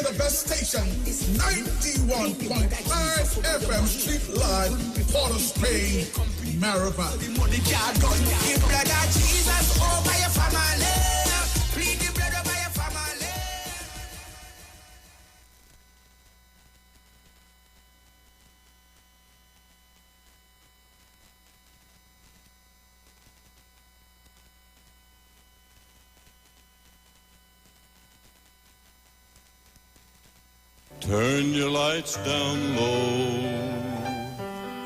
to the best station, 91.5 FM Street Live, Port of Spain, Maravan. Give blood of Jesus over your family. Plead the blood over your family. Turn your lights down low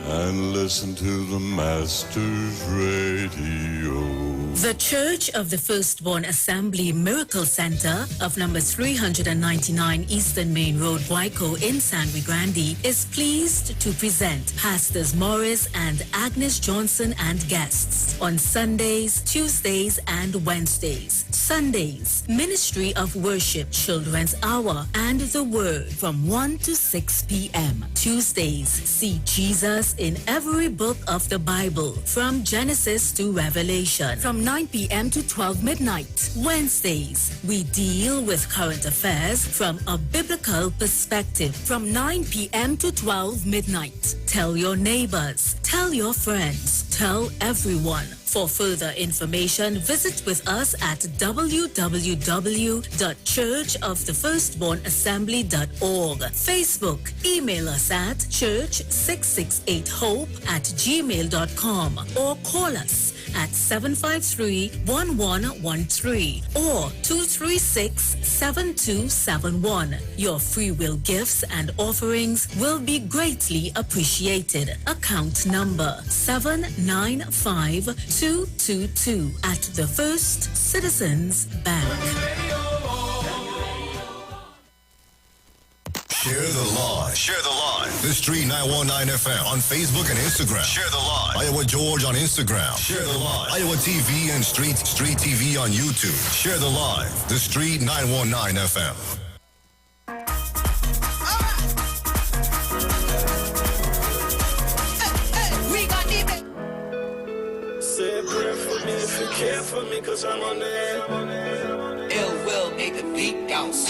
and listen to the Master's Radio. The Church of the Firstborn Assembly Miracle Center of number 399 Eastern Main Road, Waiko in San Luis Grande is pleased to present Pastors Morris and Agnes Johnson and guests on Sundays, Tuesdays, and Wednesdays. Sundays, Ministry of Worship, Children's Hour, and the Word from 1 to 6 p.m. Tuesdays, see Jesus in every book of the Bible from Genesis to Revelation from 9 p.m. to 12 midnight. Wednesdays, we deal with current affairs from a biblical perspective from 9 p.m. to 12 midnight. Tell your neighbors, tell your friends, tell everyone. For further information, visit with us at www.churchofthefirstbornassembly.org. Facebook, email us at church668hope@gmail.com or call us at 753-1113 or 236-7271. Your free will gifts and offerings will be greatly appreciated. Account number 795222 at the First Citizens Bank. Share the live. Share the live. The Street 919 FM on Facebook and Instagram. Share the live. Iowa George on Instagram. Share the live. Iowa TV and Street TV on YouTube. Share the live. The Street 919 FM. Say a prayer for me if you care for me, cause I'm on the air. Ill will make the beat bounce.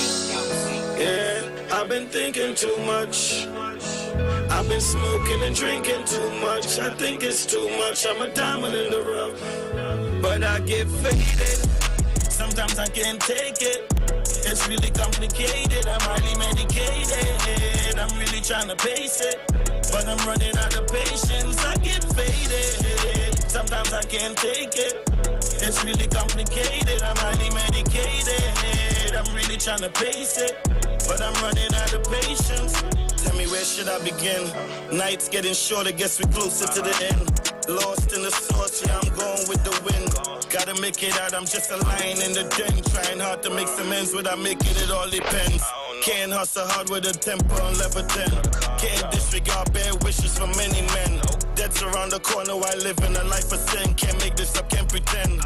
Yeah, I've been thinking too much. I've been smoking and drinking too much. I think it's too much. I'm a diamond in the rough, but I get faded. Sometimes I can't take it. It's really complicated. I'm highly medicated. I'm really trying to pace it, but I'm running out of patience. I get faded. Sometimes I can't take it. It's really complicated. I'm highly medicated. I'm really trying to pace it, but I'm running out of patience. Tell me, where should I begin? Nights getting shorter, guess we're closer to the end. Lost in the sauce, yeah, I'm going with the wind. Gotta make it out, I'm just a lion in the den. Trying hard to make some ends without making it all depends. Can't hustle hard with a temper on level 10. Can't disregard bad wishes from many men. Death's around the corner while living a life of sin. Can't make this up, can't pretend.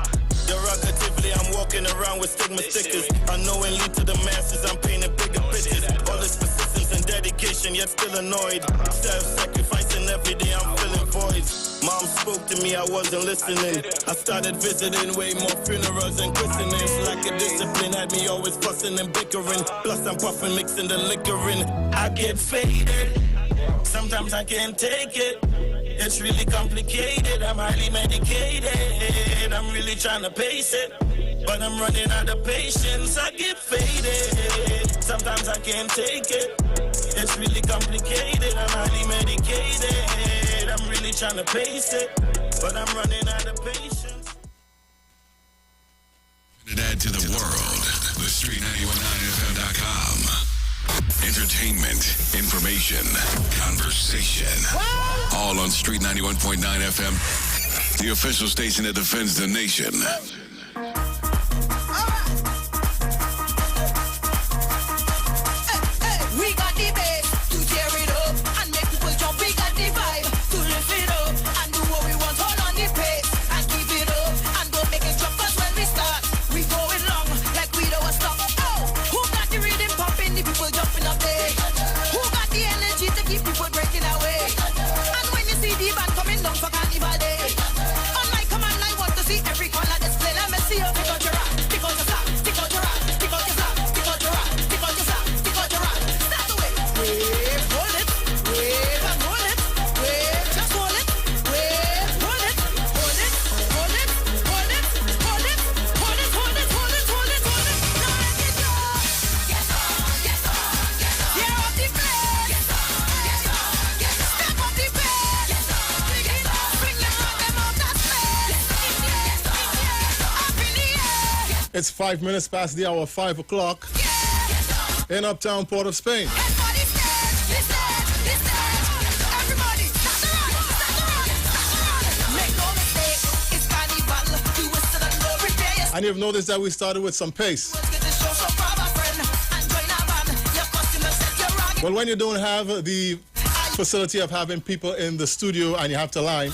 Derogatively, I'm walking around with stigma stickers. Unknowingly to the masses, I'm painting bigger pictures. All this persistence and dedication, yet still annoyed. Self-sacrificing every day, I'm filling voids. Mom spoke to me, I wasn't listening. I started visiting way more funerals and christenings. Lack of discipline had me always fussing and bickering. Plus I'm puffing, mixing the liquor in. I get faded. Sometimes I can't take it. It's really complicated. I'm highly medicated. I'm really trying to pace it, but I'm running out of patience. I get faded. Sometimes I can't take it. It's really complicated. I'm highly medicated. I'm really trying to pace it, but I'm running out of patience. To add to the world, the Street919FM.com. Entertainment, information, conversation. All on Street 91.9 FM, the official station that defends the nation. We got the bass to tear it up and make people jump. We got the vibe to lift it up and do what we want. Hold on the pace and keep it up and don't make it drop. Cause when we start, we going long like we don't stop. Oh, who got the rhythm pumping, the people jumping up there? Who got the energy to keep people breaking away? And when you see the band coming down for Carnival Day, on my command I want to see every corner display. It's 5 minutes past the hour, 5 o'clock in Uptown Port of Spain. And you've noticed that we started with some pace. Well, when you don't have the facility of having people in the studio and you have to line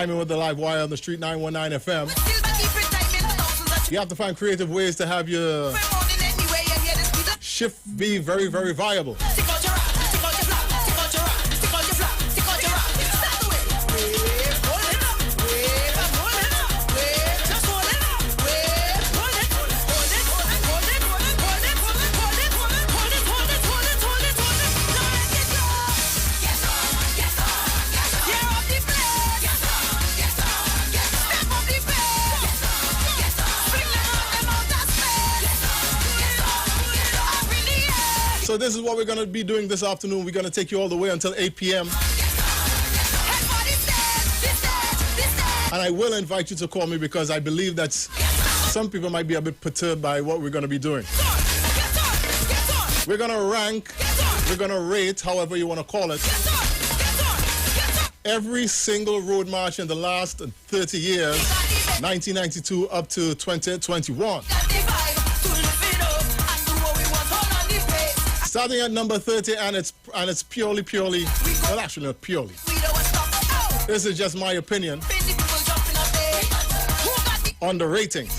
in with the live wire on the Street 919 FM, you have to find creative ways to have your shift be very, very viable. So this is what we're going to be doing this afternoon. We're going to take you all the way until 8 p.m. And I will invite you to call me because I believe that some people might be a bit perturbed by what we're going to be doing. We're going to rank, we're going to rate, however you want to call it, every single road march in the last 30 years, 1992 up to 2021. Starting at number 30, and it's purely, well, actually not purely. This is just my opinion on the rating.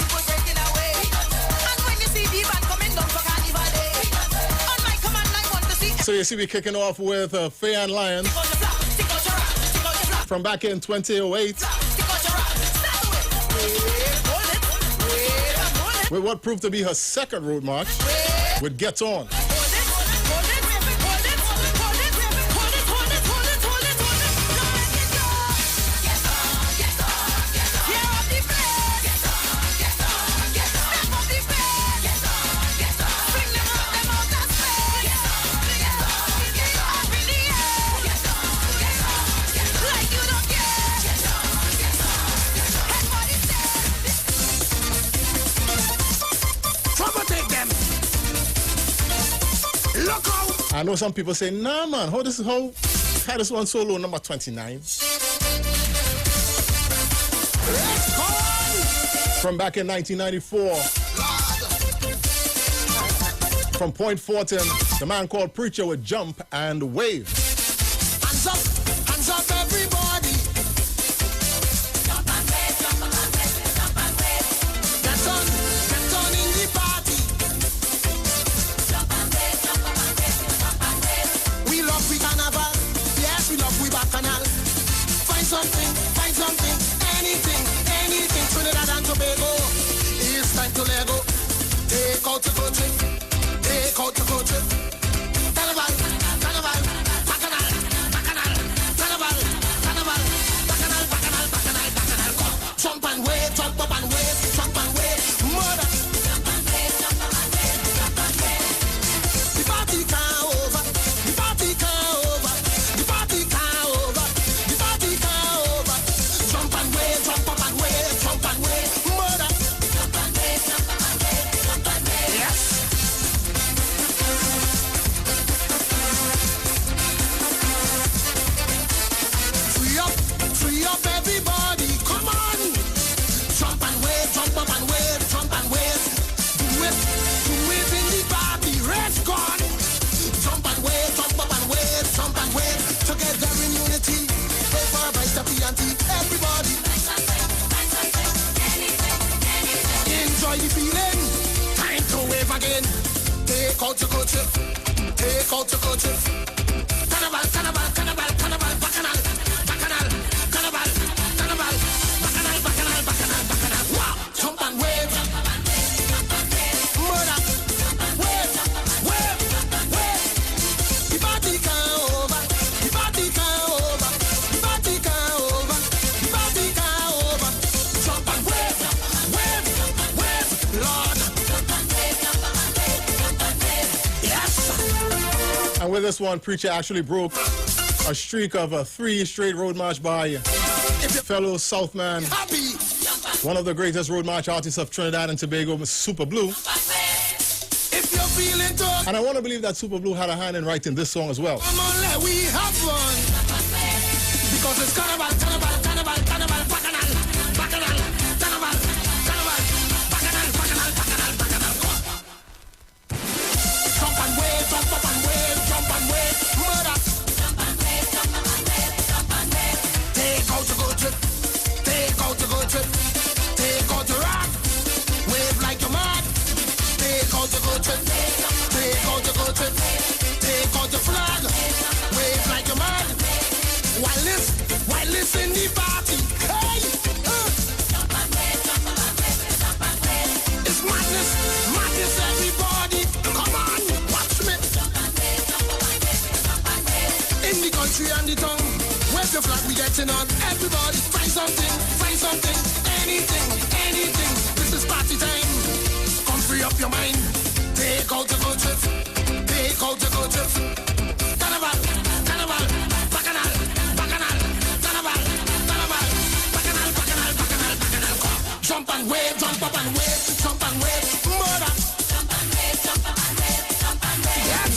So you see, we're kicking off with Fair and Lions from back in 2008 with what proved to be her second road march with Get On. I know some people say, nah, man, how this one so low, number 29? From back in 1994. From Point Fortin, the man called Preacher with Jump and Wave. Hands up, everybody. Jump and wave, jump and wave, jump and wave. Get on in the party. Jump and wave, jump and wave, jump and wave. We love we carnival, yes, we love we bacchanal. Find something, anything, Trinidad and Tobago. It's time to let go. Take out the country, take out the country. Carnival, bacchanal, bacchanal, carnival, bacchanal. Jump and wave, jump up and wave, jump and wave, murder. Jump and wave, jump up and wave, jump and wave. The party can't over, the party can't over, the party can't over, the party can't over. Jump and wave, jump up and wave, jump and wave, murder. Jump and wave, jump up and wave, jump and wave. Yes. Free up everybody, come on. Jump and wave, jump up and wave, jump and wave. Do it in the party, rest gone. Jump and wave, jump up and wave, jump and wave. Together in unity, wave for a bright P&T, everybody. Enjoy the feeling, time to wave again. Take out your culture, take out your culture. Carnival, carnival, carnival, carnival, bacchanal, bacchanal, carnival, carnival, bacchanal, bacchanal, bacchanal, bacchanal. Wow! Jump and wave, murder, wave, wave, wave. The party can't over, the party can't over, the party can't over, the party can't over. Jump and wave, wave, wave, Lord. Jump and wave, jump and wave, jump and wave. Yes. And with this one, Preacher actually broke a streak of 3 straight road march by fellow Southman One of the greatest road march artists of Trinidad and Tobago, Super Blue. If you're feeling tough, And I want to believe that Super Blue had a hand in writing this song as well. come on, let we have fun. Because it's carnival, carnival, carnival, carnival, bacchanal, bacchanal, carnival, carnival, bacchanal, bacchanal, bacchanal, bacchanal. Jump and wave, jump up and wave, jump and wave, murder. Jump and wave, jump up and wave, jump and wave. Take out your good trip, take out your good trip, take out your rock, wave like you're mad. Take out your good trip, take out your good trip, take out your flag, wave like you're mad. While this in the party, hey, it's madness, madness everybody, come on, watch me. In the country and the town, where's the flag we getting on? Everybody, find something, anything, anything. This is party time. Come free up your mind. Take out your good trip. Take out your good trip. Carnival, carnival, bacchanal, bacchanal, carnival, carnival, bacchanal, bacchanal, bacchanal, bacchanal. Jump and wave, jump up and wave, jump and wave, murder. Jump and wave, jump up and wave, jump and wave. Yes.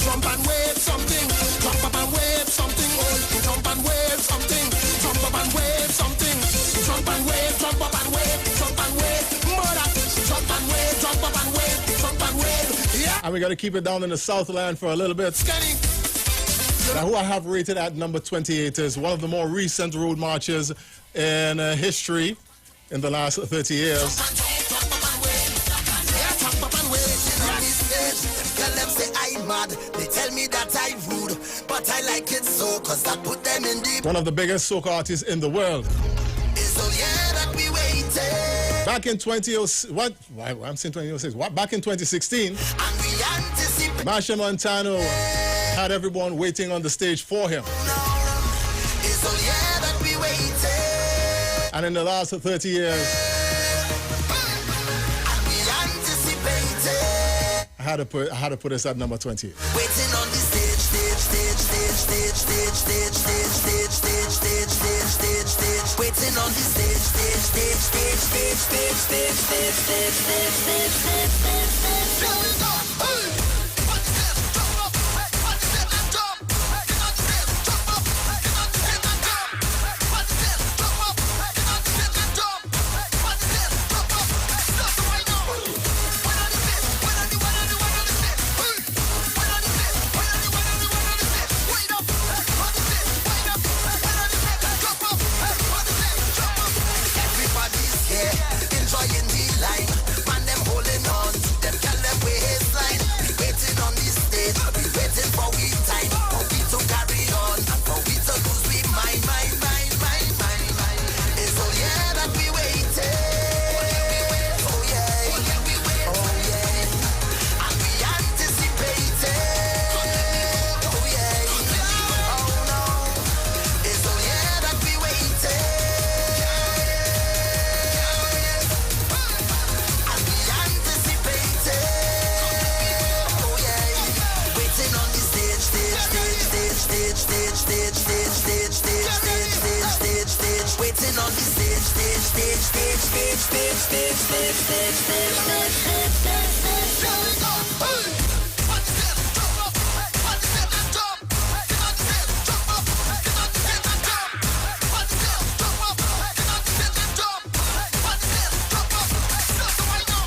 Jump and wave something, jump up and wave something, jump and wave something, jump up and wave something, jump and wave, jump up and wave, jump and wave, murder, jump and wave, jump up and wave, jump and wave, yeah. And we got to keep it down in the Southland for a little bit. Scanning. Now, who I have rated at number 28 is one of the more recent road marches in history in the last 30 years. They tell me that I rude, but I like it so, cause I put them in the One of the biggest soca artists in the world. so yeah that we waited. Back in 2006, what? Why, I'm saying 2006. What? Back in 2016, And we anticipate Masha Montano had everyone waiting on the stage for him. so yeah that we waited. And in the last 30 years, And we anticipated. I had to put us at number 28. Waiting on the stage, stage, stage, stage, stage, stage, stage, stage, stage, stage, stage, stage, stage. Waiting on the stage, stage, stage, stage, stage, stage, stage, stage, stage, stage, stage, stage, stage, stage. Here we go. Hey, on the stage, jump up. Hey, on the stage, jump. Hey, get on the stage, jump up. Hey, get on the stage, jump. Hey, on the stage, jump up. Hey, get on the stage, jump. Hey, on the stage, jump up. Hey, that's the way now. When on the stage, when on the stage. Hey, when on the stage, when on the stage. Wind up. Hey, on the stage, wind up. Hey, when on the stage, jump up. Hey, on the stage, jump up. Everybody's here, enjoying the line. Man, them holding on to them, tell them waistline. Waiting on the stage, we waiting for we time, for we to carry on, and for we to lose we mind. It's oh yeah that we waited. Oh yeah, oh yeah, and we anticipated. Oh yeah, oh no, it's oh yeah that we waited. And we anticipated. Oh yeah, waiting on the stage, stage, stage, stage, stage, stage, stage, stage, stage, stage, stage, stage, stage, waiting on the stage, stage, stage, stage, stage, stage, stage, stage, stage, stage, stage, stage, stage. Here we go. Hey, on the stage, jump up. Hey, on the stage, jump. Hey, get on the stage, jump up. Hey, get on the stage, jump. Hey, on the stage, jump up. Hey, get on the stage, jump. Hey, on the stage, jump up. Hey, that's the way now.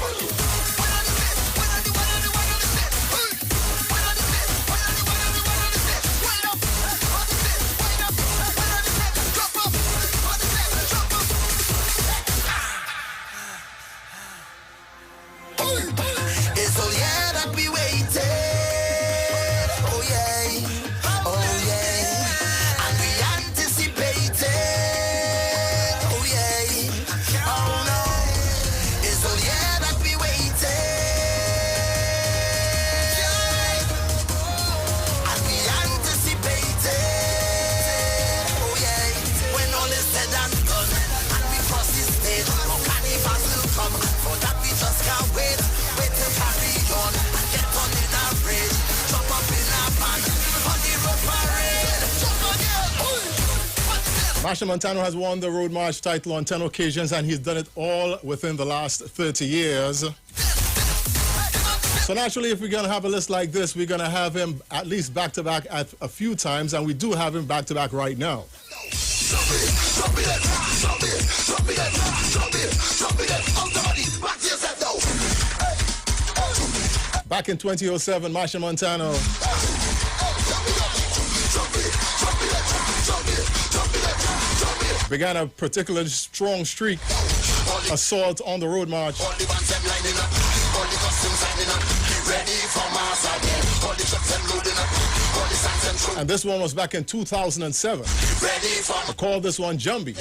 When on the stage, when on the stage. Hey, when on the stage, when on the stage. Wind up. Hey, on the stage, wind up. Hey, when on the stage, jump up. Hey, on the stage, jump up. Machel Montano has won the Road March title on 10 occasions, and he's done it all within the last 30 years. So naturally, if we're going to have a list like this, we're going to have him at least back-to-back at a few times, and we do have him back-to-back right now. Back in 2007, Machel Montano began a particularly strong streak, assault on the Road March. And this one was back in 2007. I called this one Jumbie.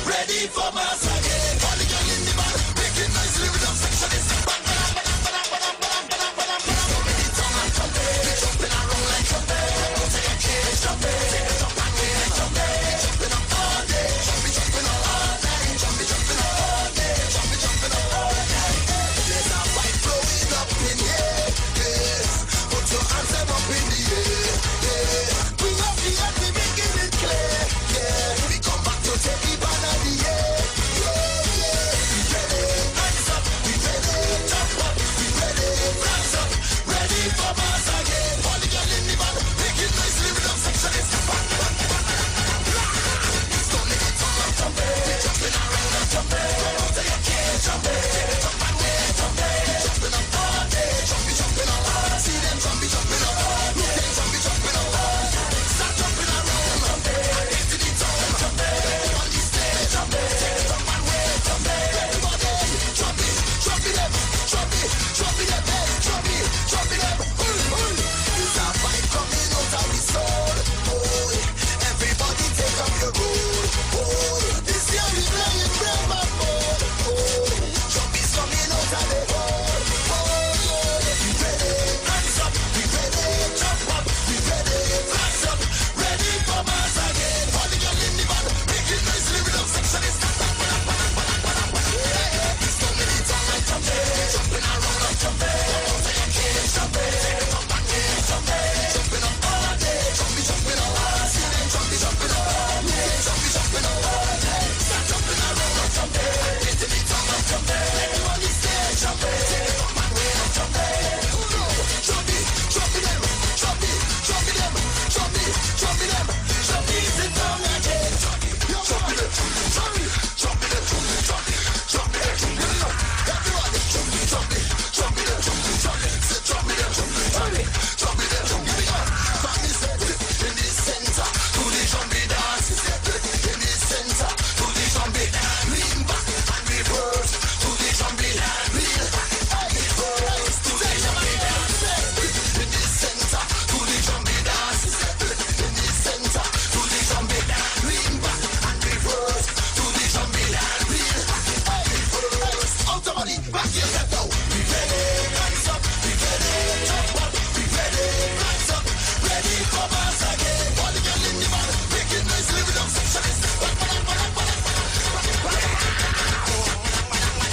Ready for mass again. All the girl in the band, making noise, living up sectionist. Bang, bang, bang, bang, bang, bang, bang, bang, bang, bang. So many tongue and trumpet, we jumping around like trumpet. Take a cage, jumping, take a jump and we're jumping. Jumping up all day, jumping up all night, jumping up all day, jumping up all night. There's a fight flowing up in here, yes. Put your hands up in the air, yeah. Bring up the earth, we making it clear, yeah. We come back to take the banner.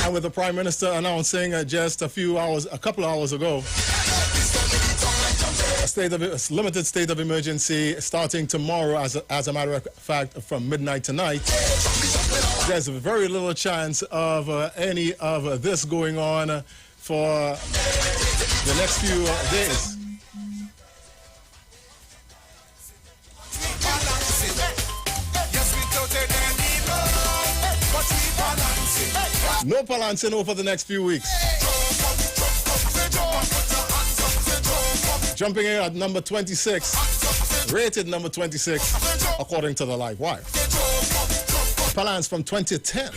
With the Prime Minister announcing just a couple of hours ago, a limited state of emergency starting tomorrow, as a matter of fact, from midnight tonight. There's very little chance of any of this going on for the next few days. No balancing over the next few weeks. Jumping in at number 26, rated number 26, according to the Live Wire. Balance from 2010.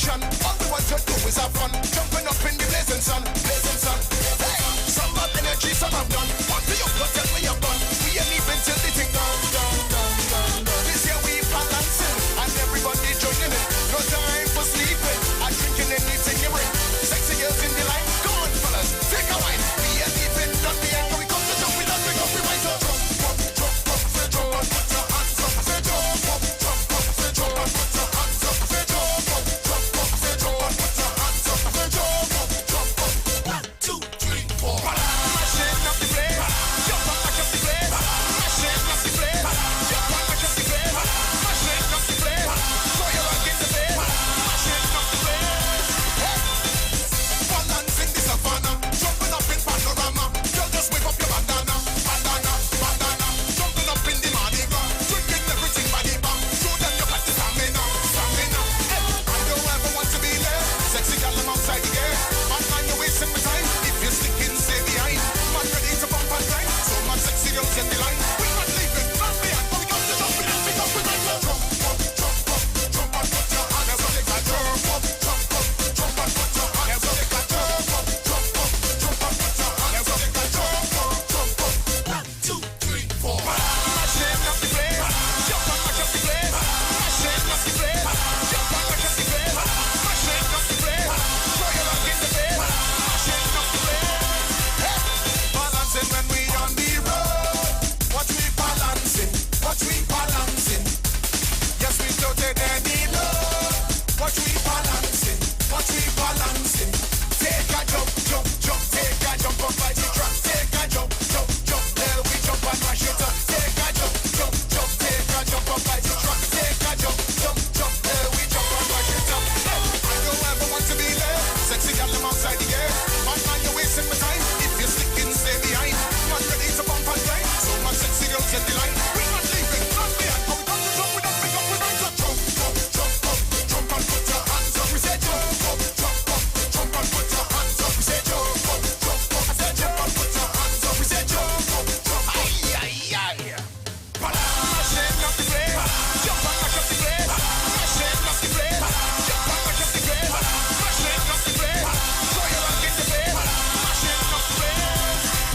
All we want to do is have fun, jumping up in the blazing sun, blazing sun. Hey, some have energy, some have none. What do you got that we have done? We ain't even till the thing down, down, down, down, down. This year we balancing, and everybody joining in. No time for sleeping, I'm drinking anything you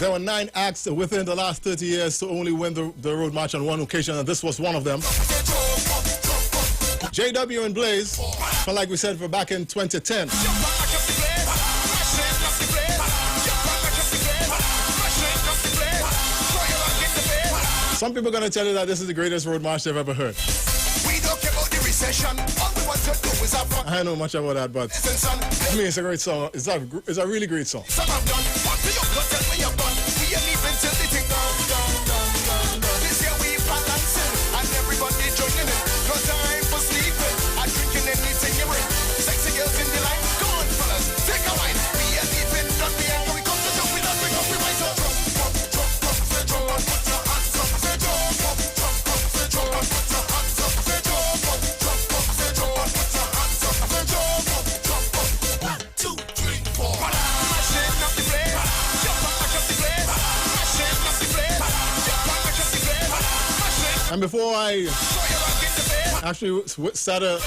There were 9 acts within the last 30 years to only win the road march on one occasion, and this was one of them. JW and Blaze, but like we said, for back in 2010. Some people are going to tell you that this is the greatest road march they've ever heard. We don't care about the recession. All we want to do is have fun. I don't know much about that, but I mean, it's a great song. It's a really great song. Some have done. What do you got when you're done? We ain't even till the thing down. This year we balancing and everybody joining in. No time for sleeping. I'm drinking anything you bring. Sexy girls in the line. Come on, fellas, take a wine. We ain't even done. We ain't we come to jump. We don't pick up. We might jump. And before I actually start I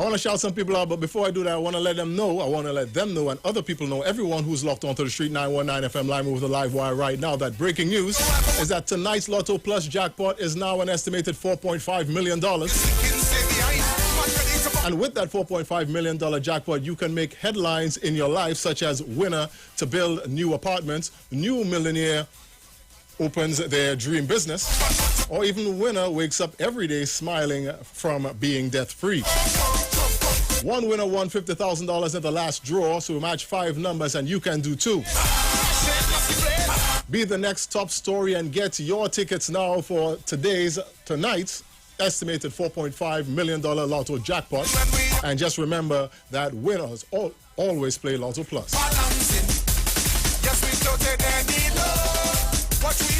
want to shout some people out, but before I do that, I want to let them know, and other people know, everyone who's locked onto the Street 919 FM line with the live wire right now, that breaking news is that tonight's Lotto Plus jackpot is now an estimated $4.5 million. And with that $4.5 million jackpot, you can make headlines in your life, such as winner to build new apartments, new millionaire opens their dream business, or even winner wakes up every day smiling from being debt-free. One winner won $50,000 in the last draw, so we match 5 numbers and you can do 2. Be the next top story and get your tickets now for tonight's estimated $4.5 million Lotto jackpot. And just remember that winners always play Lotto Plus. Yes, we don't take any love. What we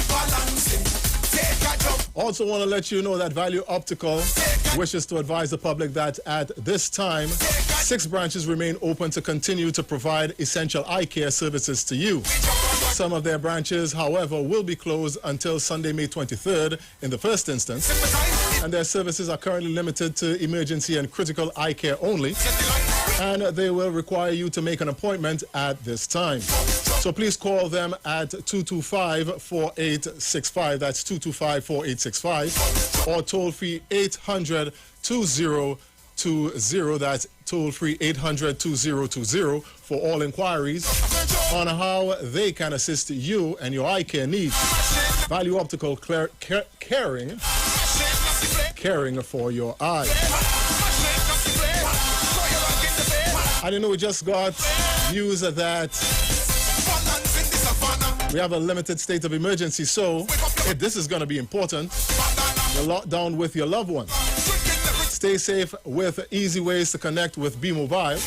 balancing. Take a jump. Also want to let you know that Value Optical wishes to advise the public that at this time, 6 branches remain open to continue to provide essential eye care services to you. Some of their branches, however, will be closed until Sunday, May 23rd in the first instance, and their services are currently limited to emergency and critical eye care only, and they will require you to make an appointment at this time. So please call them at 225-4865, that's 225-4865, or toll-free 800-2020, that's toll-free 800-2020 for all inquiries on how they can assist you and your eye care needs. Value Optical, caring for your eye. I didn't know we just got news that we have a limited state of emergency, so this is going to be important. You're locked down with your loved ones. Stay safe with easy ways to connect with B-Mobile.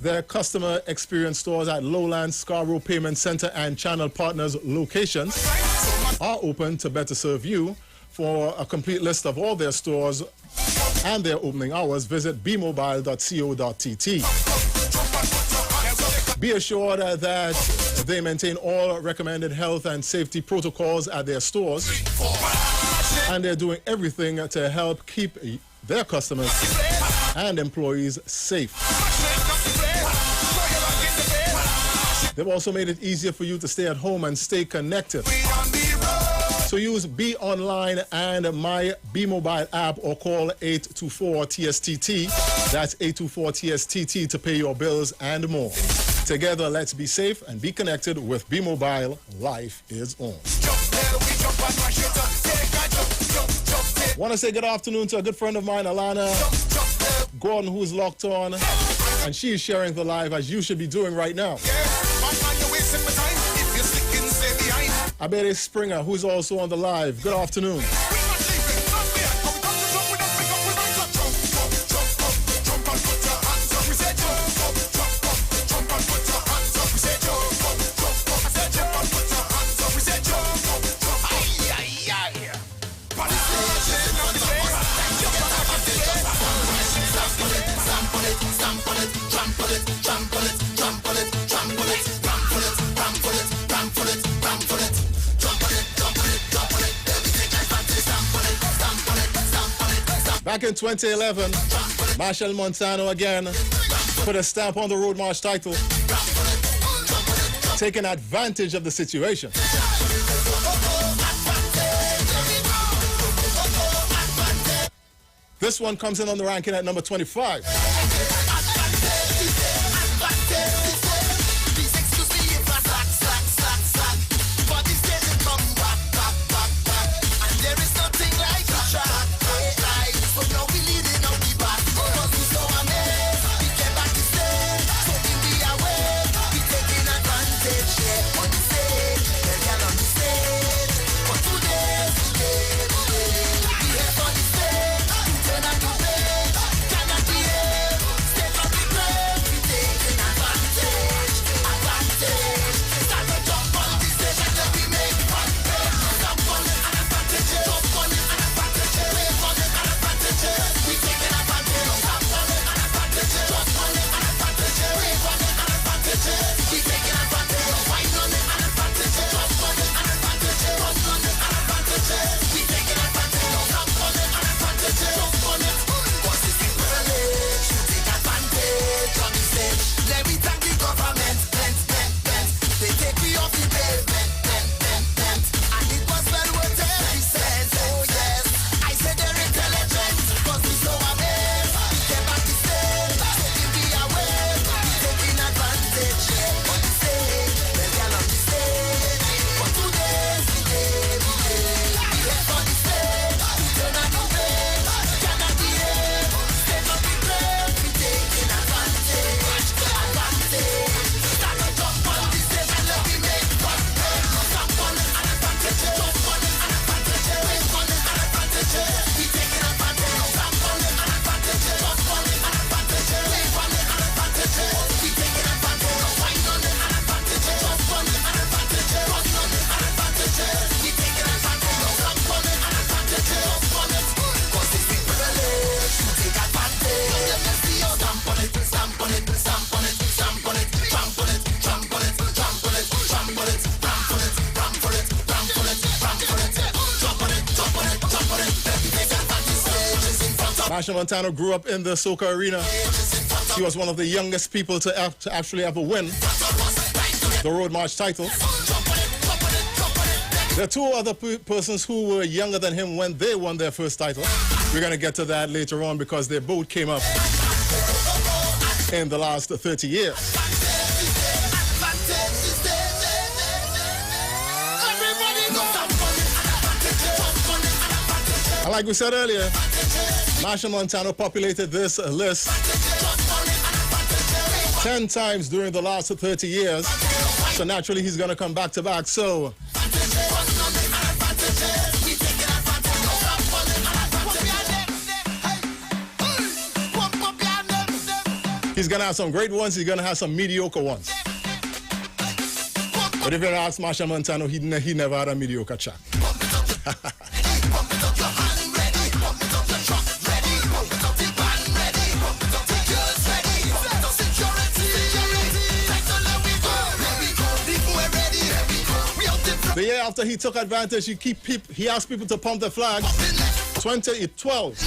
Their customer experience stores at Lowland, Scarborough Payment Center, and Channel Partners locations are open to better serve you. For a complete list of all their stores and their opening hours, visit bmobile.co.tt. Be assured that they maintain all recommended health and safety protocols at their stores, and they're doing everything to help keep their customers and employees safe. They've also made it easier for you to stay at home and stay connected. So use Be Online and My Be Mobile app, or call 824-TSTT. That's 824-TSTT to pay your bills and more. Together, let's be safe and be connected with Be Mobile. Life is on. Want to say good afternoon to a good friend of mine, Alana Gordon, who's locked on, and she's sharing the live as you should be doing right now. Abede Springer, who's also on the live. Good afternoon. Back in 2011, Marshall Montano again put a stamp on the Road March title, taking advantage of the situation. This one comes in on the ranking at number 25. Marshall Montano grew up in the soca arena. He was one of the youngest people to actually ever win the Road March title. There are two other persons who were younger than him when they won their first title. We're going to get to that later on because they both came up in the last 30 years. And like we said earlier, Marshall Montano populated this list 10 times during the last 30 years. So naturally, he's going to come back to back. So he's going to have some great ones. He's going to have some mediocre ones. But if you ask Marshall Montano, he never had a mediocre track. The year after he took advantage, he asked people to pump the flag. 2012.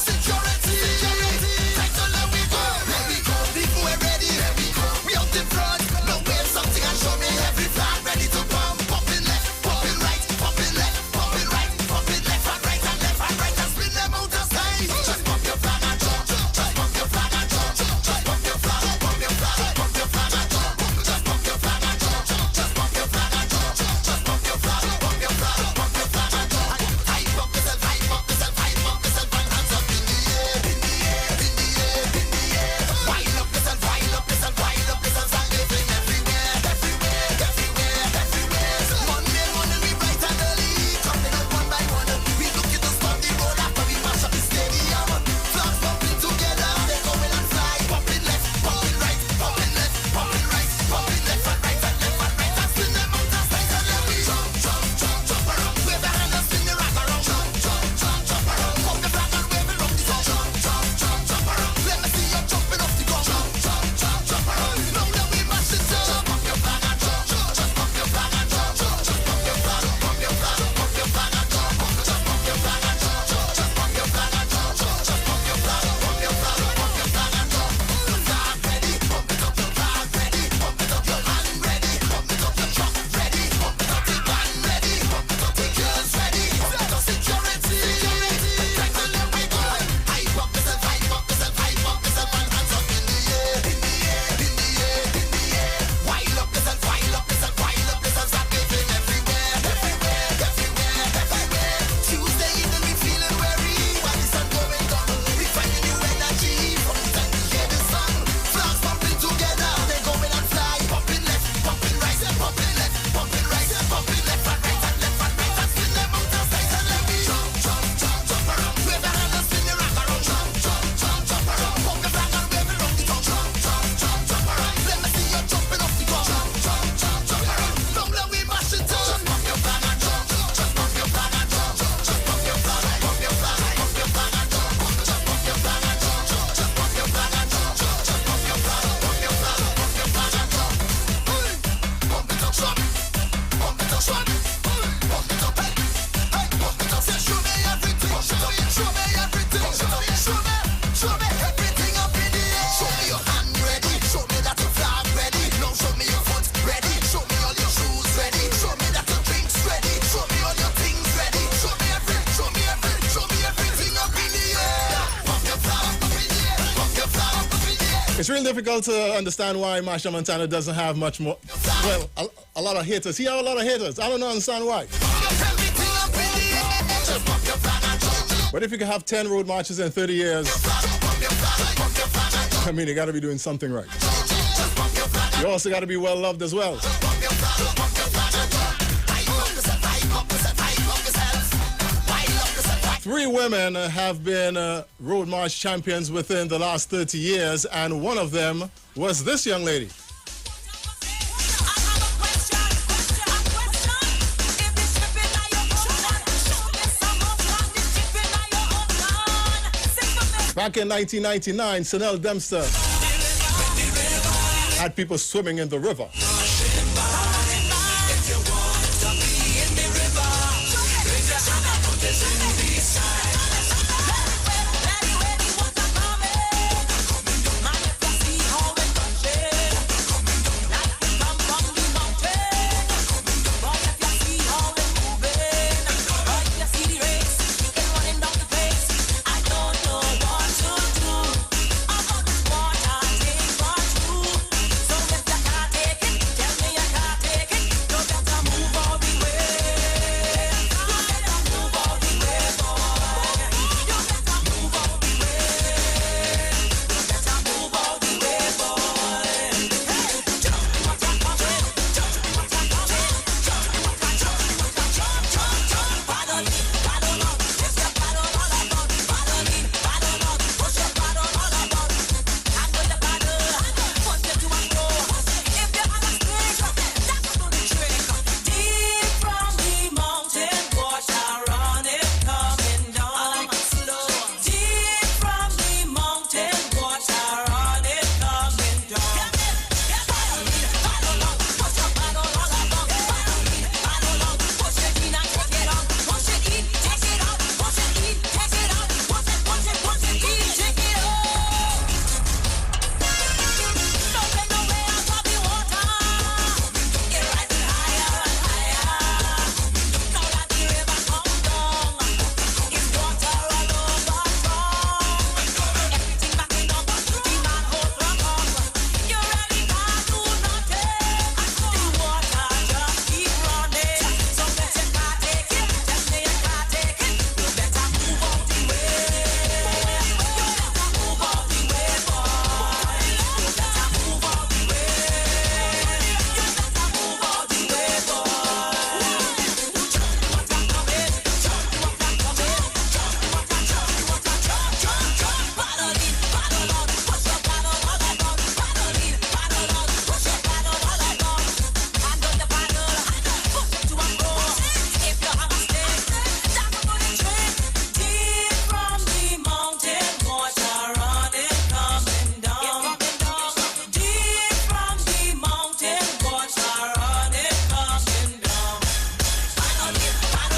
Security. It's really difficult to understand why Machel Montano doesn't have much more, well, a lot of haters. He have a lot of haters. I don't understand why. But if you can have 10 road marches in 30 years, I mean, you got to be doing something right. You also got to be well loved as well. 3 women have been road march champions within the last 30 years, and one of them was this young lady. Back in 1999, Sanel Dempster had people swimming in the river.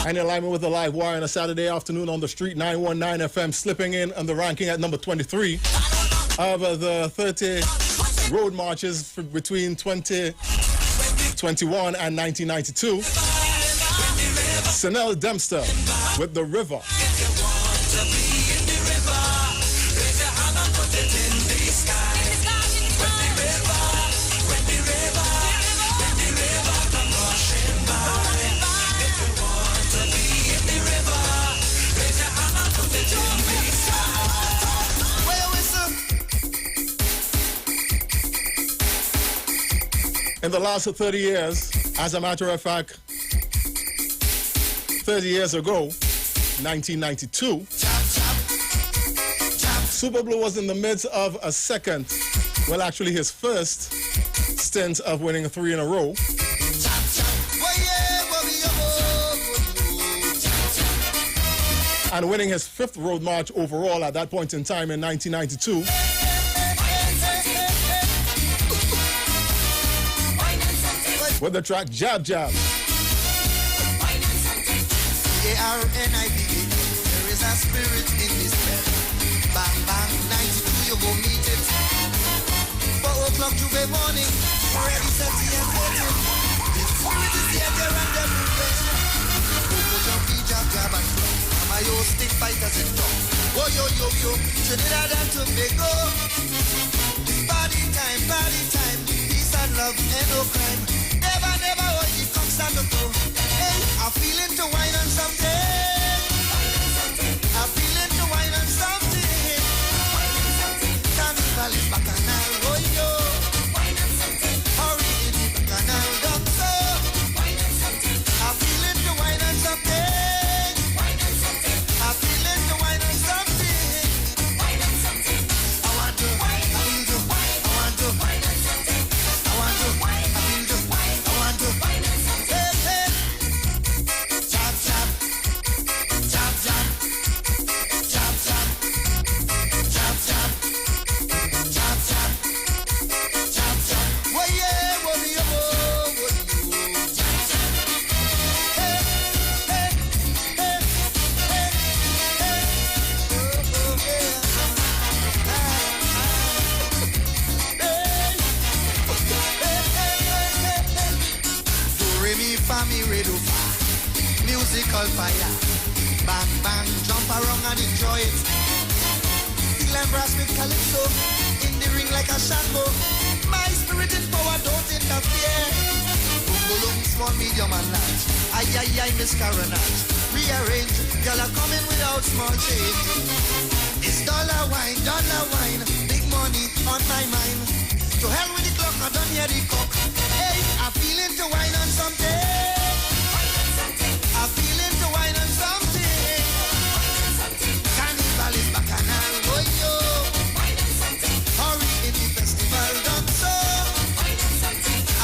And in alignment with the live wire on a Saturday afternoon on the street, 919 FM, slipping in on the ranking at number 23 of the 30 road marches between 2021 and 1992. Sanel Dempster with The River. In the last 30 years, as a matter of fact, 30 years ago, 1992, Super Blue was in the midst of a second, well actually his first stint of winning 3 in a row. And winning his 5th road march overall at that point in time in 1992. With the track Jab Jab. A-R-N-I-B-A. There is a spirit in this bed. Bang bang, 92 you go meet it. 4 o'clock Juve morning. Ready, set, and waiting. This spirit is here, there and everywhere. Go jumpy, jab jab and flow. Mama yo, stick fighters in talk. Oh yo yo yo, Trinidad and Tobago. party time, peace and love and no crime. Never, never when it comes down to go. Hey, I'm feeling to wine on something. I'm feeling to wine on something. Carnival is bacchanal, oh yo. Hurry in the bacchanal, don't so. I'm feeling to wine on something. I'm feeling to wine on something. I want to, I feel to, I want to, I want to, I feel to, I want to. Hey, hey. Chop, chop. Chop, chop. Chop, chop. Chop, chop. Chop, chop. Chop, chop. Whoa, yeah, whoa, yeah, whoa, whoa, you. Chop, chop. Hey, hey, hey, hey, hey. Oh, oh, yeah. Do re mi fa mi re do fa. Musical fire. Bang bang, jump around and enjoy it. Feel and brass with calypso. In the ring like a shambo. My spirit in power, don't interfere. Boom boom, small, medium and large. Ay ay ay, Miss Caronage. Rearrange, girl are coming without small change. It's dollar wine, big money on my mind. To hell with the clock, I don't hear the cock. Hey, I'm feeling to wine on something. I'm feeling to wine on something. Carnival is bacchanal, oh yo. Hurry in the festival, done so.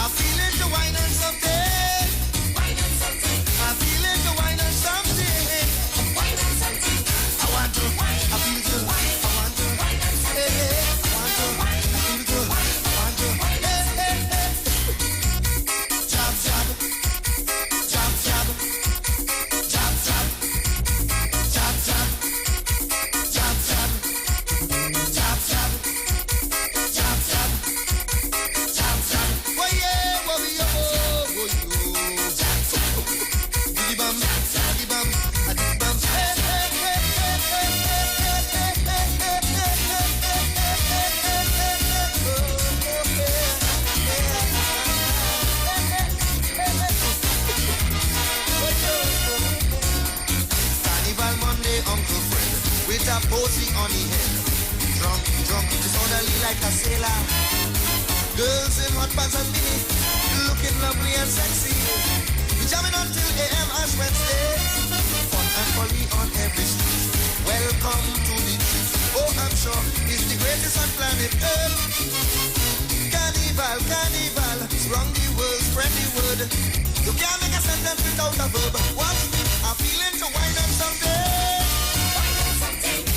I'm feeling to wine on something. I'm feeling to wine on something. I want to, I feel to, I want to. Hey, hey, I want to, I feel to, I want to. Hey, hey, hey. Chop, chop. Chop, chop. Chop, chop. Chop, chop. Chop, chop. Chop, chop. Chop, chop. Chop, chop. Whoa, yeah, whoa, yeah, whoa, you. Chop, chop. Diggy bum, diggy bum, a diggy bum. Hey, hey, hey, hey, hey, hey, hey, hey, hey, hey, Carnival Monday, Uncle Fred, with a posy on the head. Drunk, drunk, disorderly like a sailor. Girls in hot pants and mini, looking lovely and sexy. Jamming until AM Ash Wednesday. Fun and folly on every street. Welcome to the treat. Oh, I'm sure it's the greatest on planet Earth. Carnival, carnival, sprung the world, spread the word. You can't make a sentence without a verb. Watch me, I'm feeling to wine on something.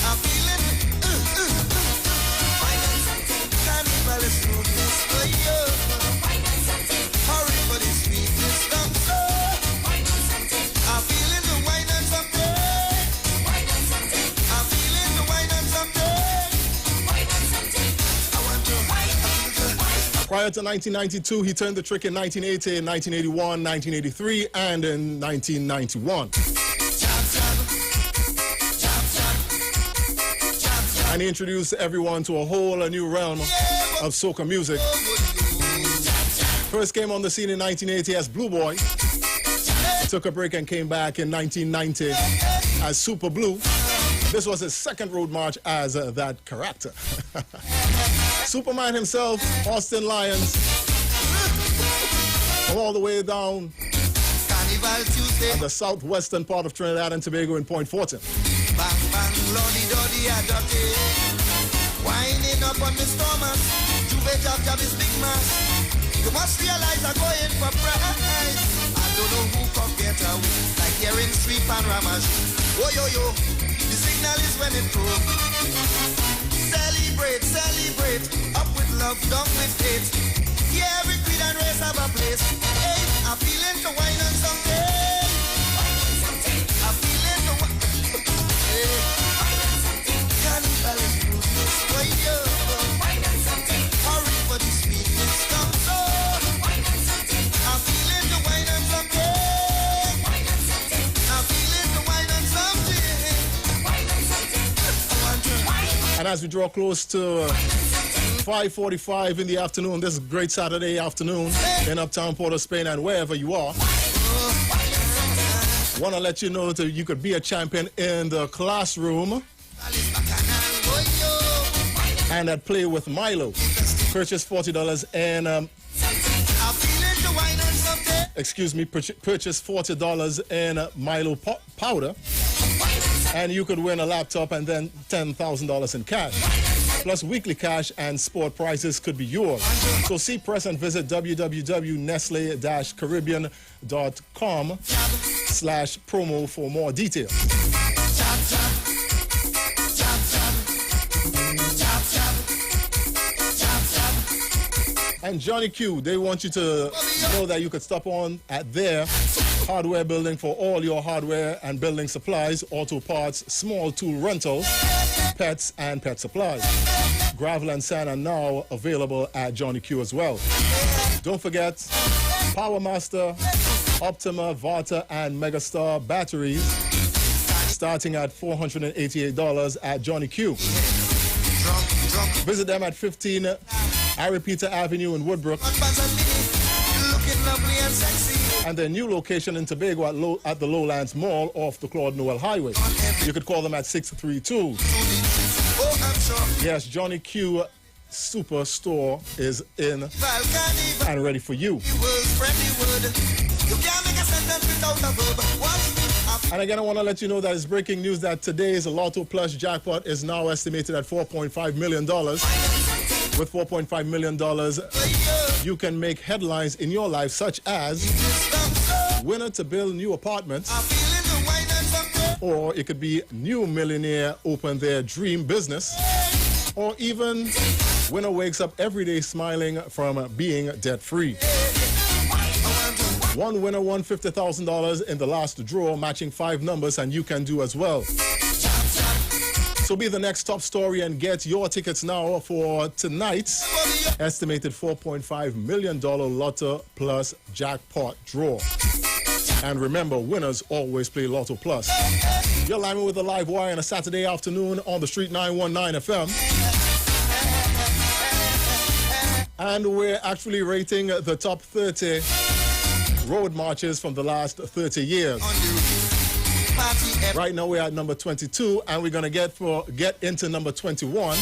I'm feeling, Carnival is smoothness for you. Hurry for the sweetness, come so. I'm feeling the wine on something. I'm feeling the wine on something. I want to, I feel to. Prior to 1992, he turned the trick in 1980, 1981, 1983, and in 1991. And he introduced everyone to a whole new realm of soca music. First came on the scene in 1980 as Blue Boy. Took a break and came back in 1990 as Super Blue. This was his second road march as that character. Superman himself, Austin Lyons, from all the way down on the southwestern part of Trinidad and Tobago in Point Fortin. Bang, bang, lordy, doddy, a dotty. Winding up on Miss Thomas. Juve jab is big mass. You must realize I'm going for prize. I don't know who can get away. Like hearing sweet panoramas. Oh, yo, yo. The signal is when it proves. Celebrate, celebrate. Up with love, down with hate. Yeah, every creed and race have a place. Hey, I'm feeling to wine on something. I'm feeling to wine. Carnival is smoothness for you. Hurry for the sweetness, come so. I'm feeling the wine and something. I'm feeling the wine and something. I want to. And as we draw close to 5:45 in the afternoon. This is a great Saturday afternoon in Uptown Port of Spain and wherever you are. Want to let you know that you could be a champion in the classroom and at Play with Milo. Purchase $40 and purchase $40 in Milo powder, and you could win a laptop and then $10,000 in cash. Plus weekly cash and sport prizes could be yours. So see press and visit www.nestle-caribbean.com/promo for more details. And Johnny Q, they want you to know that you could stop on at their hardware building for all your hardware and building supplies, auto parts, small tool rentals, pets, and pet supplies. Gravel and sand are now available at Johnny Q as well. Don't forget Power Master, Optima, Varta, and Megastar batteries starting at $488 at Johnny Q. Visit them at 15 Aripita Avenue in Woodbrook, and their new location in Tobago at the Lowlands Mall off the Claude Noel Highway. You could call them at 632. Yes, Johnny Q Superstore is in and ready for you. And again, I want to let you know that it's breaking news that today's Lotto Plus jackpot is now estimated at $4.5 million. With $4.5 million, you can make headlines in your life, such as winner to build new apartments, or it could be new millionaire open their dream business, or even winner wakes up every day smiling from being debt-free. One winner won $50,000 in the last draw, matching 5 numbers, and you can do as well. So be the next top story and get your tickets now for tonight's estimated $4.5 million Lotto Plus jackpot draw. And remember, winners always play Lotto Plus. You're live with the live wire on a Saturday afternoon on the Street 919 FM. And we're actually rating the top 30 road marches from the last 30 years. Right now we're at number 22, and we're gonna get into number 21,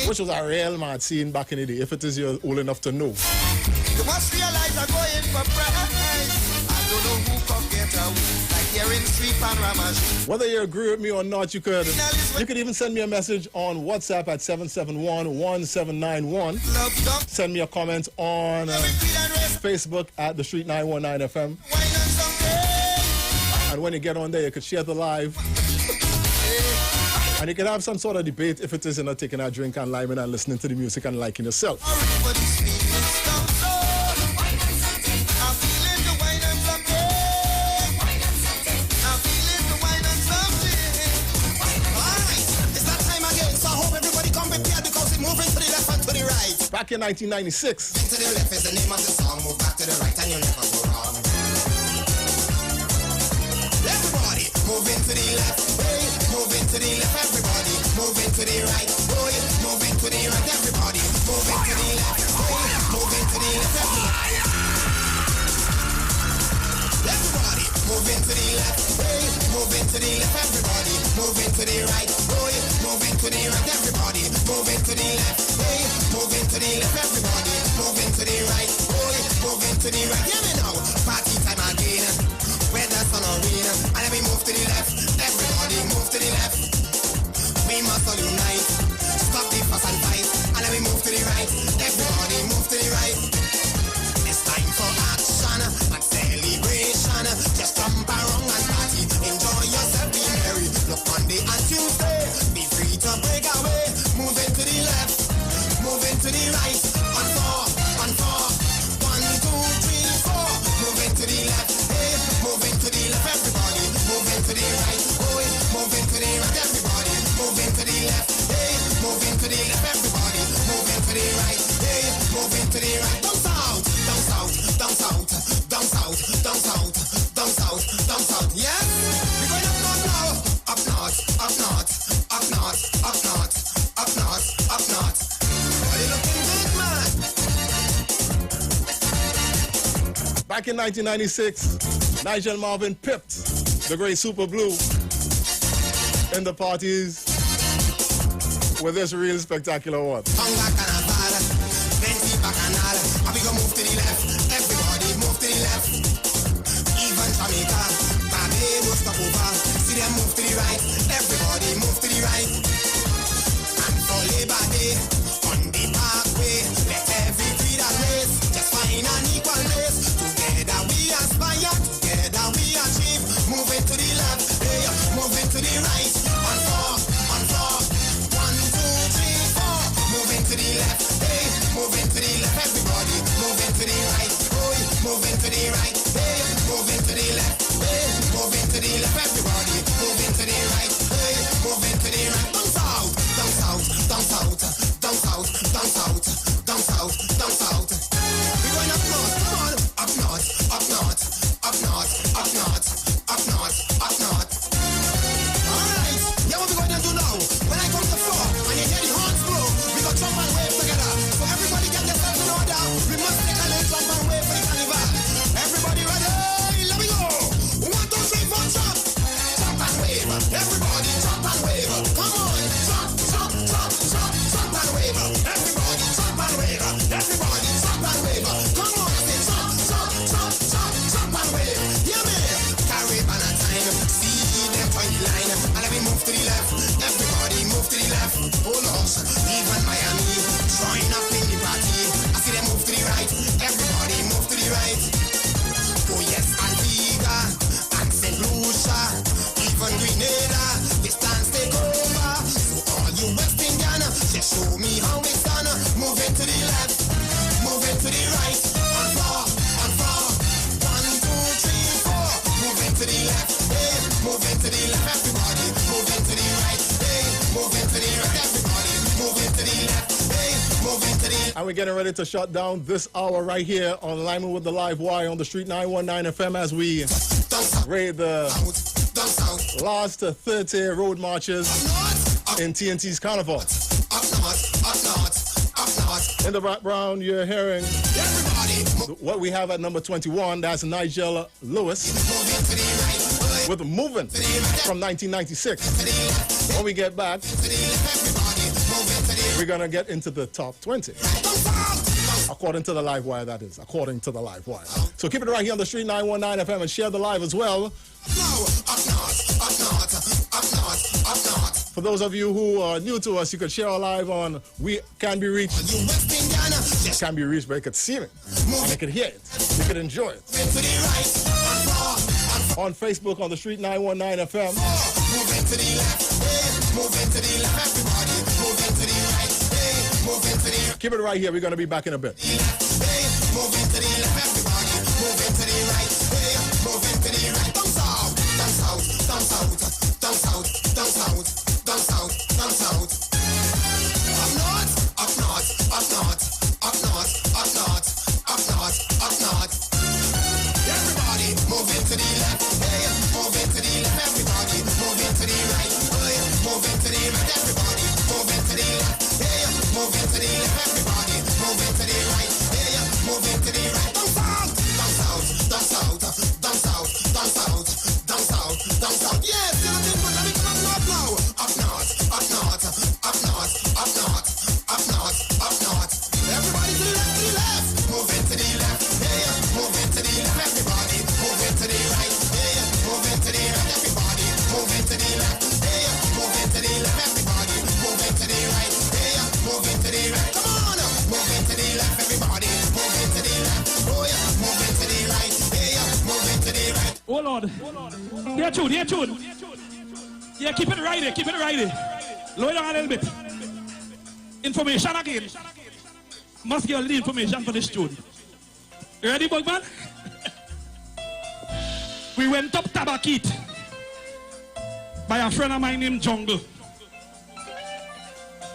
which was a real mad scene back in the day, if it is you're old enough to know. You must realize I'm going for prize. I don't know who come get away, like here in street panorama. Whether you agree with me or not, you could even send me a message on WhatsApp at 771-1791. Send me a comment on Facebook at the Street 919 FM. And when you get on there, you could share the live. And you can have some sort of debate if it is not taking a drink and liming and listening to the music and liking yourself. Back in 1996. To the left is the name of the song. Move back to the right and you'll never go wrong. Everybody, moving to the left, hey, moving to the left, everybody, moving to the right, boy, moving to the right, everybody, moving to the left, hey, moving to the left, everybody. Everybody, moving to the left, hey, moving to the left, everybody, moving to the right, boy, moving to the right, everybody, moving to the left, hey, moving to the left, everybody, moving to the right, boy, moving to the right. Hear me now, party time again. Where the sun or rain, and then we move to the left. Everybody move to the left. We must all unite. Stop the fuss and fight, and then we move to the right. Everybody move to the right. It's time for action and celebration. Just jump around and party, enjoy yourself, be merry. Look Monday and Tuesday, be free to break away. Moving to the left, moving to the right. On four, 1, 2, 3, 4. Moving to the left. Moving to the left, everybody. Moving to the right, boy. Moving to the right, everybody. Moving to the left, hey. Moving to the left, everybody. Moving to the right, hey. Moving to the right. Down south, down south, down south, down south, down south, down south, down south. Yes, we're going up north now. Up north, up north, up north, up north, up north, up north. Are you looking? Back in 1996, Nigel Marvin pipped the great Super Blue in the parties with this really spectacular one. Move to the left, everybody move to the left. Even Jamaica, Barbados, stop over. See them move to the right, everybody move to the right. And for Labor Day, on the parkway, let every creed and race just find an equal race. Together we aspire, together we achieve. Moving to the left, hey, moving to the right. On four, 1, 2, 3, 4. Moving to the left, hey, moving to the left, everybody. Moving to the right, oh, moving to the right, hey, moving to the left, hey, moving to the left, everybody. Moving to the right, hey, moving to the right. Down south, down south, down south, down south, down south, down south, down south. We're going up north, come on, up north, up north, up north, up north, up north, up north. All right, yeah, what we going to do now? When I come to the floor and you hear the horns blow, we go jump and wave together. So everybody get themselves in order. We must take a little jump and wave for the carnival. Everybody ready? Let me go. 1, 2, 3, 4, jump. Jump and wave. Everybody jump and wave. Come on. Jump, jump, jump, jump, jump and wave. Everybody jump and wave. Everybody jump and wave. Come on. Say jump, jump, jump, jump, jump and wave. Hear me? Caribbean and time. See them join the line. And let me move to the left. Everybody move to the left. Oh, Lord. Even Miami. Join up in the party. I see them move to the right. Everybody move to the right. Oh yes, Antigua and St. Lucia, even Grenada, this dance take over. So all you West Indian, just show me how it's done. Moving to the left, moving to the right. On four, 1, 2, 3, 4. Moving to the left, hey, moving to the left. Everybody moving to the right, hey, moving to the right. Everybody moving to the left. And we're getting ready to shut down this hour right here on Alignment with the Live Wire on the Street 919 FM as we raid the last 30 road marches in TNT's Carnival. In the background, you're hearing what we have at number 21. That's Nigel Lewis with Moving from 1996. When we get back, we're going to get into the top 20. According to the Live Wire, that is. According to the Live Wire. So keep it right here on the Street 919 FM and share the live as well. For those of you who are new to us, you could share our live on We Can Be Reached. Can Be Reached, but you could see it. And you could hear it. You could enjoy it. On Facebook on the Street 919 FM. Moving to the left, moving to the left, everybody. Moving to the right, moving to the left. Keep it right here. We're going to be back in a bit. Moving to the left, everybody. Moving to the right, moving to the right. Down south, down south, down south, down south, down south, down south, down south. Up north, up north, up north, up north, up north, up north, up north. Everybody moving to the left, moving to the left. Everybody moving to the right, moving to the right. Everybody moving to the left, moving to the left. Everybody moving to the right, moving to the right. Down south, down south, down south, down south, down south, down south, down south. Yes, you know this one. Let me come up now. Up north, up north, up north, up north, up north, up north. Everybody to the left, moving to the left, moving to the left. Everybody moving to the right, moving to the right. Everybody moving to the left, moving to the left. Everybody moving to the right, moving to the right. Come on, moving to the left. Everybody moving to the left. Oh yeah, moving to the right, moving to the right. Oh Lord, yeah, tune, yeah, tune. Yeah, keep it right there, keep it right there. Lower down a little bit. Information again. Must get all the information for this tune. You ready, Bugman? We went up Tabakit by a friend of mine named Jungle.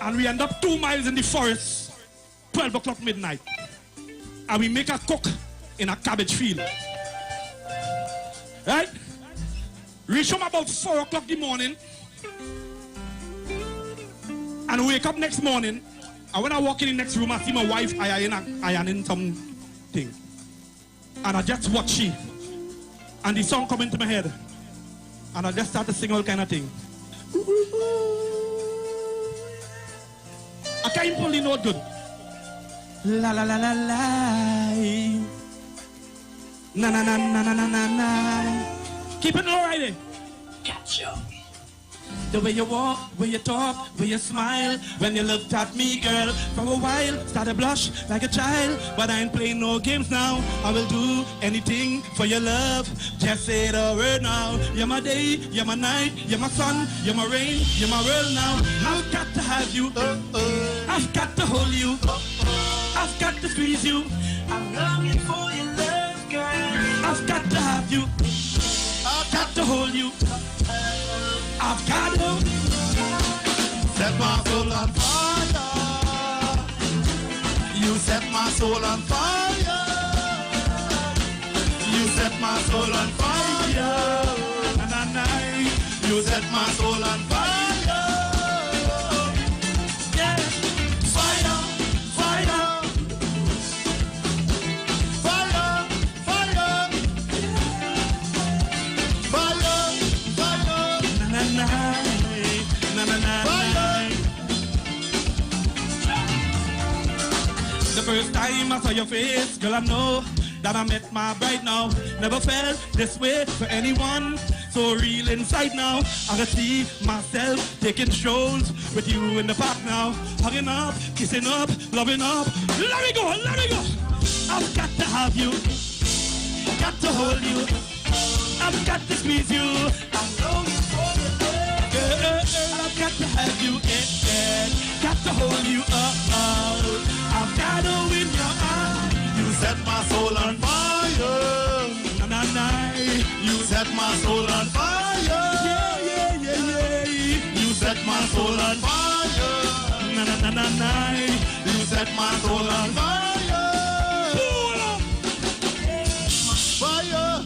And we end up 2 miles in the forest, 12 o'clock midnight. And we make a cook in a cabbage field. Right? Reach home about 4 o'clock in the morning. And wake up next morning. And when I walk in the next room, I see my wife ironing something. And I just watch she. And the song come into my head. And I just start to sing all kind of thing. I can't pull the note good. La la la la la. Na na na na na na na na. Keep it all right there. Catch you. The way you walk, way you talk, way you smile. When you looked at me, girl, for a while, started blush like a child. But I ain't playing no games now. I will do anything for your love. Just say the word now. You're my day, you're my night, you're my sun, you're my rain, you're my world now. I've got to have you. I've got to hold you. I've got to squeeze you. I'm longing for your love, girl. I've got to have you. I've got to hold you. I've got to set my soul on fire. You set my soul on fire. You set my soul on fire. You set my soul on fire. Yeah. Fire, fire. Fire, fire. Fire, fire. Na na na na. Fire. The first time I saw your face, girl, I know that I met my bride now. Never felt this way for anyone. So real inside now. I can see myself taking strolls with you in the park now. Hugging up, kissing up, loving up. Let me go, let me go. I've got to have you. Got to hold you. I've got to squeeze you. I'm longing for you. I've got to have you. Got to hold you. I've got to win your heart. You set my soul on fire. Na na na. You set my soul on fire. Yeah, yeah, yeah, yeah. You set my soul on fire. Na na na na na. You set my soul on fire. Fire.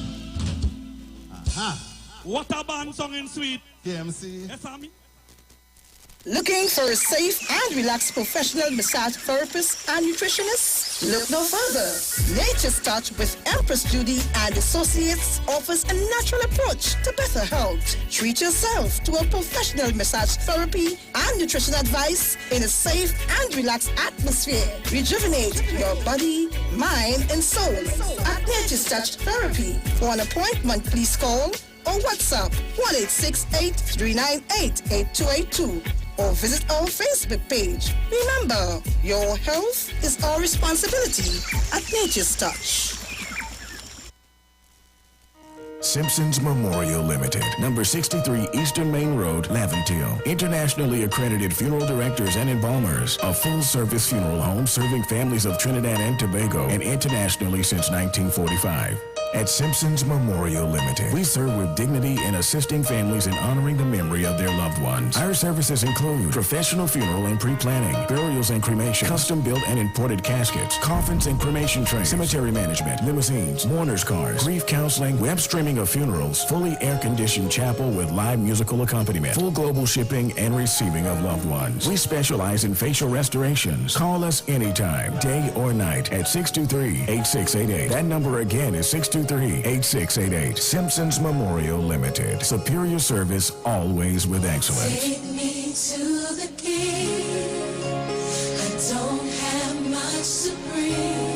Aha. What a band song in sweet. KMC. Yes, Sammy. Looking for a safe and relaxed professional massage therapist and nutritionist? Look no further. Nature's Touch with Empress Judy and Associates offers a natural approach to better health. Treat yourself to a professional massage therapy and nutrition advice in a safe and relaxed atmosphere. Rejuvenate your body, mind, and soul at Nature's Touch Therapy. For an appointment, please call or WhatsApp 1-868-398-8282 or visit our Facebook page. Remember, your health is our responsibility at Nature's Touch. Simpsons Memorial Limited, number 63 Eastern Main Road, Laventille. Internationally accredited funeral directors and embalmers. A full-service funeral home serving families of Trinidad and Tobago and internationally since 1945. At Simpsons Memorial Limited, we serve with dignity in assisting families in honoring the memory of their loved ones. Our services include professional funeral and pre-planning, burials and cremation, custom-built and imported caskets, coffins and cremation trays, cemetery management, limousines, mourners cars, grief counseling, web streaming of funerals, fully air-conditioned chapel with live musical accompaniment, full global shipping and receiving of loved ones. We specialize in facial restorations. Call us anytime, day or night, at 623-8688. That number again is 623-8688. Simpsons Memorial Limited. Superior service, always with excellence. Take me to the king. I don't have much to bring.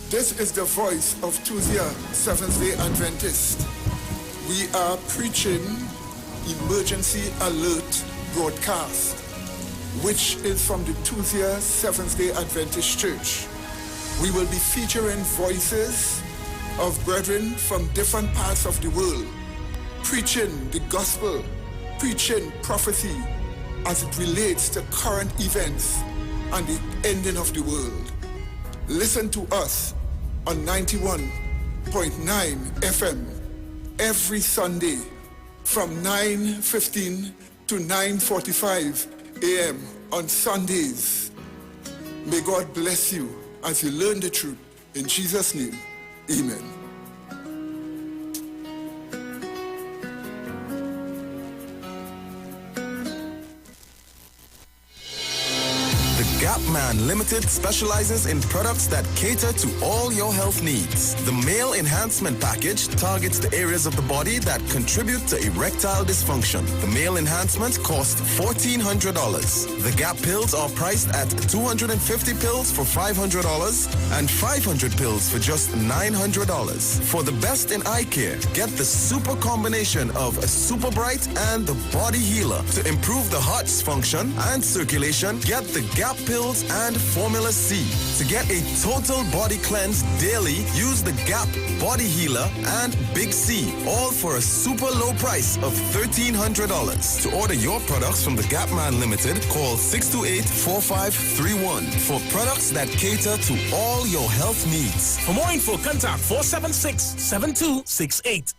This is the voice of Tuesday, Seventh-day Adventist. We are preaching Emergency Alert broadcast, which is from the Tuesday Seventh-day Adventist Church. We will be featuring voices of brethren from different parts of the world, preaching the gospel, preaching prophecy as it relates to current events and the ending of the world. Listen to us on 91.9 FM every Sunday from 9:15 to 9:45 a.m. on Sundays. May God bless you as you learn the truth. In Jesus' name, amen. The Gap Man Limited specializes in products that cater to all your health needs. The Male Enhancement Package targets the areas of the body that contribute to erectile dysfunction. The Male Enhancement costs $1,400. The Gap pills are priced at 250 pills for $500 and 500 pills for just $900. For the best in eye care, get the super combination of a Super Bright and the Body Healer. To improve the heart's function and circulation, get the Gap pills and Formula C. To get a total body cleanse daily, use the Gap Body Healer and Big C, all for a super low price of $1,300. To order your products from the Gap Man Limited, call 628-4531 for products that cater to all your health needs. For more info, contact 476-7268.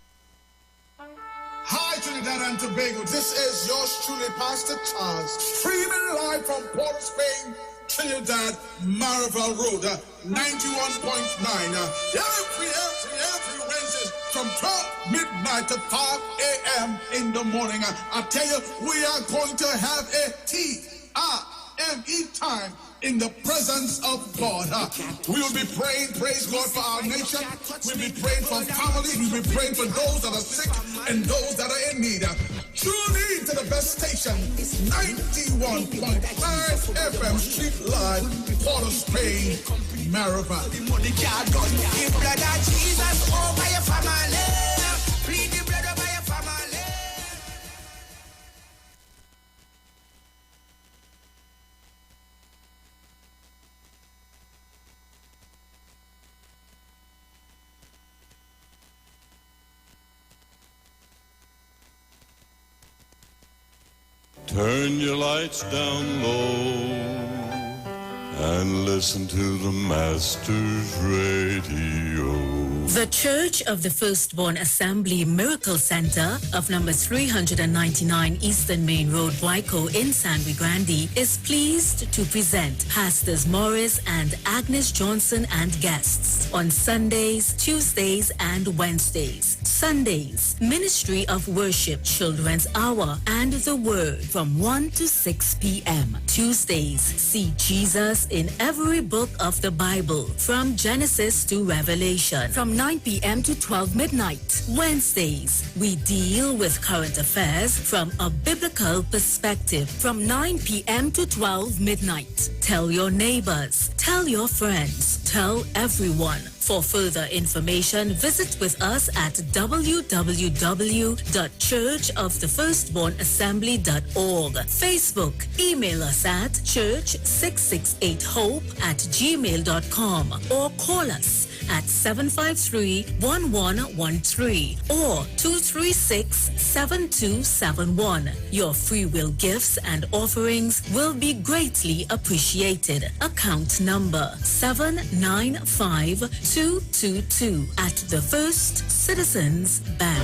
Hi, Trinidad and Tobago. This is yours truly, Pastor Charles, streaming live from Port of Spain, Trinidad, Marva Road, 91.9. Every Wednesday from 12 midnight to 5 a.m. in the morning. I tell you, we are going to have a TRME time in the presence of God. We will be praying, praise God, for our nation. We'll be praying for families. We'll be praying for those that are sick and those that are in need. Tune in to the best station, 91.5 FM Street Live, Port of Spain, Marava. The blood of Jesus over your family. Plead the blood over your family. Turn your lights down low and listen to the Master's radio. The Church of the Firstborn Assembly Miracle Center of number 399 Eastern Main Road, Waiko in San Luis Grande is pleased to present Pastors Morris and Agnes Johnson and guests on Sundays, Tuesdays, and Wednesdays. Sundays, Ministry of Worship Children's Hour and the Word from 1 to 6 p.m. Tuesdays, see Jesus in every book of the Bible from Genesis to Revelation from 9 p.m. to 12 midnight. Wednesdays, we deal with current affairs from a biblical perspective from 9 p.m. to 12 midnight. Tell your neighbors, tell your friends, tell everyone. For further information, visit with us at www.churchofthefirstbornassembly.org. Facebook, email us at church668hope@gmail.com or call us at 753-1113 or 236-7271. Your free will gifts and offerings will be greatly appreciated. Account number 795222 at the First Citizens Bank.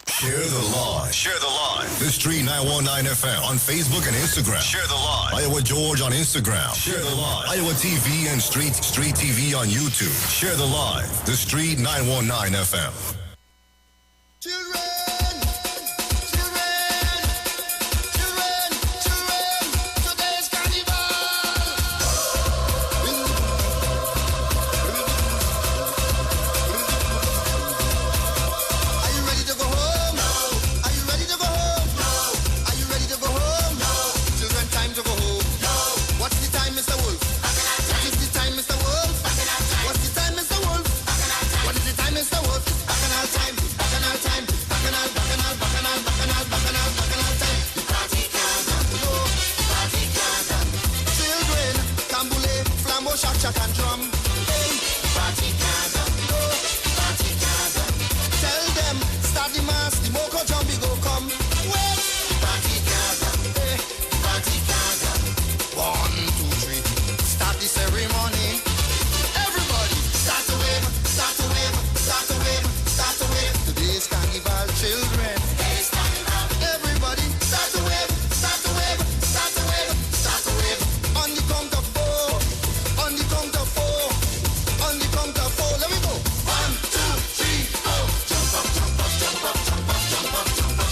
Share the live. Share the live. The Street 919 FM on Facebook and Instagram. Share the live. Iwer George on Instagram. Share the live. Iwer TV and Street TV on YouTube. Share the live. The Street 919 FM. Children, today's carnival. Are you ready to go home? No. Are you ready to go home? No. Are you ready to go home? No. Children, time to go home. No. What's the time, Mr. Wolf? What is the time, Mr. Wolf? What's the time, Mr. Wolf? What is the time, Mr. Wolf? Bacchanal time. Bacchanal time. Bacchanal time. The party can't done. No. The party can't done. Children, tambule, flambeau, shak, and drum. Hey. The party can't done. No. The party can't done. Tell them, start the mass, the moko jumpy go come. Wait. The party can't done. Hey. The party can't done. 1, 2, 3. Start the ceremony. Everybody, start to wave, start to wave, start to wave, start to wave. Today's carnival, children. Today's carnival. Everybody, start to wave, start to wave, start to wave, start to wave. On the count of 4, on the count of 4, on the count of 4. Let me go. 1, 2, 3, 4. Jump up, jump up, jump up, jump up, jump up, jump up.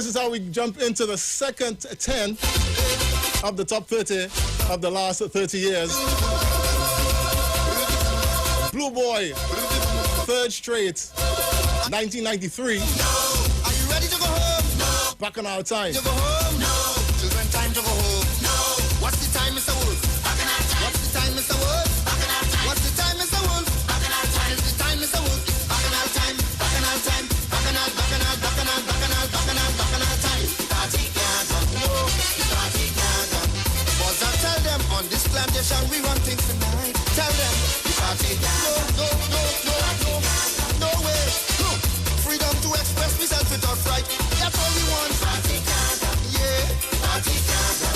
this is how we jump into the second 10 of the top 30 of the last 30 years. Blue Boy, third straight, 1993. Are you ready to go home? No. Back on our time. To go home? No. Children, time to go home. No. What's the time, Mr. Wolf? Back on our time. What's the time, Mr. Wolf? Back on our time. What's the time, Mr. Wolf? Back on our time. It's the time, Mr. Wolf. Back on our time. Back on our time. Back on our, back on our, back on our, back on our, back on our, back on our time. The party can't go. No. The party can't go. Cause I tell them on this plantation we run things tonight. Tell them the party can't go. No, no, no, no, no, no way. No. Freedom to express myself without fright. That's all we want. Party can't go. Yeah. Party can't go.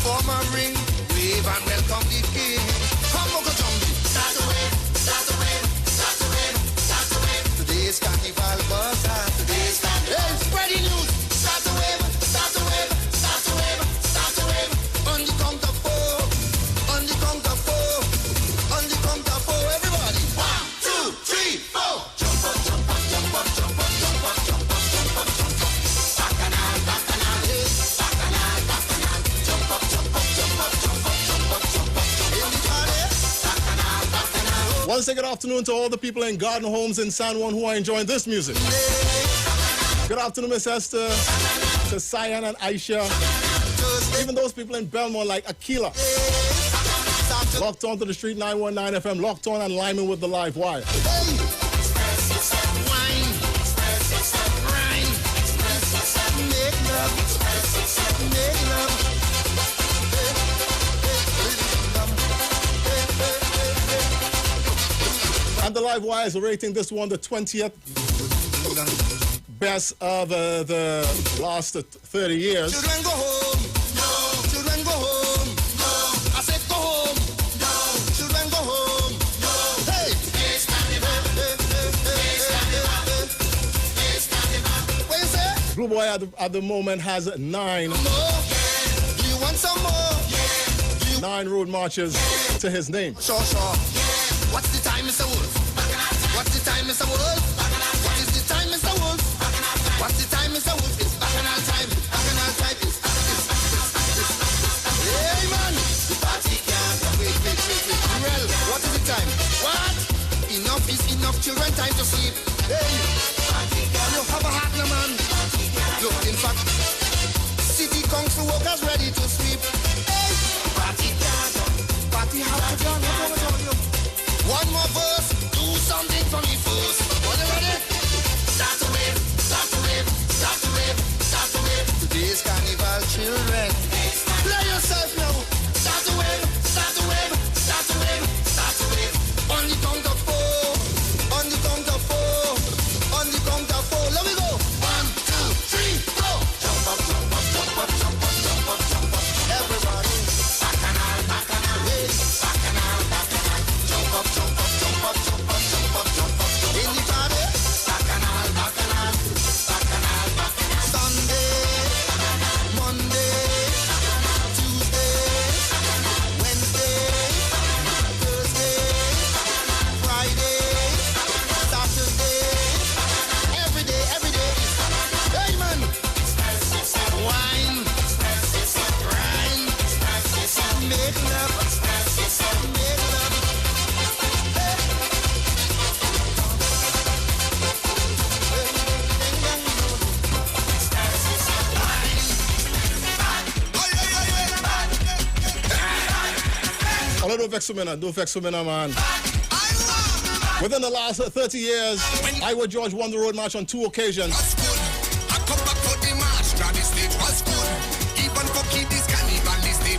Form a ring, wave and welcome the king. Come on, go zombie. Start the wave, start the wave, start the wave, start the wave. Today's carnival bazaar. Today's carnival. Hey, spreading news. Start the wave, start the wave, start the wave, start the wave. On the count of four, on the count of four, on the count of four. Everybody. 1, 2, 3, 4. Jump up, jump up, jump up, jump up, jump up, jump up, jump up, jump up. Bacchanal, bacchanal, hey. Bacchanal, bacchanal. Jump up, jump up, jump up, jump up, jump up, jump up, jump up. Everybody. Bacchanal, bacchanal. Once again, good afternoon to all the people in Garden Homes in San Juan who are enjoying this music. Good afternoon, Miss Esther, to Cyan and Aisha. Even those people in Belmont like Akila. Locked on to the Street 919 FM, locked on and Lyman with the live wire. And the live wire is rating this one the 20th best of the last 30 years. Children go home. No. Children go home. No. I said go home. No. Children go home. No. Hey. It's carnival. It's carnival. It's carnival. What you say? Blue Boy at the moment has 9. More. Yeah. Do you want some more? Yeah. 9 road marches to his name. Sure, sure. Yeah. What's the time, Mr. Wolf? What's the time, Mr. Wolf? What is the time, Mr. Wolf? What's the time, Mr. Wolf? It's bacchanal time. Bacchanal time is. Hey, man. The party can't. Wait. Well, what is the time? What? Enough is enough. Children, time to sleep. Hey. You have a heart, no man. Look, in fact, city council workers ready to sweep. Hey. Party can't. Party have to done. One more verse, do something for me first. Are you ready? Start the wave, start the wave, start the wave, start the wave. Today's carnival, children. Play yourself now. Start the wave, start the wave, start the wave, start the wave. On the count of four, on the count of four, on the count of four. Let me go. 1, 2, 3, go. Jump up, jump up, jump up, jump up, jump up, jump up. Everybody. Bacchanal, bacchanal, hey. Bacchanal, bacchanal. Jump up, jump up, jump up, jump up, jump up, jump up. In the party. Bacchanal, bacchanal, bacchanal, bacchanal. Sunday, Monday, Tuesday, Wednesday, Thursday, Friday, Saturday. Every day. Hey, man. Wine, rhyme, make love, make love. Oh, don't vex me now, man. Within the last 30 years, Iwer George won the road march on 2 occasions.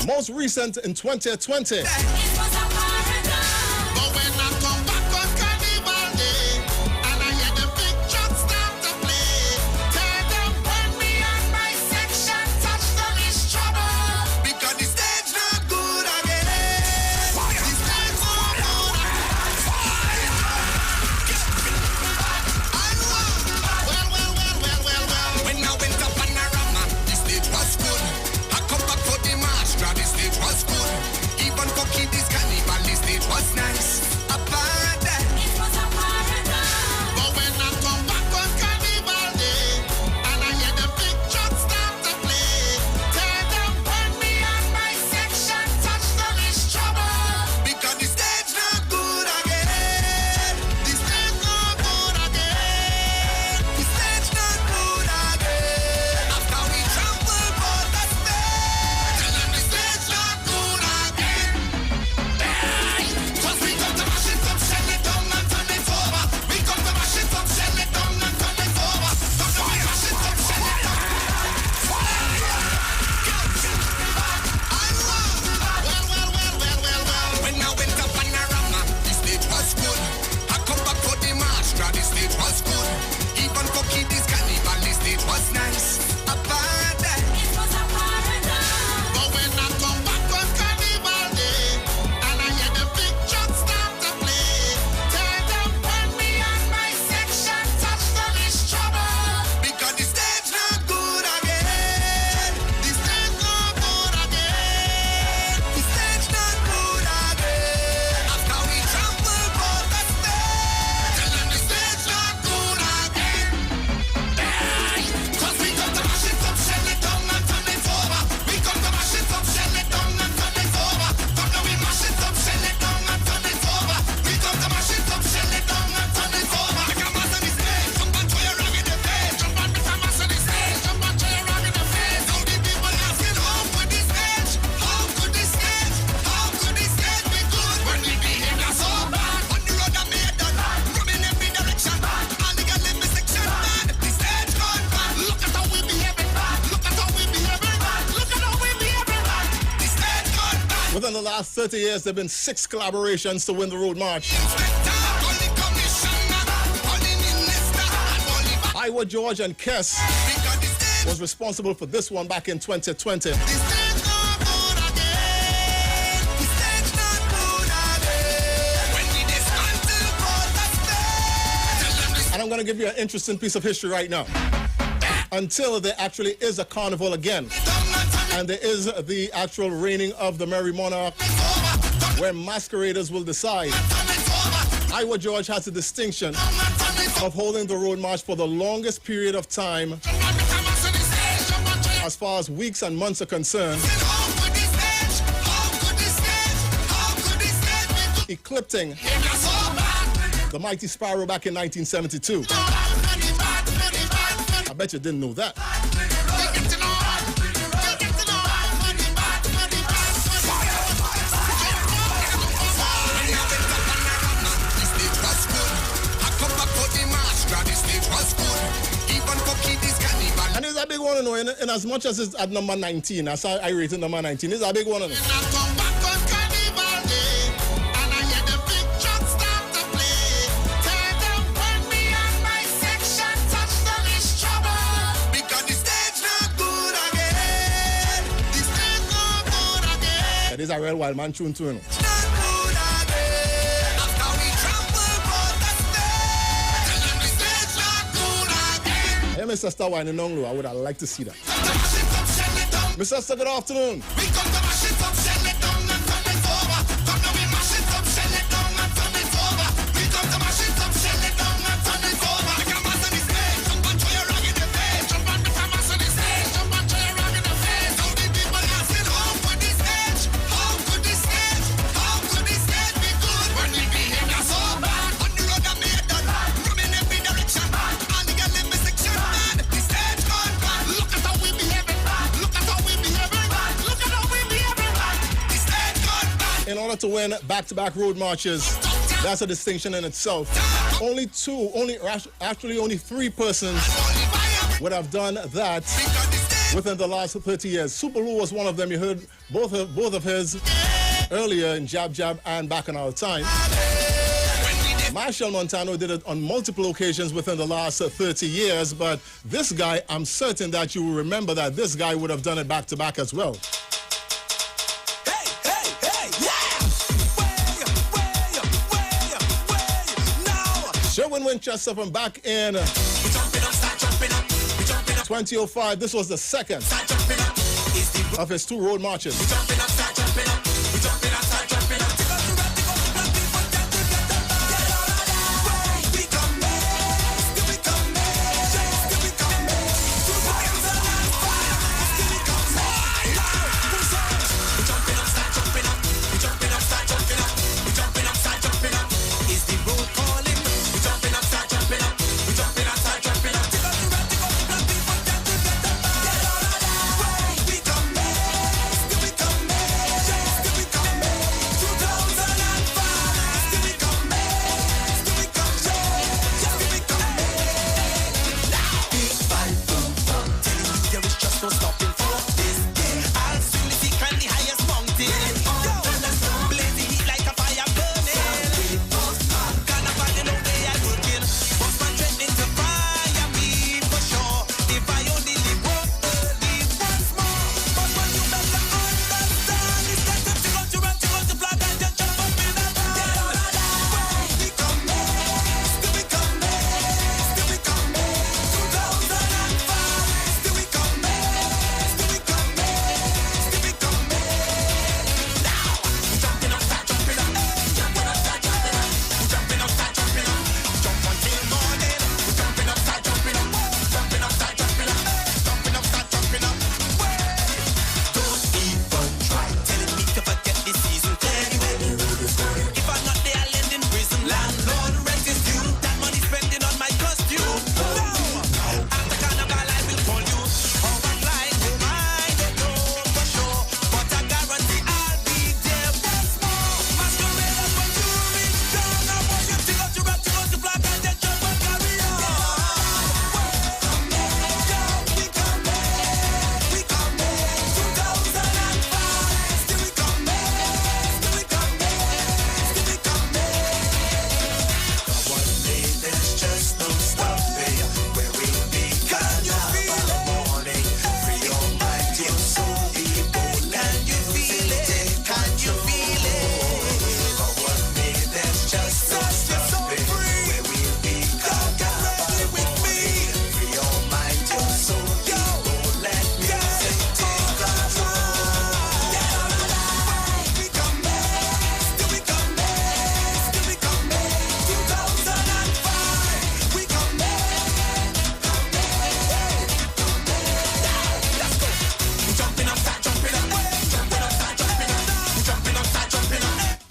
Most recent in 2020. But when I come back on Carnival Day, and I hear them last 30 years, there have been 6 collaborations to win the Road March. Iwer, George, and Kess was responsible for this one back in 2020. And I'm going to give you an interesting piece of history right now. Until there actually is a carnival again, and there is the actual reigning of the Merry Monarch, where masqueraders will decide. Iwer George has the distinction of holding the Road March for the longest period of time, as far as weeks and months are concerned, eclipsing the Mighty Sparrow back in 1972. I bet you didn't know that. And it's a big one, you know, in as much as it's at number 19, as I rated number 19, it's a big one, you know. It is a real wild man tune too, you know. Hey, Mr. Star Wine Nonglu, I would have liked to see that. Mr. Star, good afternoon. In order to win back-to-back road marches, that's a distinction in itself. Only 3 persons would have done that within the last 30 years. Superlou was one of them. You heard both of his earlier in Jab Jab and Back in Our Time. Marshall Montano did it on multiple occasions within the last 30 years, but this guy, I'm certain that you will remember that this guy would have done it back-to-back as well. Sherwin Winchester from back in 2005. This was the second of his 2 road marches.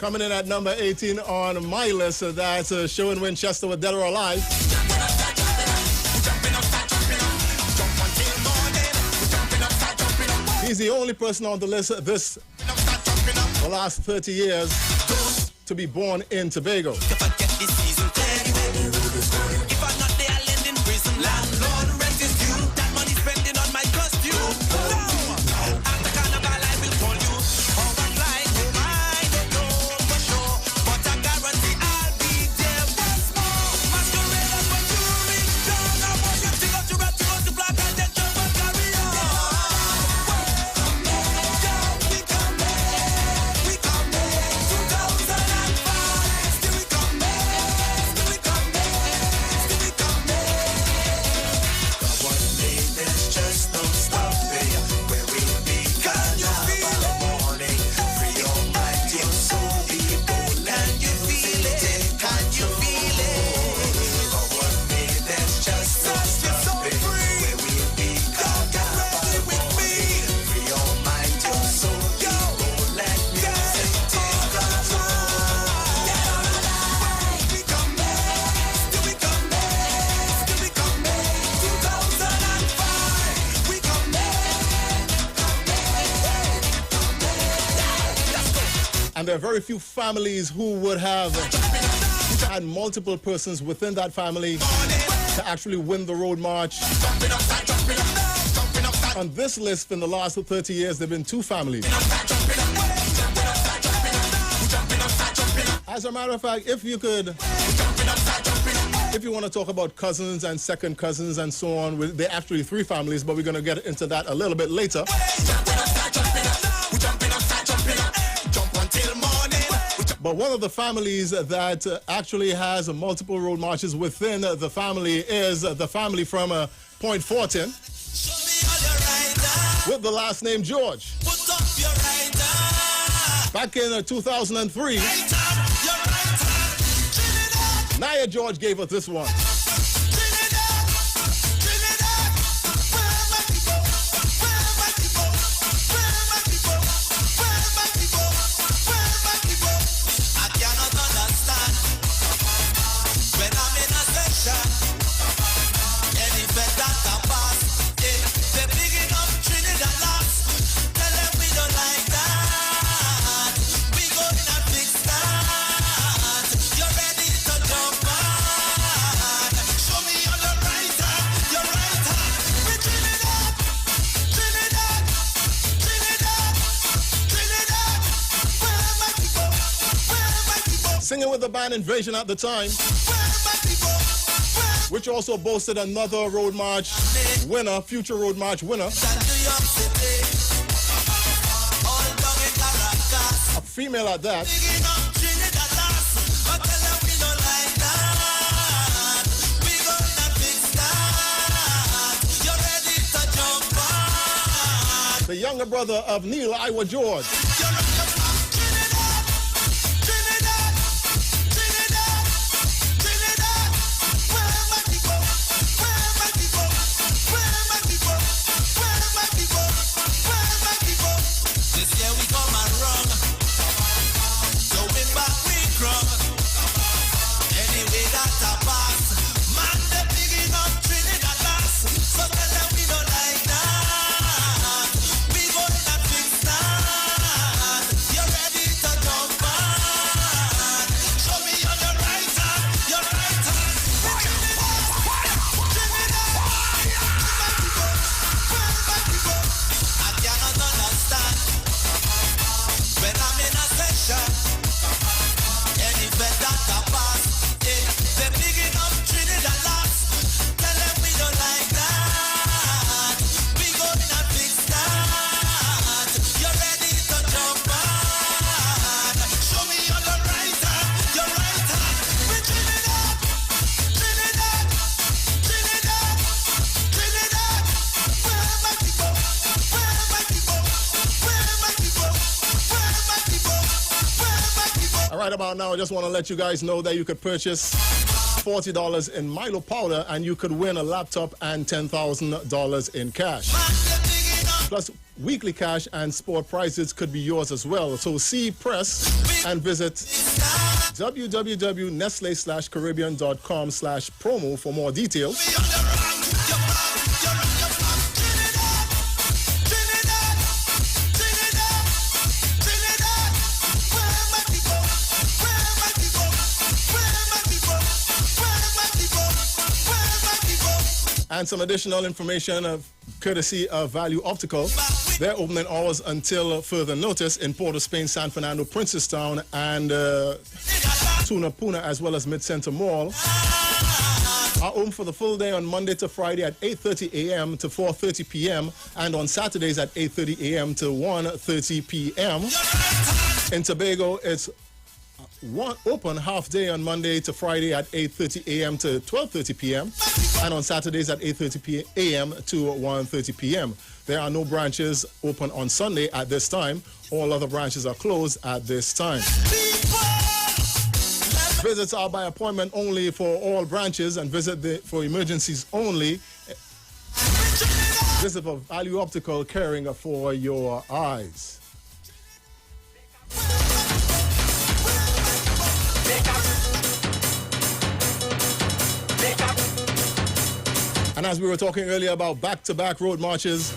Coming in at number 18 on my list, that's Showing Winchester with Dead or Alive. He's the only person on the list the last 30 years to be born in Tobago. And there are very few families who would have had multiple persons within that family to actually win the road march. On this list, in the last 30 years, there have been 2 families. As a matter of fact, if you want to talk about cousins and second cousins and so on, there are actually 3 families, but we're going to get into that a little bit later. But one of the families that actually has multiple road marches within the family is the family from Point Fortin with the last name George. Back in 2003, Nia George gave us this one. Singing with the band Invasion at the time, which also boasted another road march winner, future road march winner, a female at that. The younger brother of Neil, Iwer George. Right about now, I just want to let you guys know that you could purchase $40 in Milo powder and you could win a laptop and $10,000 in cash. Plus, weekly cash and sport prizes could be yours as well. So see press and visit www.nestle/caribbean.com/promo for more details. And some additional information courtesy of Value Optical. They're opening hours until further notice in Port of Spain, San Fernando, Princestown, and Tuna Puna, as well as Mid-Center Mall. Are open for the full day on Monday to Friday at 8:30 a.m. to 4:30 p.m. and on Saturdays at 8:30 a.m. to 1:30 p.m. In Tobago, it's open half day on Monday to Friday at 8:30 a.m. to 12:30 p.m. and on Saturdays at 8:30 a.m. to 1:30 p.m. There are no branches open on Sunday at this time. All other branches are closed at this time. Visits are by appointment only for all branches and for emergencies only. Visit for Value Optical, caring for your eyes. And as we were talking earlier about back-to-back road marches,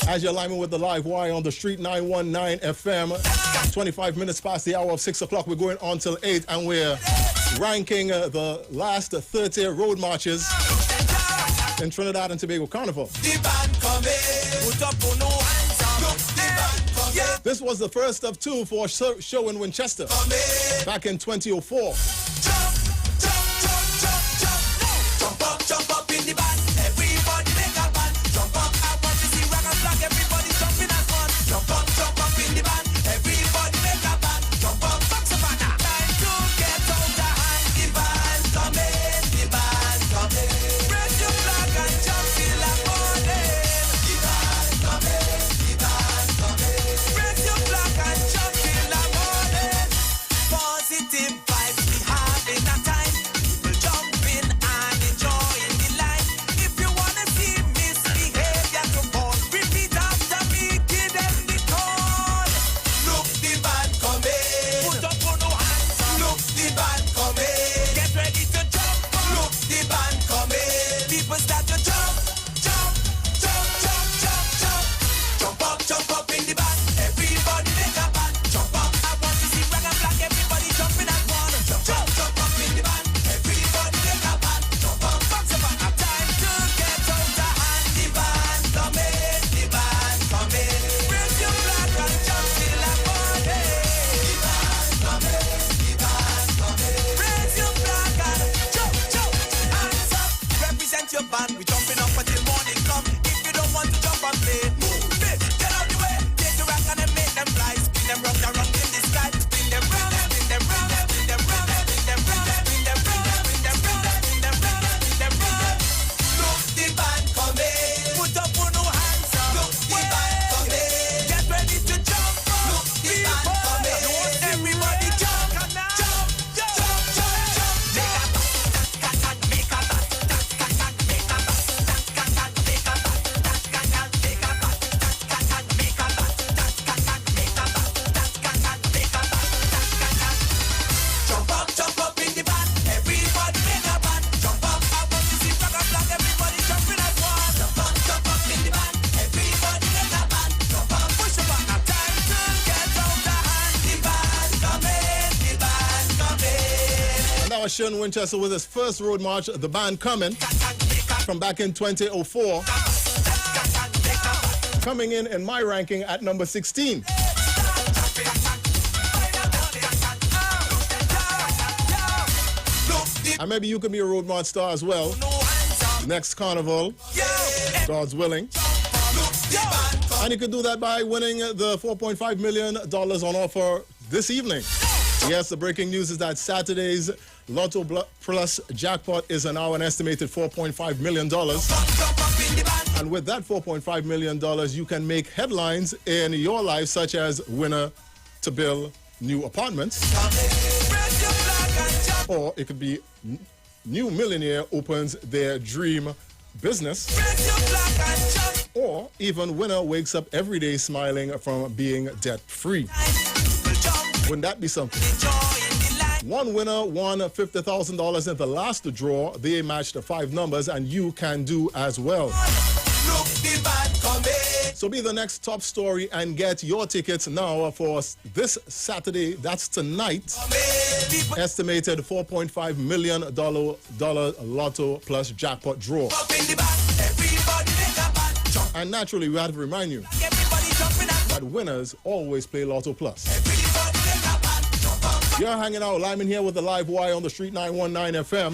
as you're lining with the live wire on the Street 919 FM, 25 minutes past the hour of 6 o'clock, we're going on till 8, and we're ranking the last 30 road marches in Trinidad and Tobago Carnival. This was the first of two for show in Winchester back in 2004. Jump up in the band, everybody make a band. Jump up, I want to see rock and flag, everybody jumping as one. Jump up in the band, everybody make a band. Jump up, Savannah. Time to get out the hand, the band coming, the band coming. Raise your flag and jump till the morning. The band coming, the band coming. Raise your flag and jump till the morning. Positive vibes we have in a time. We'll jump in and enjoy. Jump up in the band, everybody make a band. Jump up, I want to see rock and flag, everybody jumping as one. Jump up in the band, everybody make a band. Jump up, Savannah. Time to get out the hand, the band coming, the band coming. Raise your flag and jump till the morning. The band coming, the band coming. Raise your flag and jump, hands up. Represent your band, we jumping up until morning come. If you don't want to jump and play, move. Spin them round and round in the sky. Spin them round, spin them round, spin them round, spin them round, spin them round, spin them round, spin them round, spin them round. Look the band coming. Put up on your hands up. Look the band coming. Get ready to jump. Look the band coming. Everybody jump, jump, jump, jump, jump. Make a bat, make a bat, make a bat, make a bat, make a bat, make a bat, make a bat. Jump up in the band, everybody make a band. Jump up, I want to see rock and flag, everybody jumping as one. Jump up in the band, everybody make a band. Jump up, push your button, time to get out the hand. The band coming, the band coming. And that was Sean Winchester with his first road march, The Band Coming, from back in 2004. Coming in my ranking at number 16. And maybe you could be a road march star as well. Next carnival, God's willing. And you could do that by winning the $4.5 million on offer this evening. Yes, the breaking news is that Saturday's Lotto Plus jackpot is now an estimated $4.5 million. And with that $4.5 million, you can make headlines in your life, such as winner to build new apartments. Or it could be new millionaire opens their dream business. Or even winner wakes up every day smiling from being debt-free. Wouldn't that be something? One winner won $50,000 in the last draw. They matched 5 numbers, and you can do as well. So be the next top story and get your tickets now for this Saturday. That's tonight. Estimated $4.5 million Lotto plus jackpot draw. And naturally, we have to remind you that winners always play Lotto plus. You're hanging out Lyman here with the live wire on the Street 919 FM.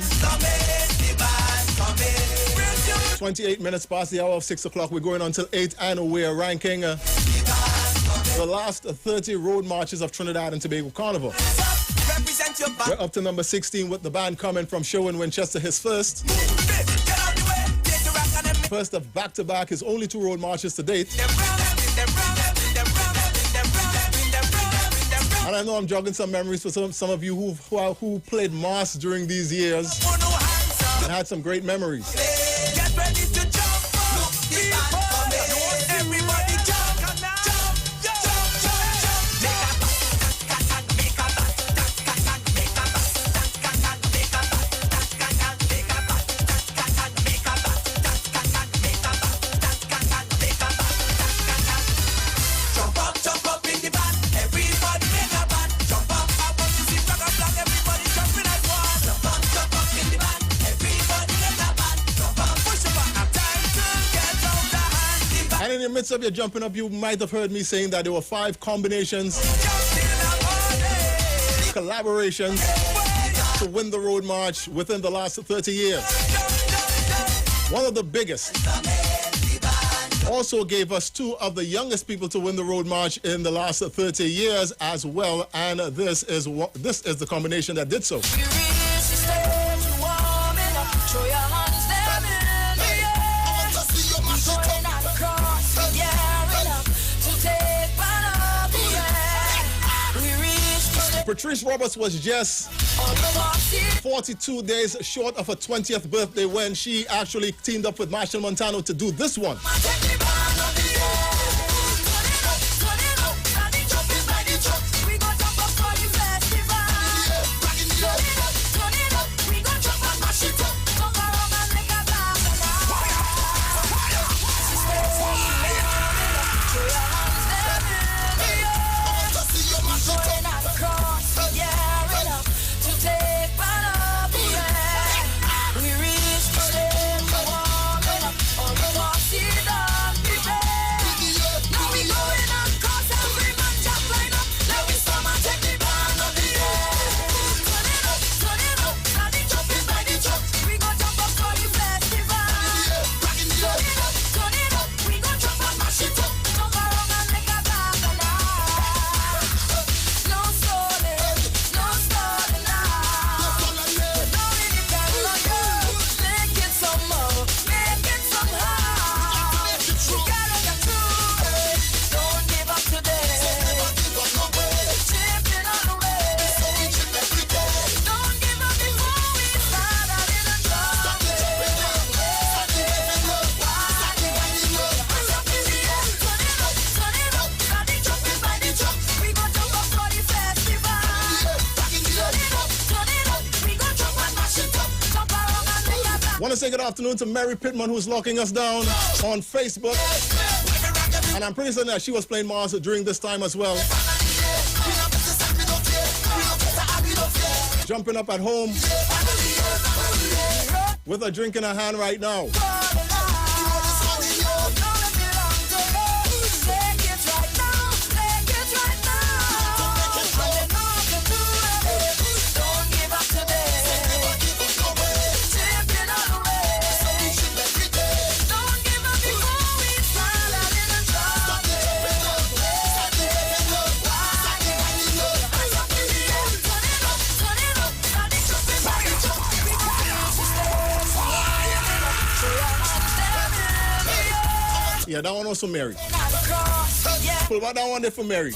28 minutes past the hour of 6 o'clock. We're going until 8, and we're ranking the last 30 road marches of Trinidad and Tobago Carnival. We're up to number 16 with the band coming from Sherwin, Winchester, his first. First of back-to-back, his only 2 road marches to date. And I know I'm jogging some memories for some of you who played mass during these years and had some great memories. Get ready to jump up, everybody jump, jump up in the band, everybody make a band, jump up, I want to see rock and flag, everybody jumping as one, jump up in the band, everybody make a band, jump up, push up, time to get out the hand. And in the midst of your jumping up, you might have heard me saying that there were 5 combinations, collaborations to win the road march within the last 30 years. One of the biggest also gave us 2 of the youngest people to win the road march in the last 30 years as well, and this is the combination that did so. Patrice Roberts was just 42 days short of her 20th birthday when she actually teamed up with Marshall Montano to do this one. Want to say good afternoon to Mary Pittman, who's locking us down on Facebook. And I'm pretty certain that she was playing Mars during this time as well. Jumping up at home with a drink in her hand right now. Yeah, that one was for Mary. Pull back that one there for Mary.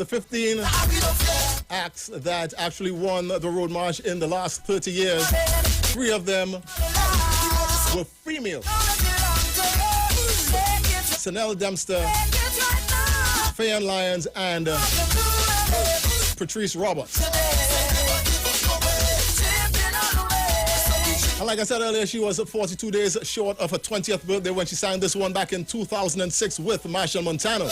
of the 15 acts that actually won the Road March in the last 30 years, 3 of them were female. Sanelle Dempster, Fayan Lyons, and Patrice Roberts. And like I said earlier, she was 42 days short of her 20th birthday when she signed this one back in 2006 with Marshall Montano.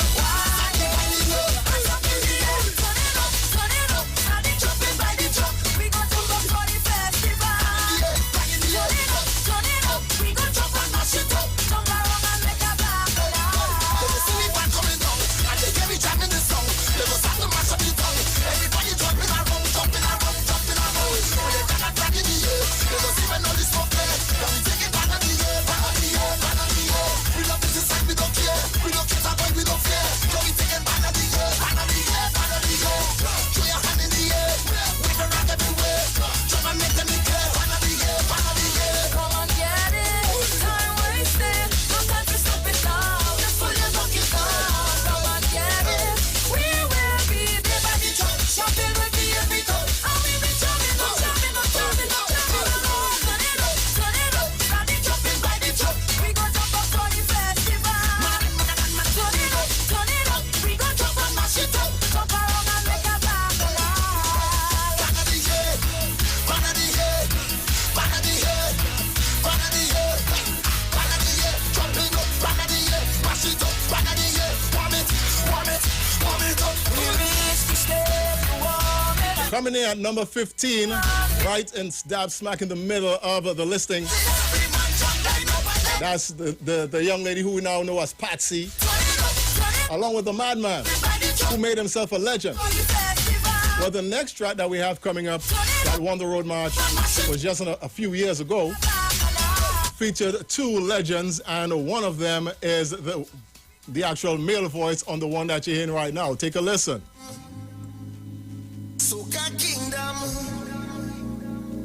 Coming in at number 15, right and dab smack in the middle of the listing. That's the young lady who we now know as Patsy, along with the Madman, who made himself a legend. Well, the next track that we have coming up that won the Road March was just a few years ago. Featured 2 legends, and one of them is the actual male voice on the one that you're hearing right now. Take a listen. Soca Kingdom.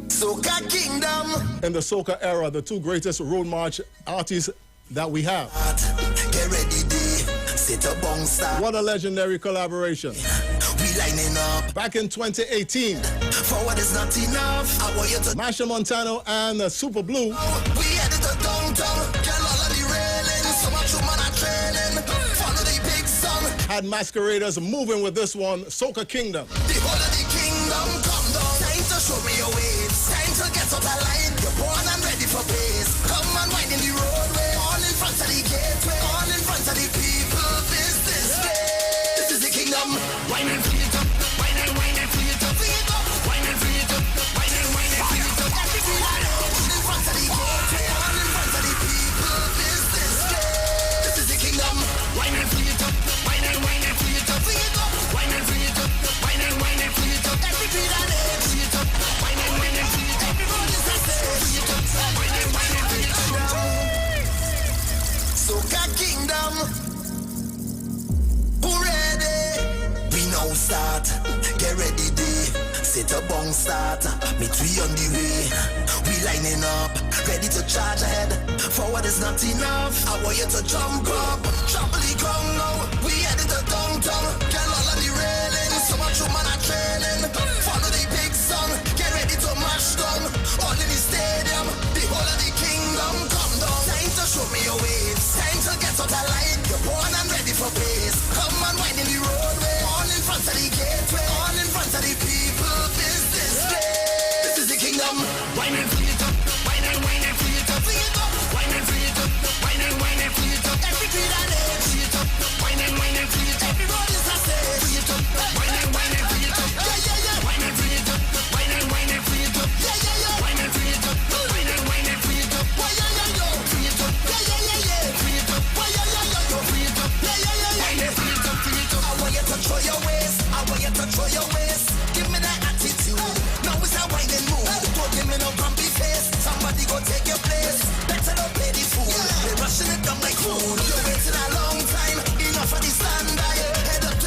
Soca Kingdom. In the soca era, the 2 greatest Road March artists that we have. Get ready, sit up on star. What a legendary collaboration. We lining up. Back in 2018. Forward is not enough. I want you to Marshall Montano and Super Blue. We headed to downtown. Girl, all of the railing. So much woman are training. Follow the big song. Had masqueraders moving with this one, Soca Kingdom. The whole of the kingdom come down. Time to show me your ways. Time to get out of line. You're born and ready for pace. Come and wind in the roadway. All in front of the gateway. All in front of the people. Business day. This is the kingdom. Wine and free it up. Wine and free it up. Free it up. Wine and free it up. Wine and free it up. Everything I know. All in front of the gateway. All in front of the people. Business day. This is the kingdom. Wine and free it up. Wine and free it up. Free it up. Wine and free it up. Wine and free it up. Everything I know. Free it up. Wine and free it up. Everybody's a say. Free it up. Wine and free it up. Soca Kingdom. Who ready? We now start. Get ready, day. Sit up on start. Meet we on the way. We lining up. Ready to charge ahead. Forward is not enough. I want you to jump up. Trample the ground now. We headed to downtown. Girl, all on the railing. So much woman are training. Follow the big song. Get ready to mash down. All in the stadium. The whole of the kingdom come down. Time to show me your ways. Time to get out of line. You're born and ready for pace. Come and wind in the roadway. All in front of the gateway. All in front of the people. Business day. This is the kingdom. Wine and free it up. Wine and free it up. Free it up. Wine and free it up. Wine and free it up. Everything I know. Free it up. Wine and free it up. Everybody's a say. Free it up. Wine and free it up. Yeah, yeah, yeah. Wine and free it up. Wine and free it up. Yeah, yeah, yeah. Wine and free it up. Wine and free it up. Why, yeah, yeah, yo. Free it up. Yeah, yeah, yeah, yeah. Free it up. Why, yeah, yeah, yeah, yo. Free it up. Yeah, yeah, yeah, yeah. Wine and free it up. Free it up. I want you to throw your waist. I want you to throw your waist. Give me that attitude. Now it's a whining mood. Don't give me no grumpy face. Somebody go take your place. Better not play the fool. They're rushing it down like food. You're waiting a long time. Enough of the stand by. Head up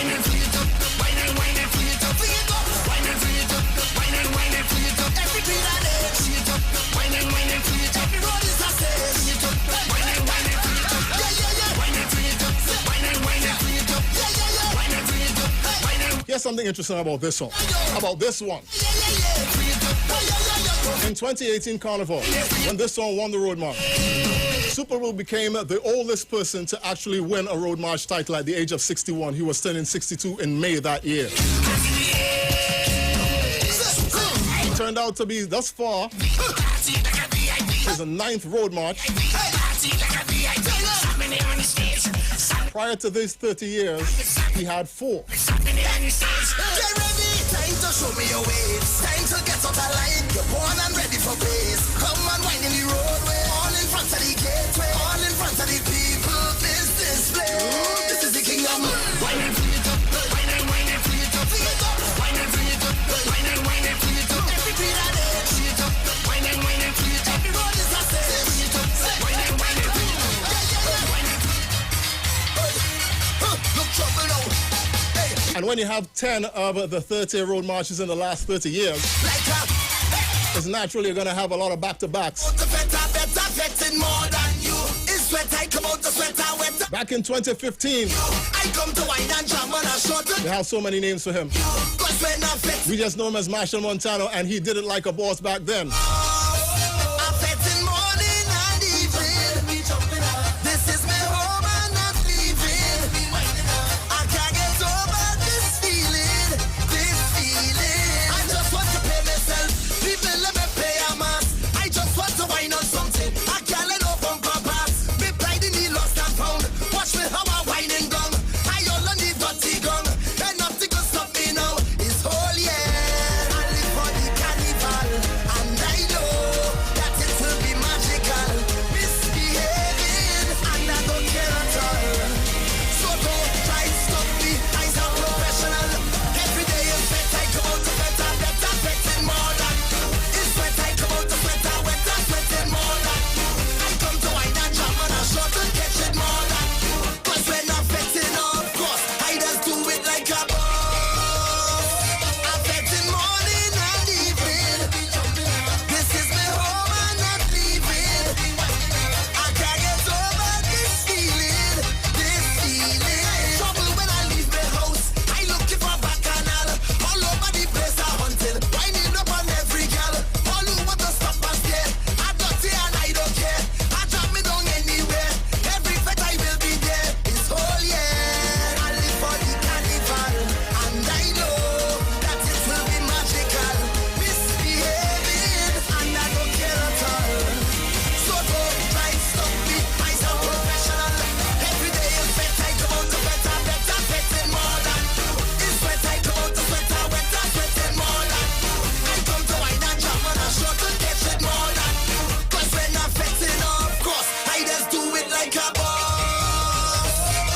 and free it up. Wine and free it up. Free it up. Wine and free it up. Wine and free it up. Every beat I did, free it up. Wine and free it up. Every road is a say, free it up. Wine and free it up. Yeah, yeah, yeah. Wine and free it up. Wine and free it up. Yeah, yeah, yeah. Wine and free it up. Wine and. Here's something interesting about this song. About this one. In 2018 Carnival, when this song won the Road March, Super Rule became the oldest person to actually win a Road March title at the age of 61. He was turning 62 in May that year. It turned out to be, thus far, his 9th Road March. Prior to these 30 years, he had 4. Time to show me your ways. Time to get out of line. You're born and ready for praise. Come and wind in the roadway. All in front of the gateway. All in front of the people. This display. This is the kingdom. Wine and free it up. Wine and free it up. Free it up. Wine and free it up. Wine and free it up. Every beat I did, free it up. Wine and free it up. Every road is a say. Free it up. Wine and free it up. Look trouble now. And when you have 10 of the 30 road marches in the last 30 years, it's naturally you're going to have a lot of back-to-backs. Back in 2015, they have so many names for him. We just know him as Marshall Montano, and he did it like a boss back then.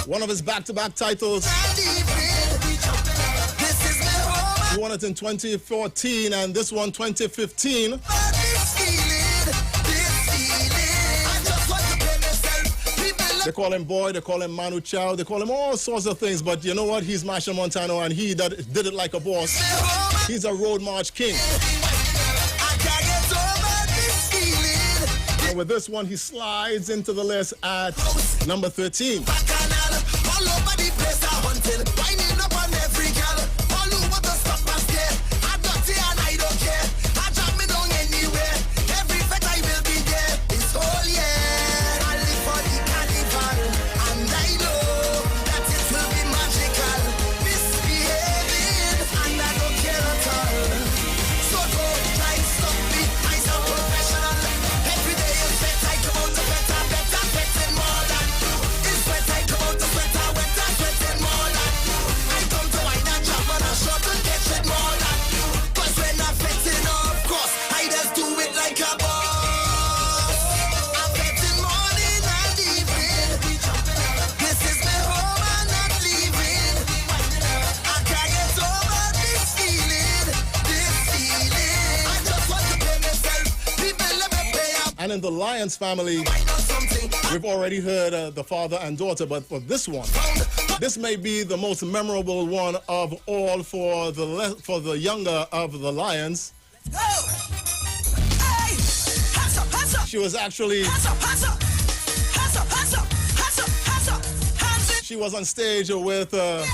One of his back-to-back titles. He won it in 2014 and this one 2015. They call him Boy, they call him Manu Chao, they call him all sorts of things, but you know what? He's Marshall Montano and he did it like a boss. He's a road march king. And with this one, he slides into the list at number 13. And in the Lyons family, we've already heard the father and daughter, but for this one, This may be the most memorable one of all for the younger of the Lions. She was actually... She was on stage with her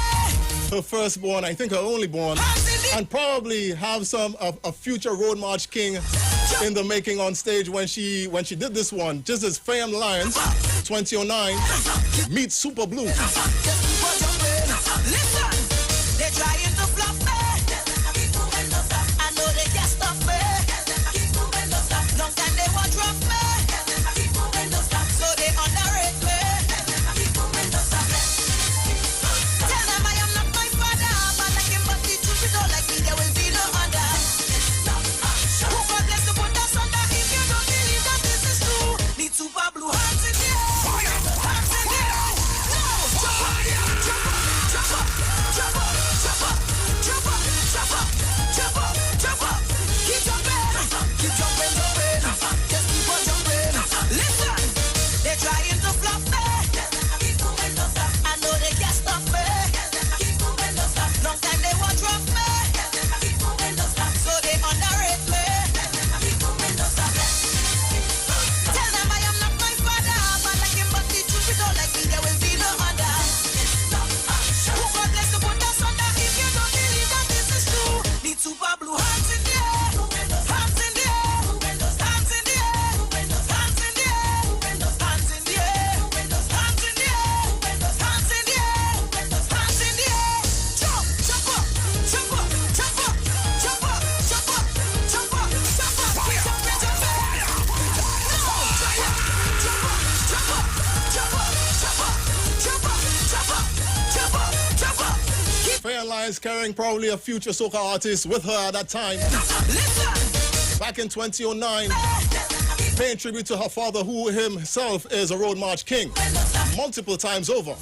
firstborn, I think her only born, and probably have a future Road March King in the making on stage when she did this one. Just as Fam Lions, 2009, meet Super Blue. Listen, they're trying to flop me. I know they can't stop me. Long time they won't drop me. So they underrate me. Tell them I am not my father. But like him, but the truth is don't like me. There will be no other. Who God bless to put us under. If you don't believe that this is true, need Super Blue hands in the air. Hands in the air. Carrying probably a future soca artist with her at that time. Back in 2009, paying tribute to her father, who himself is a Road March King, multiple times over.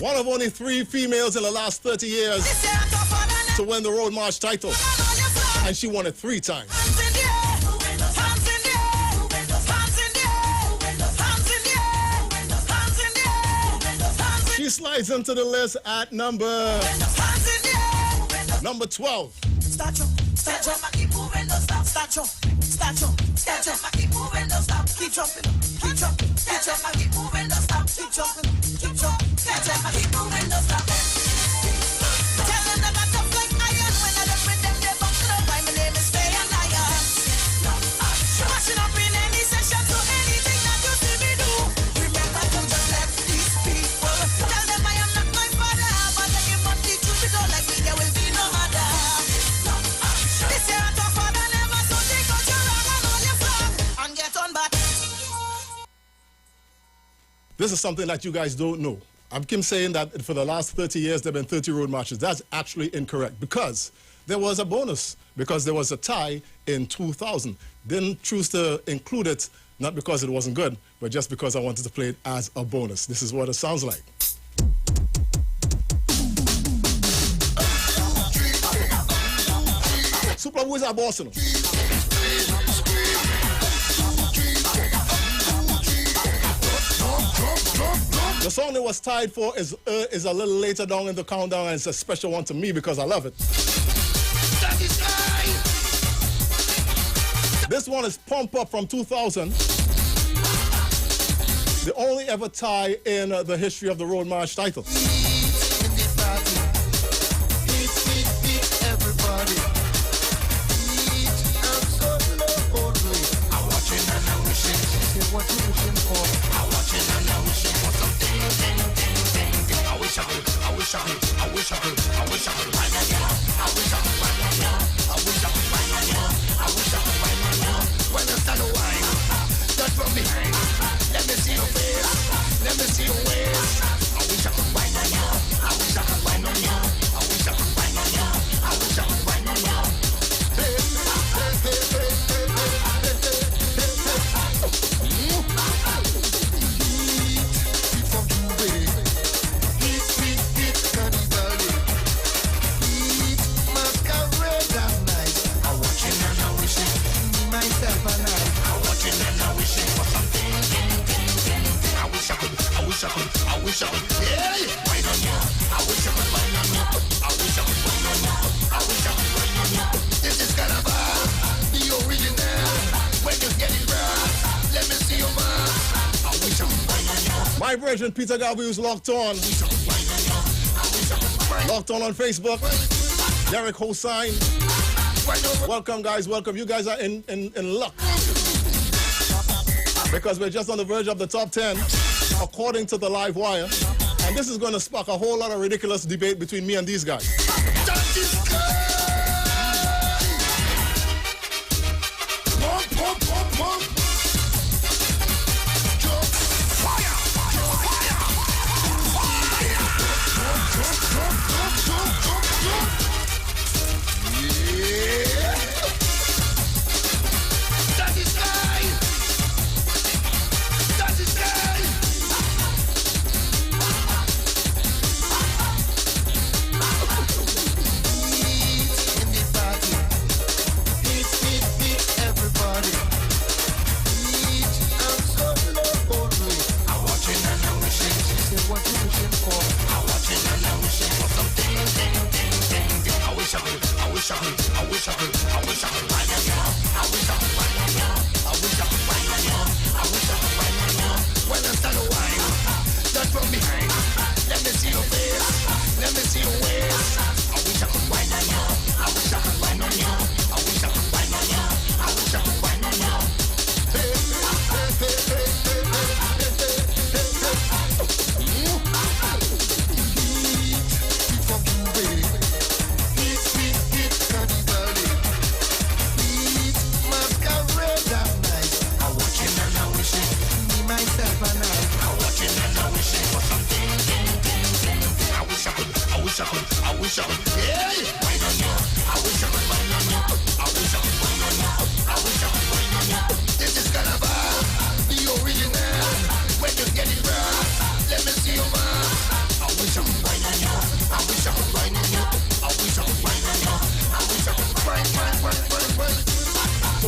One of only 3 females in the last 30 years to win the Road March title. And she won it 3 times. She slides into the list at number 12. Keep moving, don't stop. Keep moving, don't stop. Keep jumping, keep jumping. Keep moving, don't stop. Keep jumping, keep jumping. Keep moving, don't stop. Tell them that I'm tough like iron. When I done with them, they bounce it up. My name is Stay and Lion. Smashing up in any session, so anything that you see me do, remember to just let these people. Tell them I am not my father, but I give up the truth. You don't like me, there will be no other. This year I'm tougher than ever, so take out your rag and all your flag and get on back. This is something that you guys don't know. I'm saying that for the last 30 years there have been 30 road marches. That's actually incorrect because there was a bonus, because there was a tie in 2000. Didn't choose to include it Not because it wasn't good, but just because I wanted to play it as a bonus. This is what it sounds like. Super Wizard Boston. The song that was tied for is a little later down in the countdown, and it's a special one to me because I love it. This one is Pump Up from 2000. The only ever tie in the history of the Road March title. What you wishing for? I watching and I wishing for something. I wish I could. I wish I could. I wish I could. I wish I could find a girl. I wish I could find a girl. I wish I could find a girl. I wish I could find a girl. When I start to whine, touch from behind. Let me see your face. Let me see your waist. I wish I could find a girl. I wish I could find a girl. I wish I could find a girl. I wish I could find a girl. I wish I could, yeah, wine on you. I wish I could wine on you. I wish I could wine on you. I wish I could wine on you. This is Carnival, the original. When you get it right, let me see your mask. I wish I could wine on you. My version, Peter Galvey, who's locked on. Locked on Facebook. Derek Hossein. Welcome, guys. Welcome. You guys are in luck. Because we're just on the verge of the top 10. According to the live wire, and this is going to spark a whole lot of ridiculous debate between me and these guys.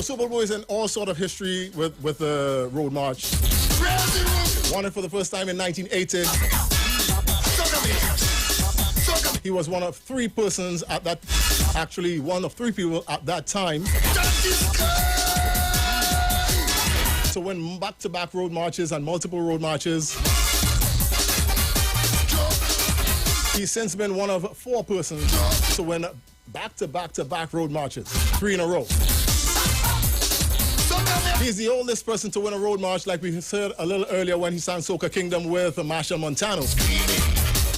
Super Bowl is in all sort of history with the Road March. Won it for the first time in 1980. He was one of three persons at that, actually one of three people at that time to win back-to-back road marches and multiple road marches. He's since been one of four persons to win back-to-back-to-back road marches, 3 in a row. He's the oldest person to win a road march, like we heard a little earlier when he sang Soca Kingdom with Marshall Montano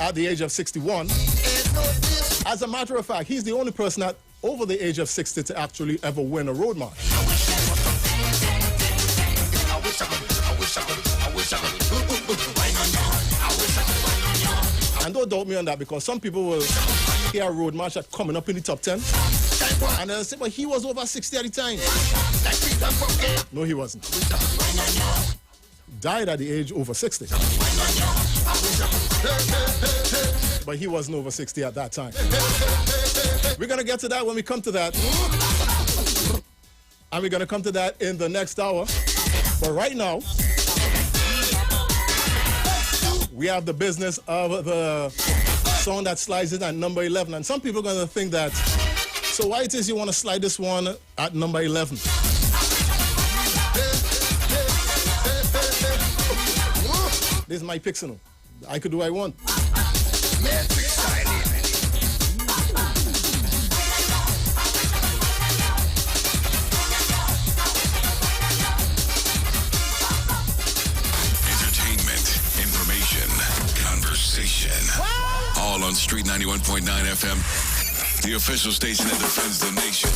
at the age of 61. As a matter of fact, he's the only person at over the age of 60 to actually ever win a road march. And don't doubt me on that, because some people will hear a road march that's coming up in the top 10 And I said, but he was over 60 at the time. No, he wasn't. Died at the age over 60. But he wasn't over 60 at that time. We're going to get to that when we come to that. And we're going to come to that in the next hour. But right now, we have the business of the song that slides in at number 11. And some people are going to think that, so why it is you want to slide this one at number 11? This is my pixel. I could do what I want. All on Street 91.9 FM, the official station that defends the nation.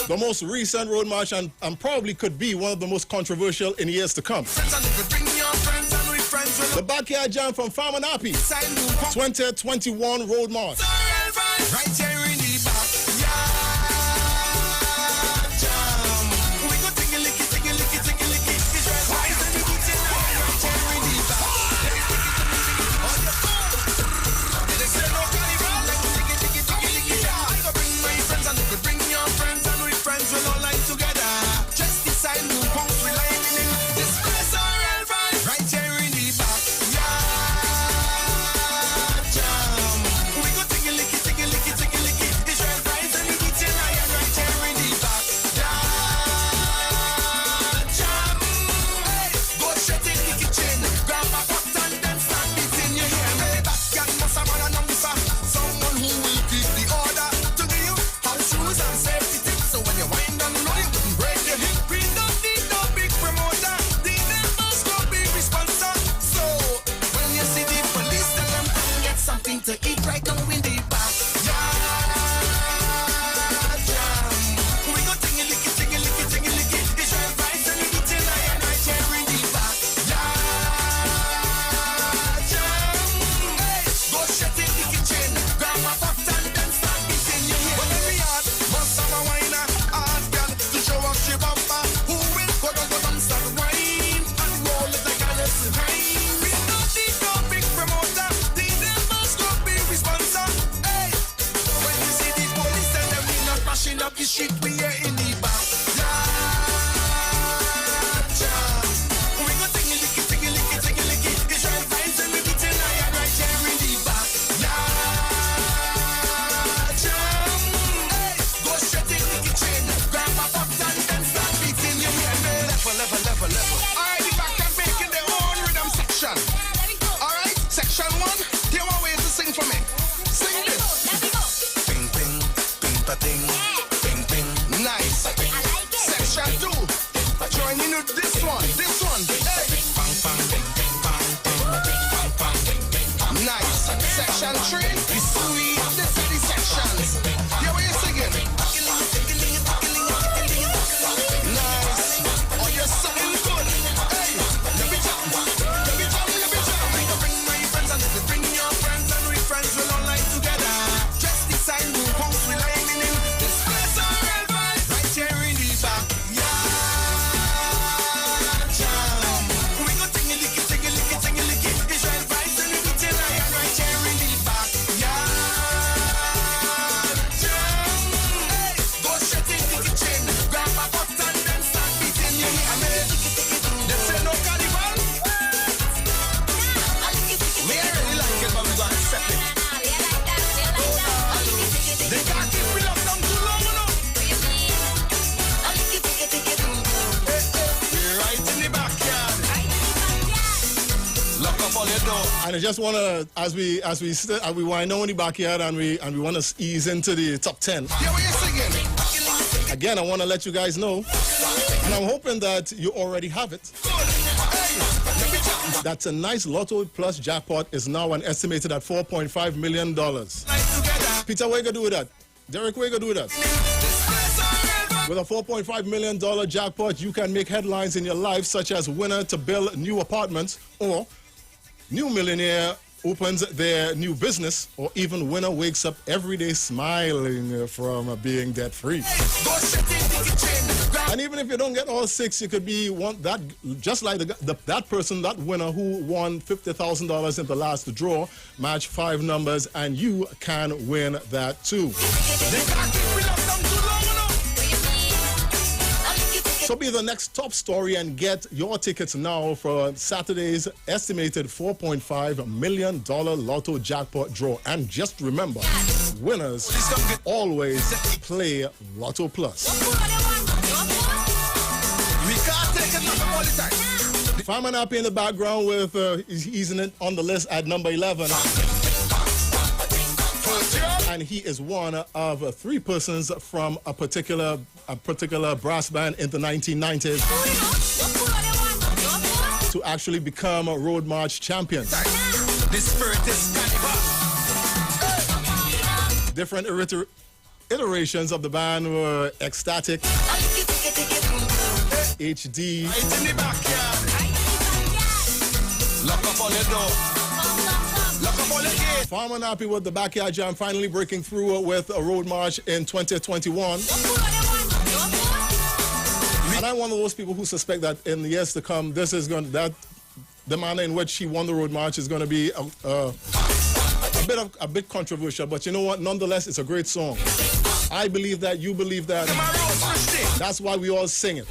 The most recent road march and probably could be one of the most controversial in years to come. The Backyard Jam from Farmer Nappy, 2021 road march. And I just want to, as we wind down in the backyard and we want to ease into the top 10. Again, I want to let you guys know, and I'm hoping that you already have it, that tonight's Lotto Plus jackpot is now an estimated at $4.5 million. Peter, what you gonna do with that? Derek, what you gonna do with that? With a $4.5 million jackpot, you can make headlines in your life, such as winner to build new apartments or new millionaire opens their new business, or even winner wakes up every day smiling from being debt free. And even if you don't get all 6, you could be one that just like that person, that winner who won $50,000 in the last draw. Match 5 numbers, and you can win that too. So be the next top story and get your tickets now for Saturday's estimated $4.5 million lotto jackpot draw. And just remember, winners always play Lotto Plus. Fireman Happy in the background with he's on the list at number 11. And he is one of 3 persons from a particular brass band in the 1990s to actually become a road march champion. Different iterations of the band were Ecstatic, HD, Fireman Happy with the Backyard Jam finally breaking through with a road march in 2021. And I'm one of those people who suspect that in the years to come, this is going to, the manner in which he won the road march is going to be a bit controversial. But you know what? Nonetheless, it's a great song. I believe that. You believe that. That's why we all sing it.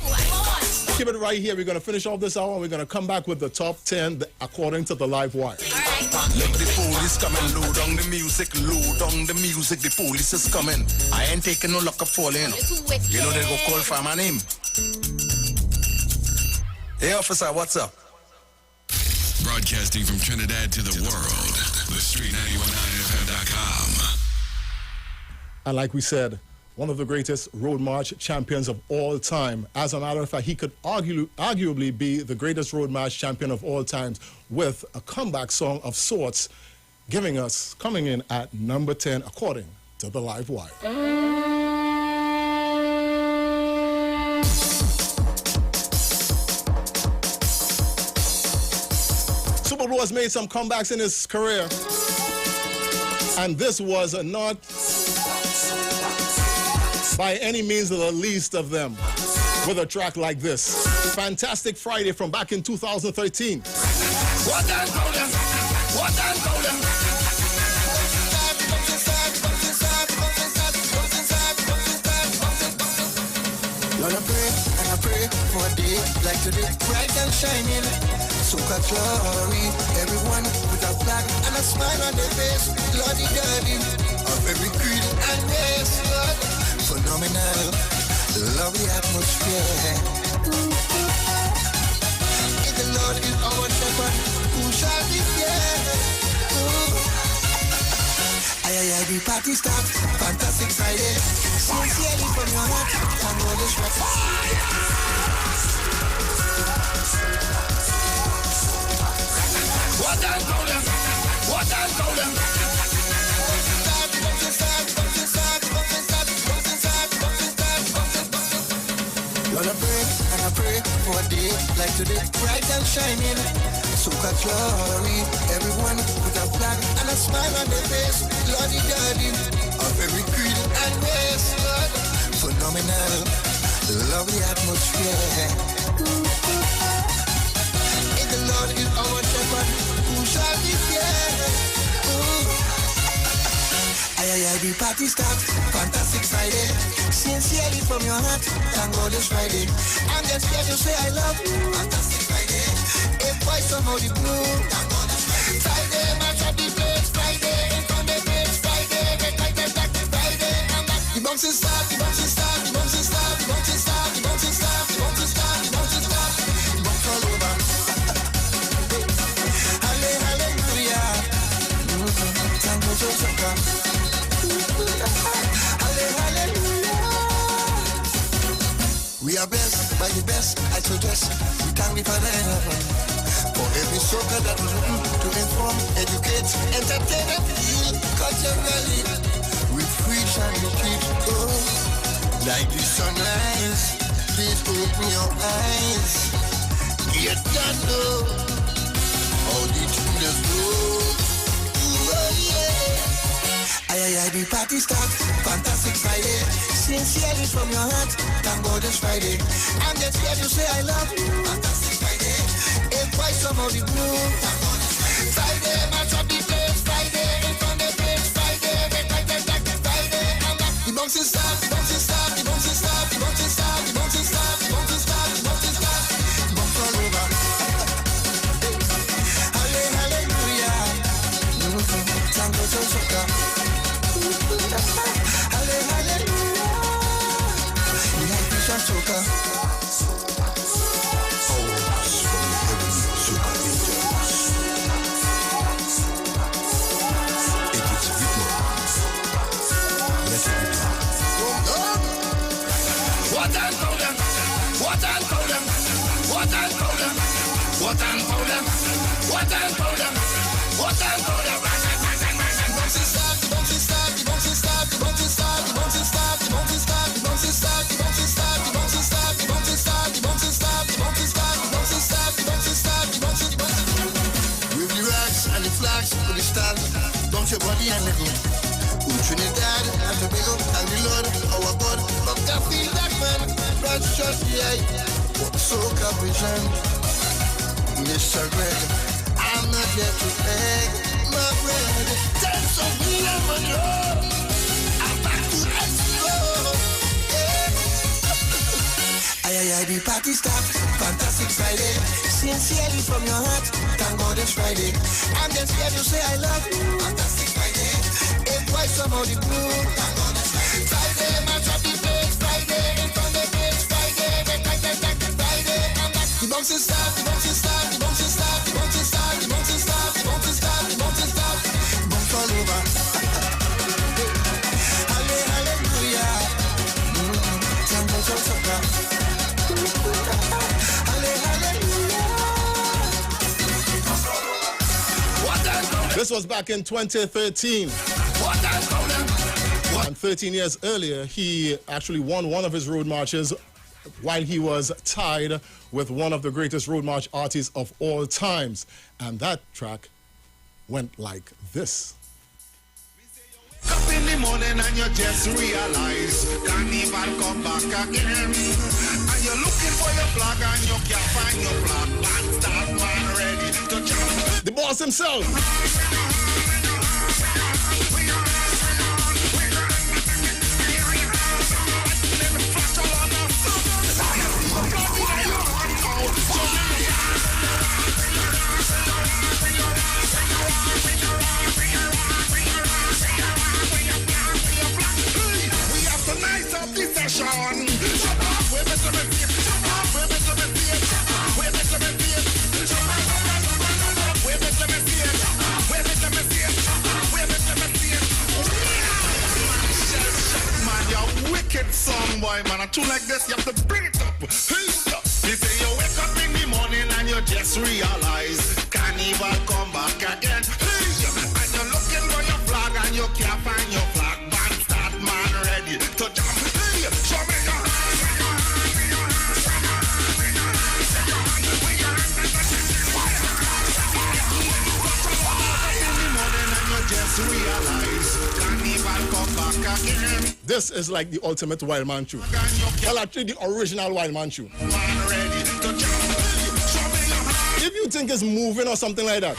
Keep it right here. We're going to finish off this hour, and we're going to come back with the top 10 according to the Live Wire. Let the police come and load on the music, the police is coming. I ain't taking no luck of falling. You know they go call for my name. Hey officer, what's up? Broadcasting from Trinidad to the world, the Street919FM.com. And like we said, one of the greatest road march champions of all time. As a matter of fact, he could arguably be the greatest road march champion of all times with a comeback song of sorts, coming in at number 10 according to the Live Wire. Super Blue has made some comebacks in his career, and this was not by any means the least of them, with a track like this. Fantastic Friday from back in 2013. What and go them? What and go them? Lord, I pray and I pray for a day like today, bright and shining. Soca glory, everyone with a flag and a smile on their face. Lordy daddy of every creed and race, Lord. Phenomenal, lovely atmosphere. If the Lord is our shepherd, who shall be feared? Aye, the party starts, fantastic Friday. Sincerely from your heart, and all is right. What and go them? What and go them? Lord, I pray and I pray for a day like today, bright and shining. Soca glory, everyone with a flag and a smile on their face. Lordy daddy of every creed and race, Lord. Phenomenal, lovely atmosphere. If the Lord is our shepherd, who shall be feared? Aye, the party starts, fantastic Friday. Sincerely from your heart, thank God it's Friday. I'm just here to say I love you, fantastic Friday. If I somehow the blue, thank God it's Friday. Friday, match up the place, Friday, in front of the place, Friday, get like that, back to Friday, and back. The bounce is start, the bounce is start, the bounce is start, the bounce is start, the bounce is start, the bounce is start, the bounce is start, the bounce all over. Hallelujah, thank God you're so good. We are blessed by the best, I suggest. We thank the Father in heaven for every soca that was written to inform, educate, entertain, and heal culturally. We preach and we preach, oh, like the sunrise. Please open your eyes. Get that know how the tuners go. The party start, fantastic Friday. Sincerely from your heart, thank God it's Friday. I'm just here to say I love you, fantastic Friday. If quite some of the blue, thank God it's Friday. Friday, match up the place, Friday, in front of the place, Friday, Friday. And the bounce is start, the bounce is start, the bounce is start, the bounce is start, the bounce is start, the bounce is start, the bounce is start, bounce all over. Hallelujah, thank God so soca. Don't your body and let go. Trinidad and Tobago, thank the Lord, our God. But I feel that man, precious, yeah. So capricious, Mr. Greg, I'm not here to beg my bread. Thanks of me and money, I'm back to explore. Yeah. The party start, fantastic Friday. Sincerely from your heart, thank God it's Friday. I'm just here to say I love you, fantastic Friday. If why somebody blue, thank God it's Friday. Friday, match up the place, Friday, in front of the place, Friday, Friday. The bounce is start, the bounce is start, the bounce is start, the bounce is start, the bounce is start, the bounce is start, the bounce is start, bounce all over. Hallelujah, thank God so soca. This was back in 2013. And 13 years earlier, he actually won one of his road marches while he was tied with one of the greatest road march artists of all times. And that track went like this. Up in the morning and you just realize Carnival come back again. And you're looking for your flag and you can't find your flag. Man, start man ready to jump. The boss himself. Song boy, man, a tune like this, you have to bring it up. You say you wake up in the morning and you just realize Carnival come back again. And you're looking for your flag and you can't find your flag. Man, start man ready to jump. Show me your hands. In the morning and you just realize Carnival come back again. This is like the ultimate Wild Man tune. Well, actually, the original Wild Man tune. If you think it's moving or something like that,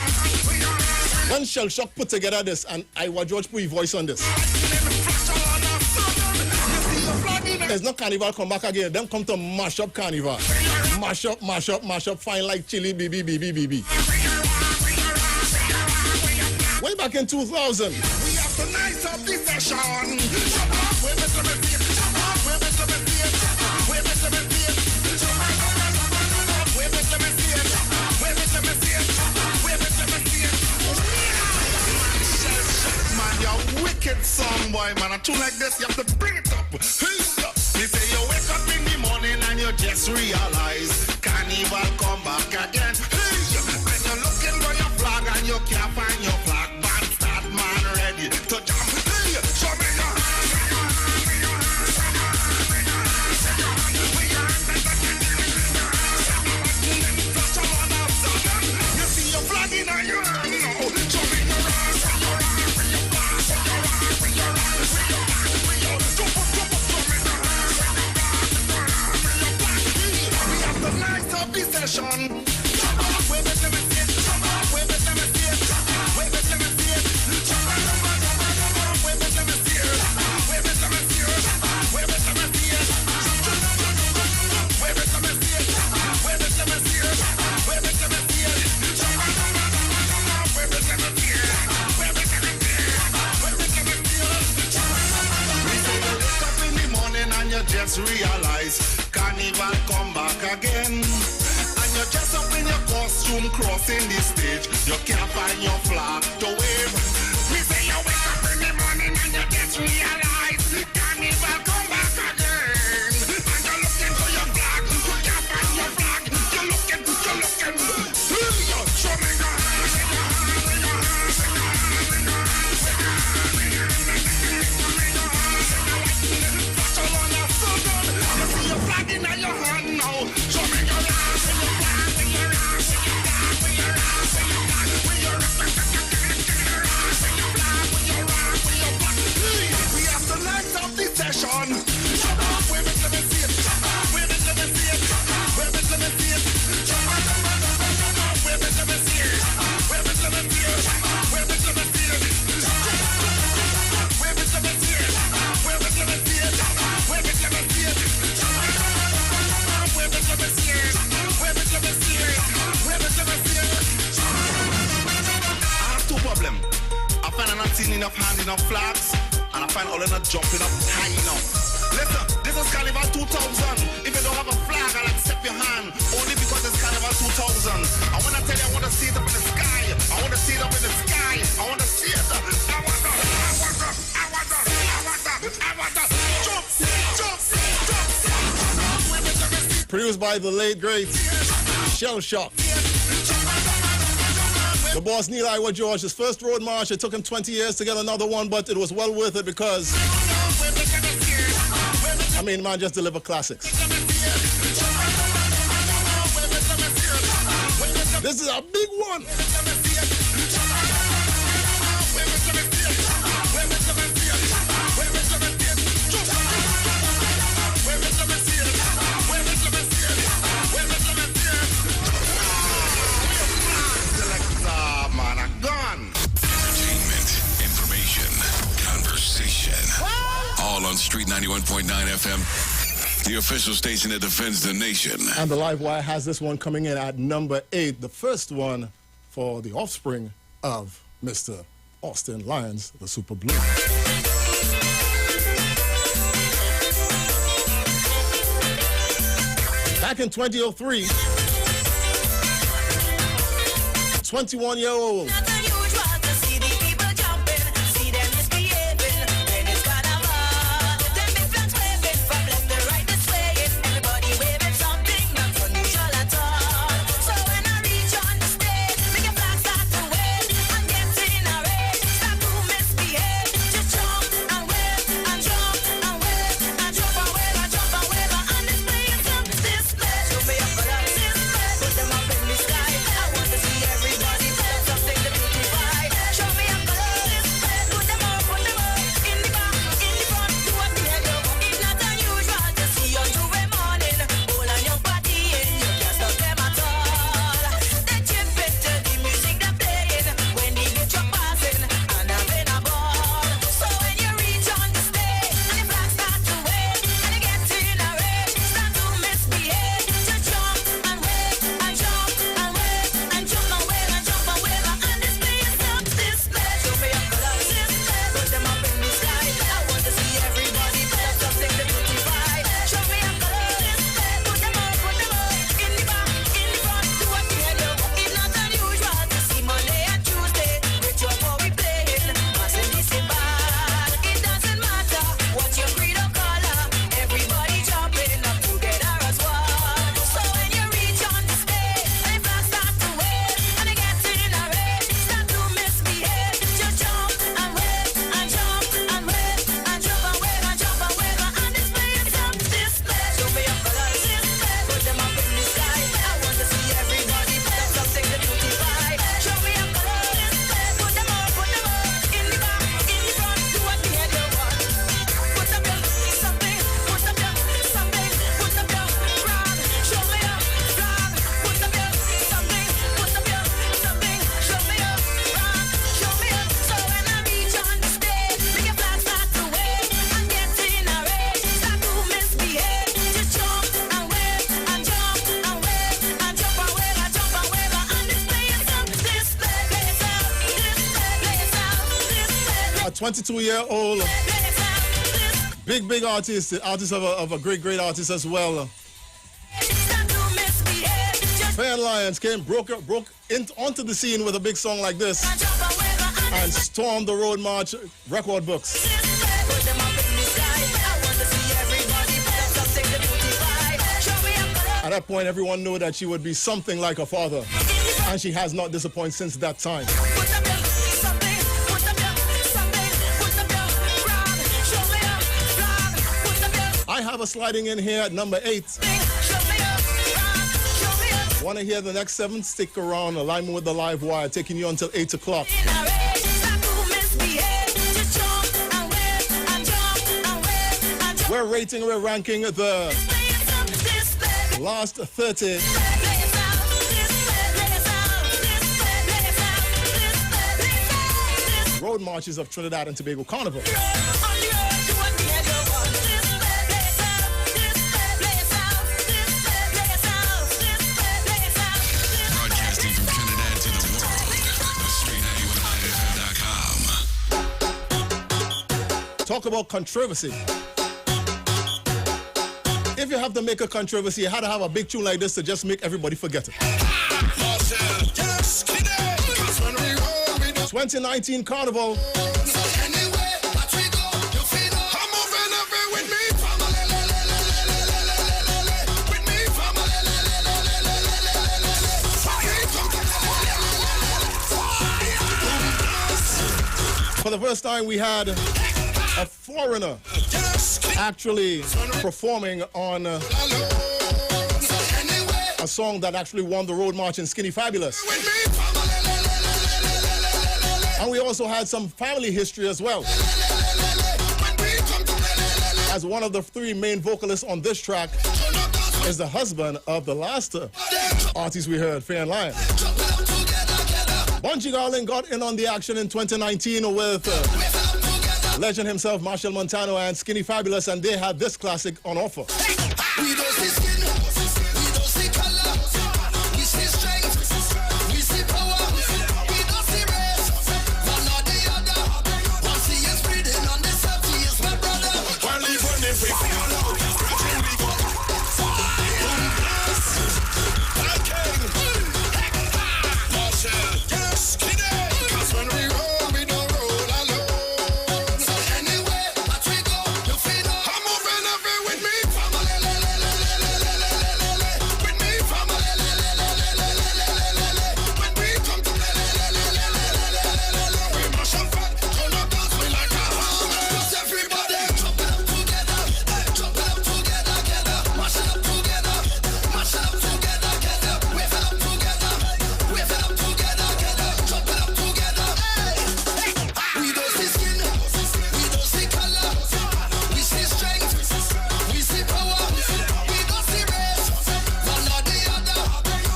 when Shell Shock put together this and Iwer George put his voice on this, there's no Carnival come back again. Them come to mash up Carnival. Mash up, fine like chili, BB. Way back in 2000. The night of the session. Man, you're wicked song boy, man. A tune like this, you have to bring it up. You say you wake up in the morning and you just realize Carnival come back again. And you're looking for your flag and you can't find your flag. Man, start man ready to jump. Show me your hands. You see your flag in your hand now. Show me your hands. just realize carnival come back again. And you're just up in your costume crossing the stage. You can't find your flag to wave. Me say you wake up in the morning and you just realize carnival come back again. And you're looking for your flag, you can't find your flag. You're looking. Show me your hand, show me your hand, show me your hand, show me your hand. Flash along your foot, I see your flag in your hand now. Show me your hand, show your flag, show your hand, show your flag, show your hand, show your flag, with your we have to light up the session. Shut up, wave it, let me see it. Wave it, let me see it. Wave it, let me see it. Wave it, let me see it. Wave it, let me see it. Wave it, let me see it. Wave it, let me see it. Wave it, let me see it. Wave it, let me see it. Wave it, let me see it. Wave it, let me see it. Wave it, let me see it. I have two problems. I find I'm not seeing enough hand, enough flags, and I find all of not jumping up high enough. Listen, this is Carnival 2000. If you don't have a flag, I'll accept your hand. Only because it's Carnival 2000. I want to tell you, I want to see it up in the sky. I want to see it up in the sky. I want to see it. I want to. Jump. Produced by the late great Shell Shock. The boss Neil Iwer George, his first road march, it took him 20 years to get another one, but it was well worth it because, I mean, man just deliver classics. This is a big one. All on Street 91.9 FM, the official station that defends the nation. And the Live Wire has this one coming in at number 8, the first one for the offspring of Mr. Austin Lyons, the Super Blue. Back in 2003, 21-year-old a 22-year-old Big artist, the artist of a great artist as well. Fan Lions broke onto the scene with a big song like this and stormed the Road March record books. At that point, everyone knew that she would be something like her father, and she has not disappointed since that time. I have a sliding in here at number 8. Want to hear the next 7? Stick around. Alignment with the live wire, taking you until 8 o'clock. We're ranking the last 30 road marches of Trinidad and Tobago Carnival. Broadcasting from Trinidad to the world, the street91.fm.com. Talk about controversy. If you have to make a controversy, you had to have a big tune like this to just make everybody forget it. 2019 Carnival. For the first time, we had a foreigner actually performing on a song that actually won the Road March in Skinny Fabulous. And we also had some family history as well. As one of the 3 main vocalists on this track is the husband of the last artist we heard, Fan Lion. Bunchy Garland got in on the action in 2019 with legend himself, Marshall Montano, and Skinny Fabulous, and they had this classic on offer. We don't see skin, we don't see color, we see strength, we see power, we don't see race, one or the other. Once he is breathing on this earth, he is my brother. While even if we fall out, stretching we go. Marshall, yes, Skinny, 'cause when we roll, we don't roll alone. So anyway, that we go, you feel no. I'm moving every with me. With me, family. When we come to we mash up fat, turn up dance, we like a hammer. Cause everybody jump it up together, mash it up together, wave it up together, jump it up together. We don't see skin, we don't see color, we see strength, we see power, we don't see race, one or the other.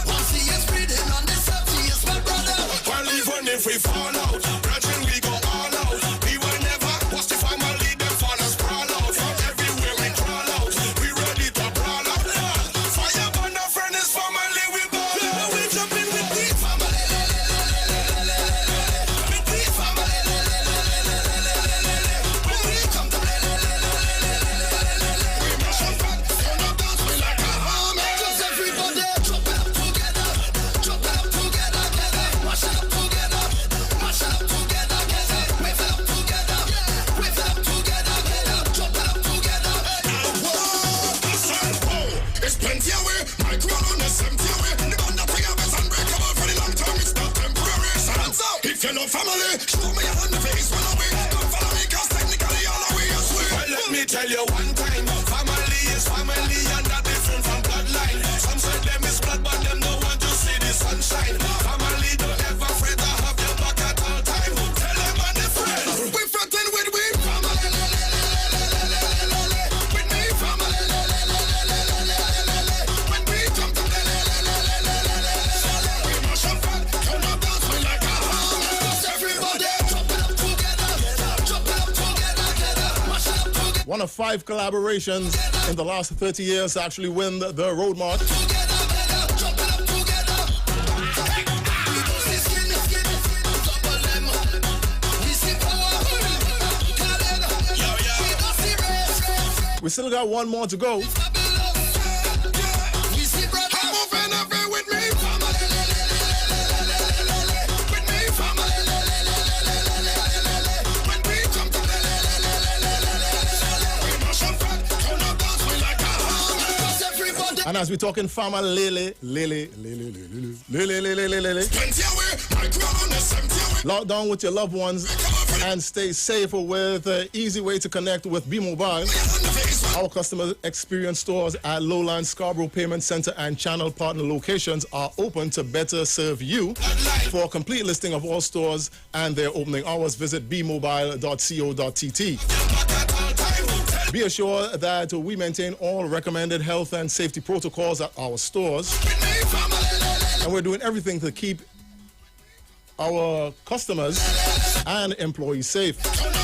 Once he is breathing on this earth, he is my brother. Well, even if we fall out, brethren, we go all out. We will never watch the family, them fall and sprawl out. From everywhere we crawl out, we ready to brawl out. Fire burn, a friend is family, we ball out. We jump in with the family. With the family. When we come to we mash up fat, turn up dance, we like a hammer. Cause everybody jump it up together, mash it up together, wave it up together, jump it up together. It's plenty away, my crown on this empty away. The band that we have is unbreakable for the long term, it's not temporary. So hands up, if you love family, show me your hand, the face one away. Don't follow me, cause technically all the way is way. Well, let me tell you one time, family is family and that different from bloodline. Some say them is blood, but them don't want to see the sunshine. Family don't ever afraid to have your back at all time. Tell them and the friends, we frontin' with we family. With me family. When we come to we mash up fat, turn up dance, we like a hammer. Cause everybody jump it up together, mash it up together. One of 5 collaborations in the last 30 years to actually win the Road March. Jump it up together. We don't see skin, double them. We see power, we don't see race, still got one more to go. And as we're talking farmer Lily. Lock down with your loved ones and stay safe with an easy way to connect with B-Mobile. Our customer experience stores at Lowland, Scarborough Payment Center and channel partner locations are open to better serve you. For a complete listing of all stores and their opening hours, visit bmobile.co.tt. Be assured that we maintain all recommended health and safety protocols at our stores. And we're doing everything to keep our customers and employees safe.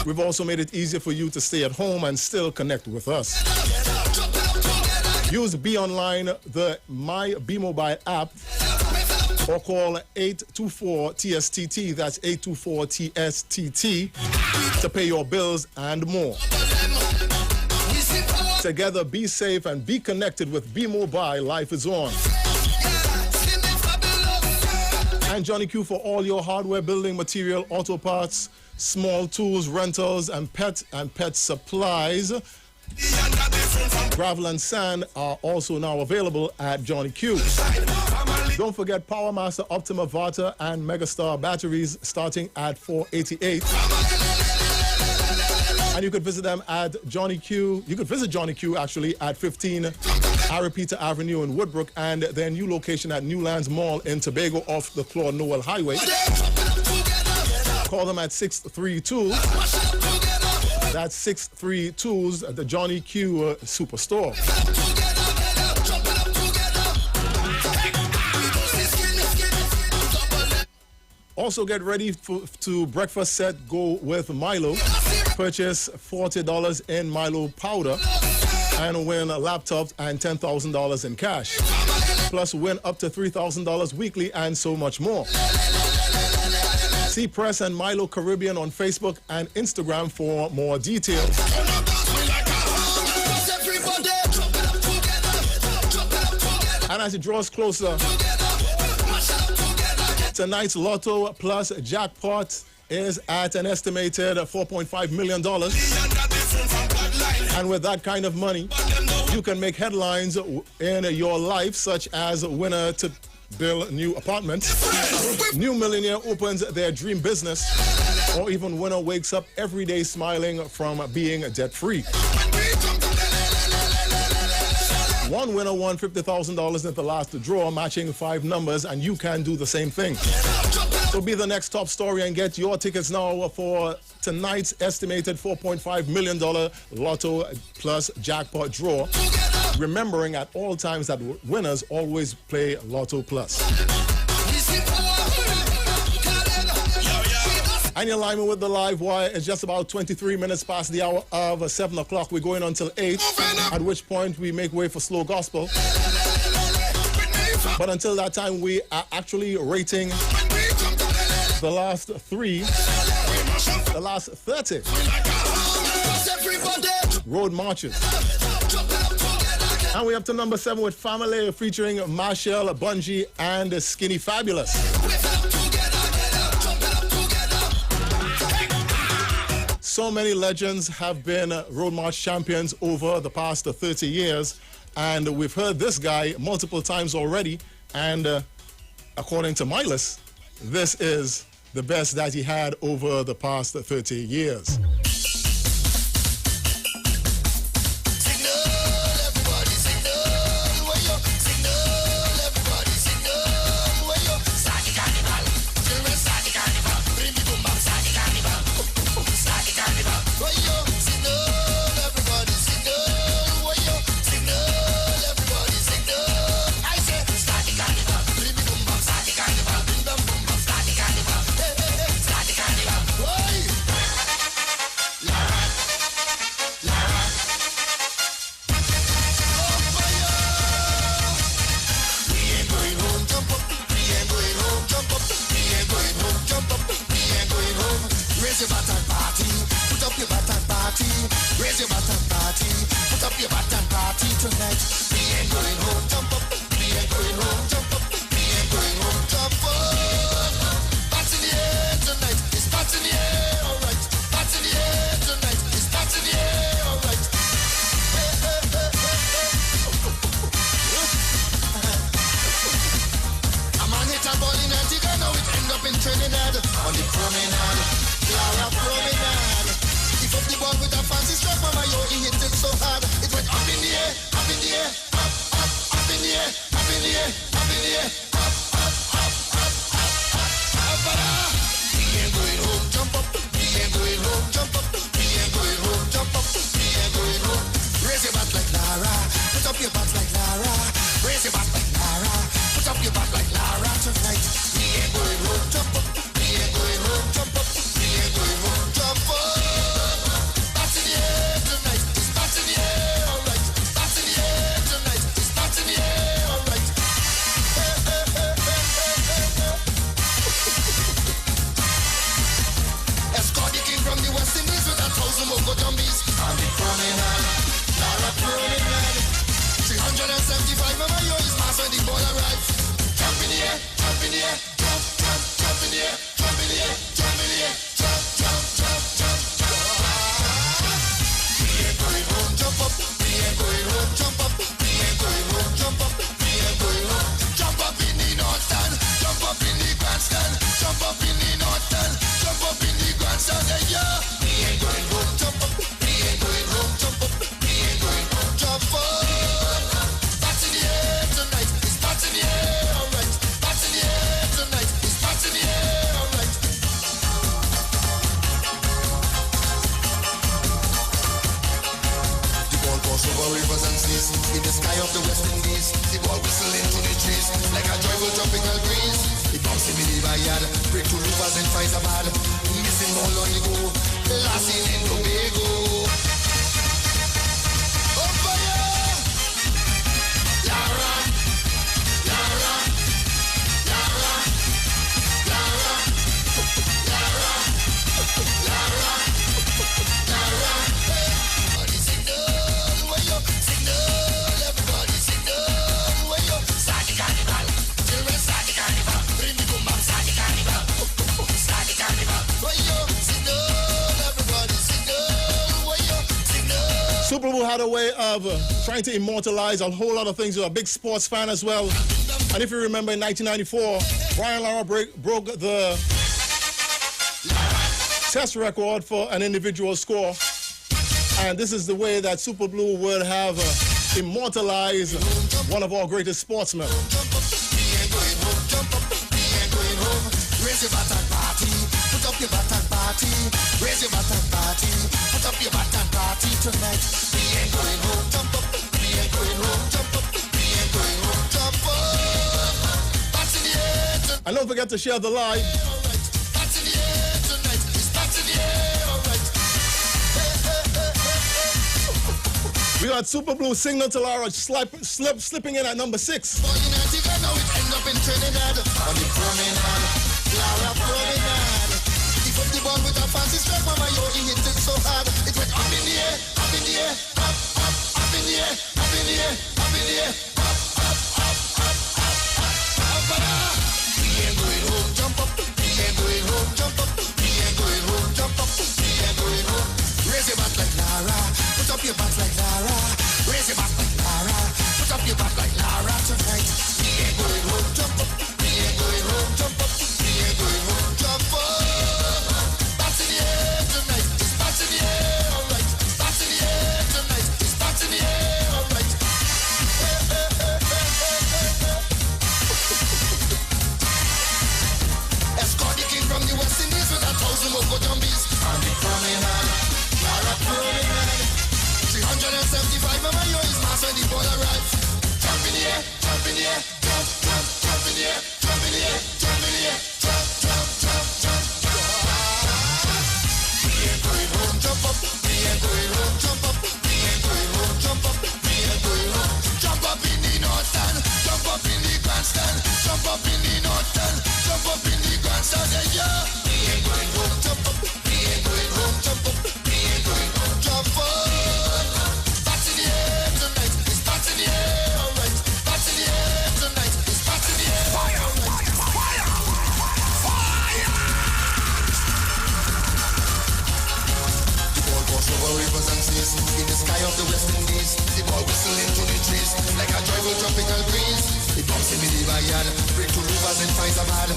We've also made it easier for you to stay at home and still connect with us. Use Be Online, the My B Mobile app, or call 824-TSTT, that's 824-TSTT, to pay your bills and more. Together, be safe and be connected with B-Mobile. Life is on. And Johnny Q for all your hardware, building material, auto parts, small tools, rentals, and pet supplies. Gravel and sand are also now available at Johnny Q. Don't forget Power Master, Optima Vata, and Megastar batteries starting at $488. And you could visit them at Johnny Q. You could visit Johnny Q actually at 15 Aripita Avenue in Woodbrook and their new location at Newlands Mall in Tobago off the Claude Noel Highway. Call them at 632. That's 632's the Johnny Q Superstore. Also get ready to breakfast set go with Milo. Purchase $40 in Milo powder and win laptops and $10,000 in cash. Plus win up to $3,000 weekly and so much more. See Press and Milo Caribbean on Facebook and Instagram for more details. And as it draws closer, tonight's Lotto Plus jackpot is at an estimated $4.5 million. And with that kind of money, you can make headlines in your life, such as winner to build new apartments, new millionaire opens their dream business, or even winner wakes up every day smiling from being debt-free. One winner won $50,000 in the last draw, matching 5 numbers, and you can do the same thing. So be the next top story and get your tickets now for tonight's estimated $4.5 million Lotto Plus jackpot draw. Remembering at all times that winners always play Lotto Plus. And you're live with the live wire. It's just about 23 minutes past the hour of 7 o'clock. We're going until 8, at which point we make way for slow gospel. But until that time, we are actually rating the last 3, the last 30 road marches. And we're up to number 7 with Family featuring Marshall, Bungie, and Skinny Fabulous. So many legends have been road march champions over the past 30 years. And we've heard this guy multiple times already. And according to my list, this is the best that he had over the past 30 years. Trinidad, on the promenade, Clara promenade. He fucked the ball with a fancy strap, mama, yo, he hit it so hard. It went up in the air, up in the air, up, up, up in the air, up in the air, up in the air, up, up, up, up, up, up, up. We ain't going home, jump up. We ain't going home, jump up. We ain't going home, jump up. We ain't going home. Raise your back like Lara, put up your back like Lara. Raise your back like Lara, put up your back like Lara tonight. We ain't going home, jump up. We ain't going home, jump up. We ain't going home, jump up. Back in the air tonight, it's back in the air, alright. Back in the air tonight, it's back in the air, alright. Escort the king from the West Indies with 1,000 Mogo Jumbies on the promenade, Lara promenade. 375 mama, yo, is mass when the ball arrives. Jump in the air, jump in the air, jump, jump, jump in the air, jump in the air, jump in the air, jump, jump, jump, jump, jump. We ain't going home, jump up. We ain't going home, jump up. We ain't going home, jump up. We ain't going home. Jump up in the north stand, jump up in the grandstand, jump up in the north stand, jump up in the grandstand, yeah. We ain't going home, jump up. We ain't going home, jump up. We ain't going home, jump up. Back in the air tonight, it's back in the air, alright. Back in the air tonight, it's back in the air, alright. The ball goes over rivers and seas, in the sky of the West Indies. The ball whistling to the trees, like a joyful tropical breeze. It bouncing me the bayard, break to rivers and fights abad. Missing all on the go, last in Tobago. Oh fire! Lara, Lara, Lara, Lara, Lara, Lara, Lara. Everybody signal, way up, signal. Everybody signal, way up. Start the carnival, children start the carnival. Bring the boom bap, start the carnival. Start the carnival, way up, signal. Everybody signal, way up, signal. Super Bowl had a way of trying to immortalize a whole lot of things. You're a big sports fan as well. And if you remember in 1994, Brian Lara broke the test record for an individual score. And this is the way that Super Blue would have immortalized one of our greatest sportsmen. Raise your bat and party, put up your bat and party. Raise your bat and party, put up your bat and party tonight. We ain't going home, jump up. We ain't going home, jump up. We ain't going home, jump up. Bats in the air tonight. And don't forget to share the live. Alright, bats in the air tonight. It's bats in the air, alright. We got Super Blue signal to Lara slipping in at number 6. Boy, United, I know it end up in Trinidad. On the promenade, Lara promenade. He put the ball with a fancy strap, mama, yo, he hit it so hard. It went up in the air, up in the air, up, up, up in the air, up in the air, up in the air, up, up, up, up, up, up, up. We ain't going home, jump up. We ain't going home, jump up. We ain't going home, jump up. We ain't going home. Raise your back like Lara, put up your back like Lara. Raise your back like Lara, put up your back like Lara tonight. We ain't going home, jump up. We ain't going home, jump up. We ain't going home, jump up. Bats in the air tonight, it's bats in the air, alright. Bats in the air tonight, it's bats in the air, alright. Escort the king from the West Indies with 1,000 Mogo Jumbies on the promenade, Lara promenade. 375 mama, yo, is mass when the ball arrives. Jump in the air, jump in the air, jump, jump, jump in the air, jump in the air, jump in the air, jump, jump, jump, jump, jump. We ain't going home, jump up. We ain't going home, jump up. We ain't going home, jump up. We ain't going home. Jump up in the north stand, jump up in the grandstand, jump up in the north stand, jump up in the grandstand, yeah. We ain't going home, jump up. We ain't going home, jump up. We ain't going home, jump up. Bats in the air tonight, it's bats in the air, alright. Bats in the air tonight, it's bats in the air, alright. The ball goes over rivers and seas, in the sky of the West Indies. The ball whistling to the trees, like a joyful tropical breeze. It bumps in the bayard, break to rivers and finds a bad.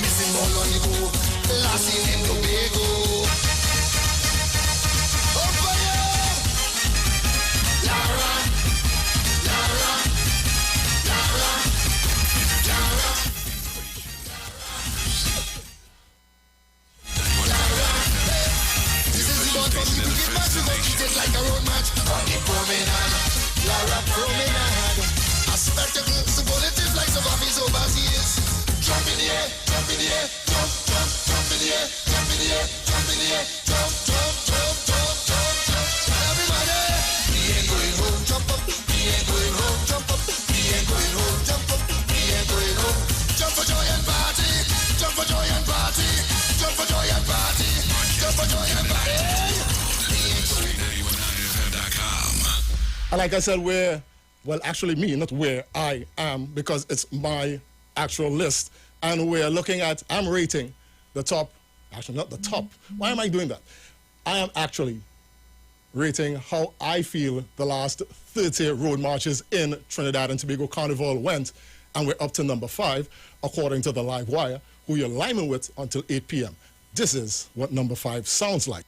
Missing all on the go. Lassie in Tobago. Up for you! Lara, Lara, Lara, Lara. This is the one from the wicked match. We go treat it like a road match. On the promenade, Lara promenade. A spectacle, superlative like some office overseas. Jump in the air, jump in the air, jump, jump, jump in the air, jump in the air, jump in the air, jump, jump, jump, jump, jump, jump. Everybody, we ain't going home, jump up, we ain't going home, jump up, we ain't going home, jump up, we ain't going home. Jump for joy and party, jump for joy and party, jump for joy and party, jump for joy and party. And like I said, well, actually me, not where I am, because it's my actual list. And we're looking at, I'm rating the top, actually not the top. Why am I doing that? I am actually rating how I feel the last 30 road marches in Trinidad and Tobago Carnival went. And we're up to number 5, according to the Live Wire, who you're liming with until 8 p.m. This is what number 5 sounds like.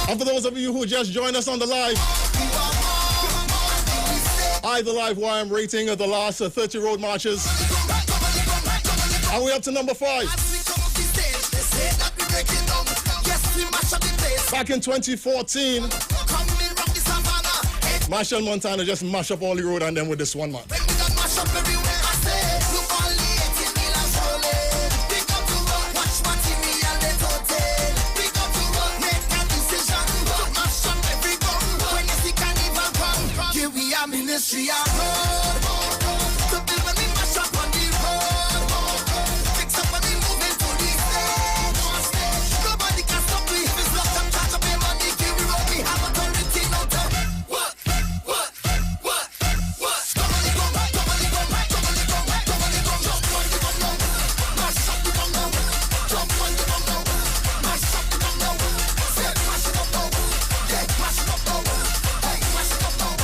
And for those of you who just joined us on the live, the Live Wire, I'm rating the last 30 road marches. And we're up to number 5. Back in 2014, Marshall Montana just mashed up all the road and then with this one man. Ministry of road, to build when we mash up on the road, fix up when we move into the stage. Nobody can stop me if it's locked up, charge up your money, give me road, we have authority, no time. What? Come on, go back, come on, go back, come on, go back, come on, go jump on the bum now, mash up the bum now, jump on the bum now, mash up the bum now, say mash it up now, yeah, mash it up now, hey, mash it up now.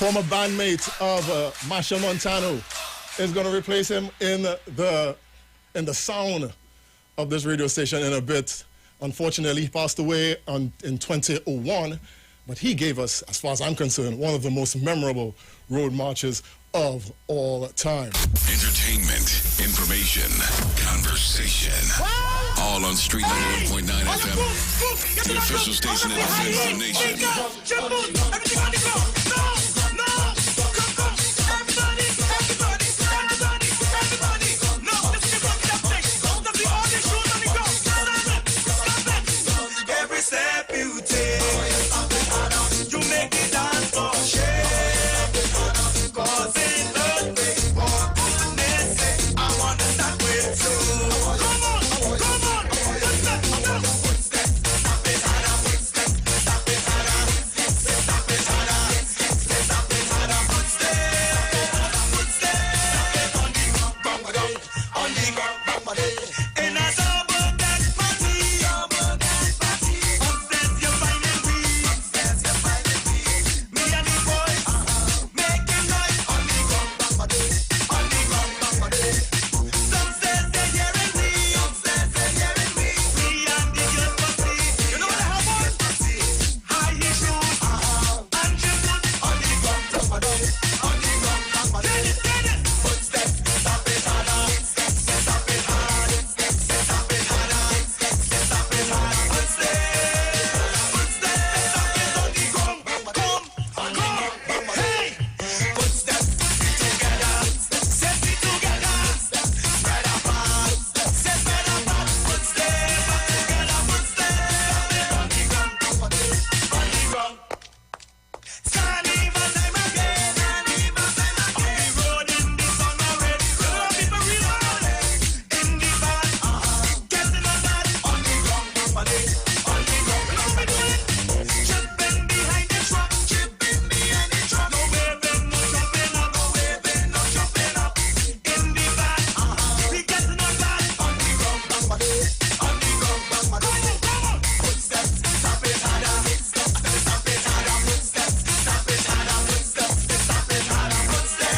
former bandmate of Marshall Montano, is going to replace him in the sound of this radio station in a bit. Unfortunately, he passed away in 2001, but he gave us, as far as I'm concerned, one of the most memorable road marches of all time. Entertainment, information, conversation. All on Street 91.9 FM, the official station that defends the nation. Every step you take, you make it dance for shame. Causing earthquakes for goodness sake. I wanna start with you. Come on, footsteps, stop it harder, footsteps, stop it harder, stop it harder, stop it harder, footsteps, on the ground, on the ground. In a suburban party, upstairs you're finding me. Me and the boys making noise on the ground, on the ground. Some says they're hearing me, me and the girls pussy. You know what I have on? High heel shoes and shoes on the ground, on the ground. Get it. Footsteps, stop it harder, stop it hard, stop it harder, stop it hard. Footsteps, stop it on the ground, come, hey. Footsteps, together, set it together, spread apart, spread apart. Footsteps, together, footsteps, on the ground, on the ground. Carnival time again, on the road in the sun already. People reload in the van, getting on that on the ground, on the ground. Know me doing, chipping behind the truck, no waving, no jumping up, in the van. We getting on that on the ground, on the ground. Come on. Footsteps, stop it harder, stop it harder, footsteps, stop it harder, footsteps, stop it harder, footsteps,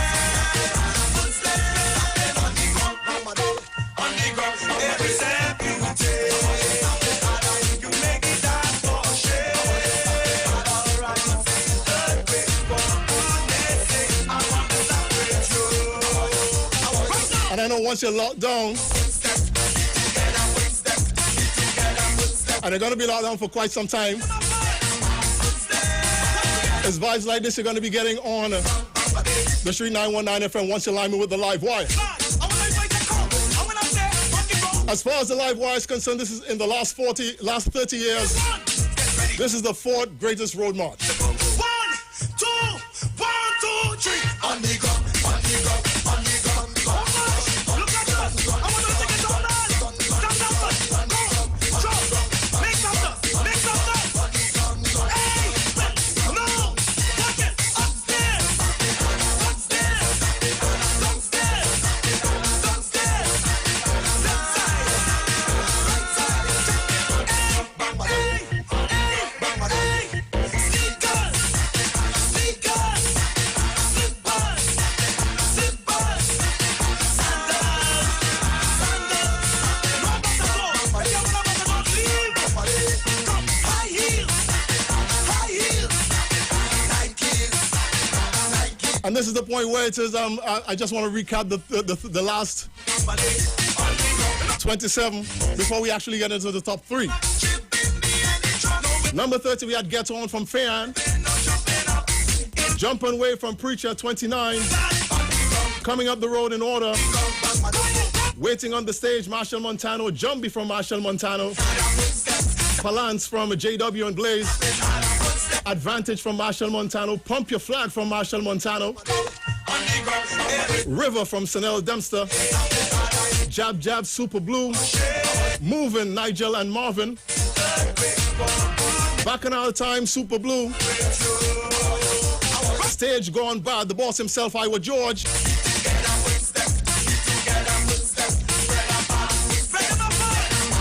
on the ground, on the ground. Every step you take, you make it dance for shame. Alright, earthquake for goodness sake. I want to stop with you. And I know once you're locked down, and they're going to be locked down for quite some time, it's vibes like this you're going to be getting on the Street 919 FM once you line me with the live wire. As far as the live wire is concerned, this is in the last 30 years. This is the fourth greatest road march. 1, 2, 3. On the ground, on the ground, on the ground. Look at us. I want to take it all on. Stand up, go, drop, make some noise, make some noise. Hey, no, watch it. Upstairs, downstairs, left side, right side, sneakers, slippers, sandals, no butter, if you want to don't leave. Come, high heels, Nikes. And this is the point where it is, I just want to recap the last 27 before we actually get into the top 3. Number 30, we had Get On from Fayan. Jump and Wave from Preacher, 29. Coming up the road in order. Waiting on the stage, Marshall Montano. Jumbie from Marshall Montano. Palance from JW and Blaze. Advantage from Marshall Montano. Pump Your Flag from Marshall Montano. River from Sanel Dempster. Jab Jab Super Blue. Moving Nigel and Marvin. Back in our time, Super Blue. Stage Gone Bad, the boss himself, Iwer George.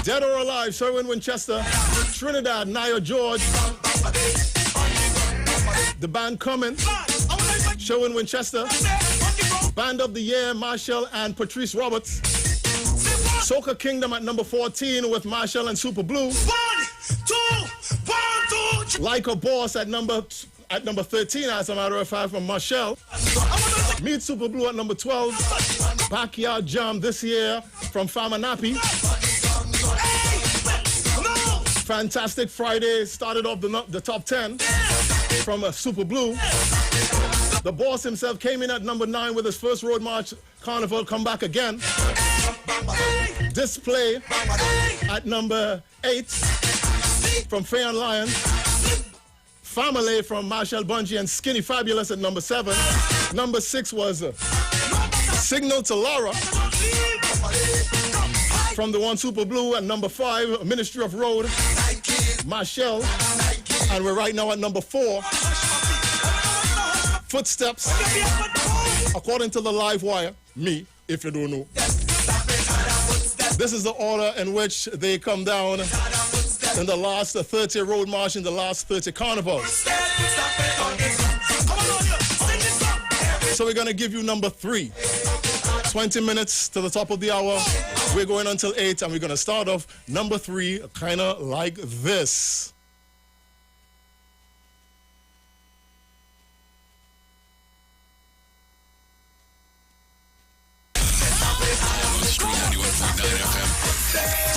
Dead or Alive, Sherwin Winchester. Trinidad, Nia George. The band Coming. Sherwin Winchester. Band of the Year, Marshall and Patrice Roberts. Soca Kingdom at number 14 with Marshall and Super Blue. 1, 2, 1, 2. Like a Boss at number 13, as a matter of fact, from Marshall. Meet Super Blue at number 12. Backyard Jam this year from Farmer Nappy. Fantastic Friday started off the top 10 from Super Blue. The Boss himself came in at number 9 with his first Road March Carnival, Come Back Again. Display at number 8 from Faye and Lion. Family from Marshall Bungie and Skinny Fabulous at number 7. Number 6 was Signal to Laura from the one Super Blue. At number 5, Ministry of Road, Marshall. And we're right now at number 4, Footsteps, according to the Live Wire. Me, if you don't know. This is the order in which they come down in the last 30 Road March, in the last 30 carnivals. So we're going to give you number 3. 20 minutes to the top of the hour. We're going until 8, and we're going to start off number 3 kind of like this.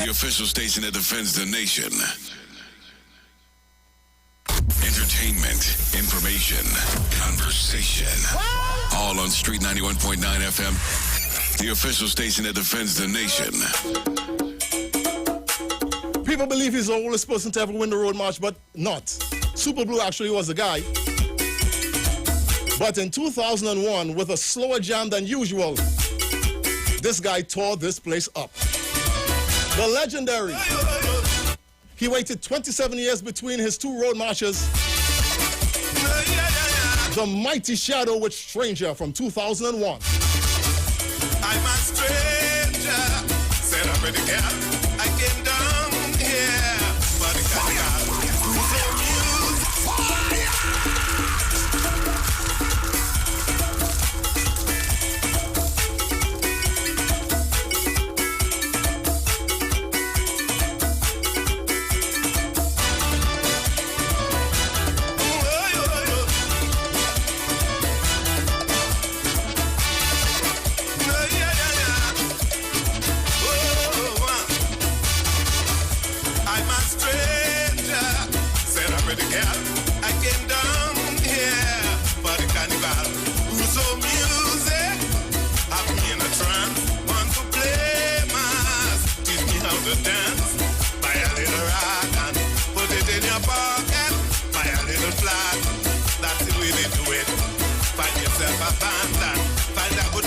The official station that defends the nation. Entertainment, information, conversation. All on Street 91.9 FM. The official station that defends the nation. People believe he's the oldest person to ever win the Road March, but not. Super Blue actually was the guy. But in 2001, with a slower jam than usual, this guy tore this place up. The legendary. He waited 27 years between his 2 road marches. The Mighty Shadow with Stranger from 2001. I'm a stranger, said I'm pretty girl. I came down here, but it's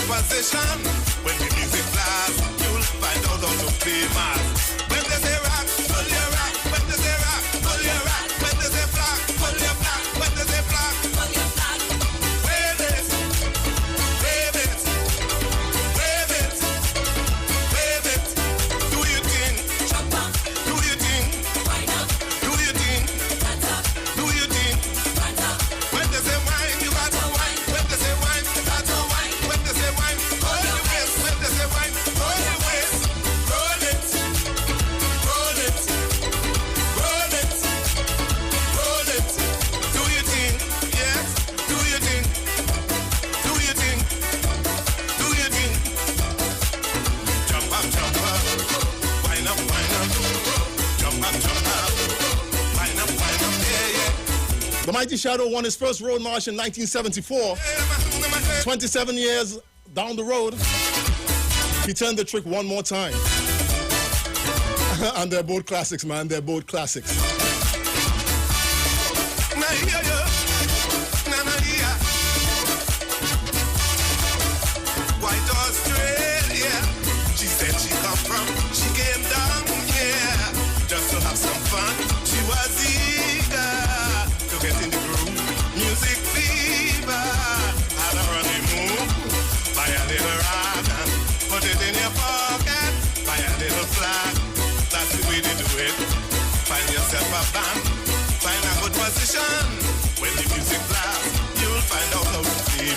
position. When the music blasts, you'll find out how to play mass. When they say rock, pull your rock. When they say rock, pull your rock. When they say flag, pull your flag. When they say flag, pull your flag. Wave it, wave it, wave it, wave it. Do your thing, jump up. Do your thing, wind up. Do your thing, stand up. Do your thing, stand up. When they say wine, you got to wine. When they say wine, you got to wine. When they say wine, roll your waist. When they say wine, roll your waist. Roll it, roll it, roll it, roll it. Do your thing, yes. Do your thing, do your thing, do your thing. Jump up, wind up, wind up. Jump up, wind up, yeah, yeah. The Mighty Shadow won his first road march in 1974. 27 years down the road, he turned the trick one more time. And they're both classics, man. They're both classics. White Australia, she said she come from, she came down here just to have some fun. She was eager to get in the groove, music fever, had a running move, buy a little rag and put it in your pocket, buy a little flag, that's the way they do it. Find yourself a band, find a good position, when the music blasts, you'll find out how to play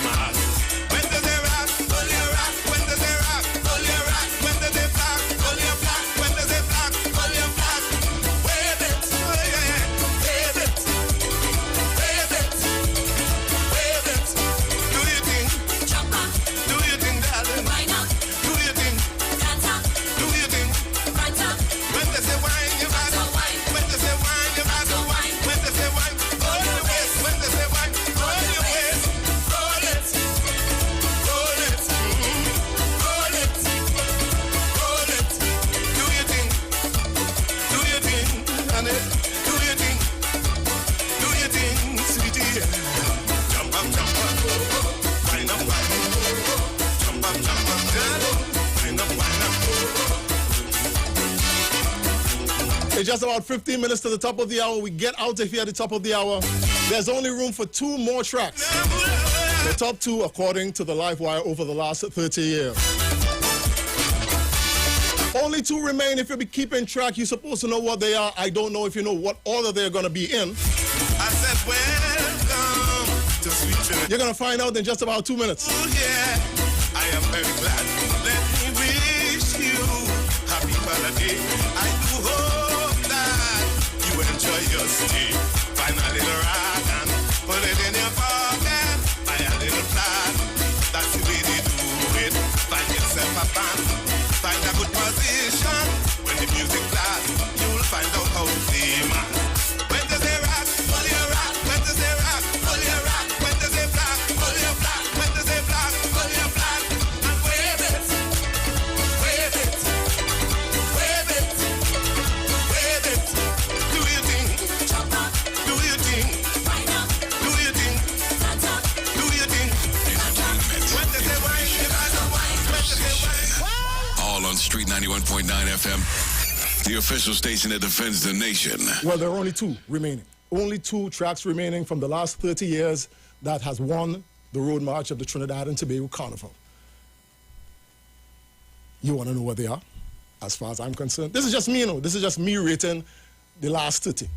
honey. Do your thing. Do your thing, sweetie. Jump up, wind up, wind up. Jump up, girl. Wind up, wind up. It's just about 15 minutes to the top of the hour. We get out of here at the top of the hour. There's only room for 2 more tracks. The top 2, according to the Livewire, over the last 30 years. Only 2 remain. If you'll be keeping track, you're supposed to know what they are. I don't know if you know what order they're going to be in. I said, welcome to Sweet Trinidad. You're going to find out in just about 2 minutes. Oh, yeah, I am very glad. Let me wish you happy birthday. I do hope that you enjoy your stay. Find a little rag and put it in your pocket. Buy a little flat. That's the way they do it. Find yourself a band. Find a good position. When the music blasts, you'll find out how to play, man. When does they rock? Pull your rock. When does they rock? Pull your rock. When does they black? Pull your black. When does they black? Pull your black. And wave it. Wave it. Wave it. Wave it. Do your thing. Jump up. Do your thing. Wind up. Do your thing. Stand up. Do your thing. When does they wind? When does they wind? All on Street 91.9 FM, the official station that defends the nation. Well, there are only 2 remaining. Only 2 tracks remaining from the last 30 years that has won the Road March of the Trinidad and Tobago Carnival. You want to know what they are? As far as I'm concerned, this is just me, you know. This is just me rating the last 30.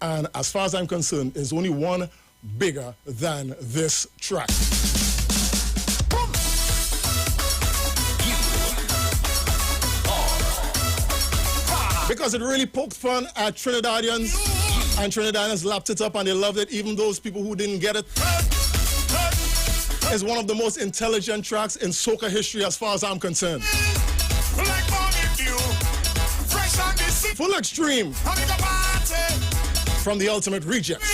And as far as I'm concerned, there's only one bigger than this track. Because it really poked fun at Trinidadians, and Trinidadians lapped it up and they loved it, even those people who didn't get it. It's one of the most intelligent tracks in soca history as far as I'm concerned. Full Extreme from the Ultimate Rejects.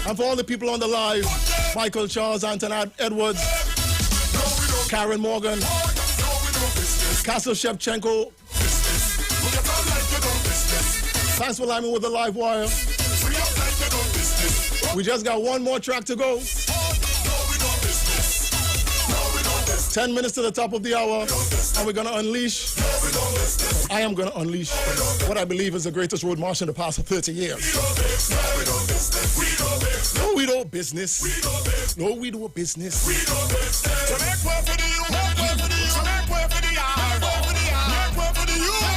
And for all the people on the live, Michael Charles, Anton Edwards, Karen Morgan, Castle Shevchenko. Thanks for lining with the live wire. We just got one more track to go. 10 minutes to the top of the hour, and we're gonna unleash. I am gonna unleash what I believe is the greatest road march in the past 30 years. No, we do business. No, we do business. To make way for the youth, make way for the youth, make way for the youth, make way for the youth.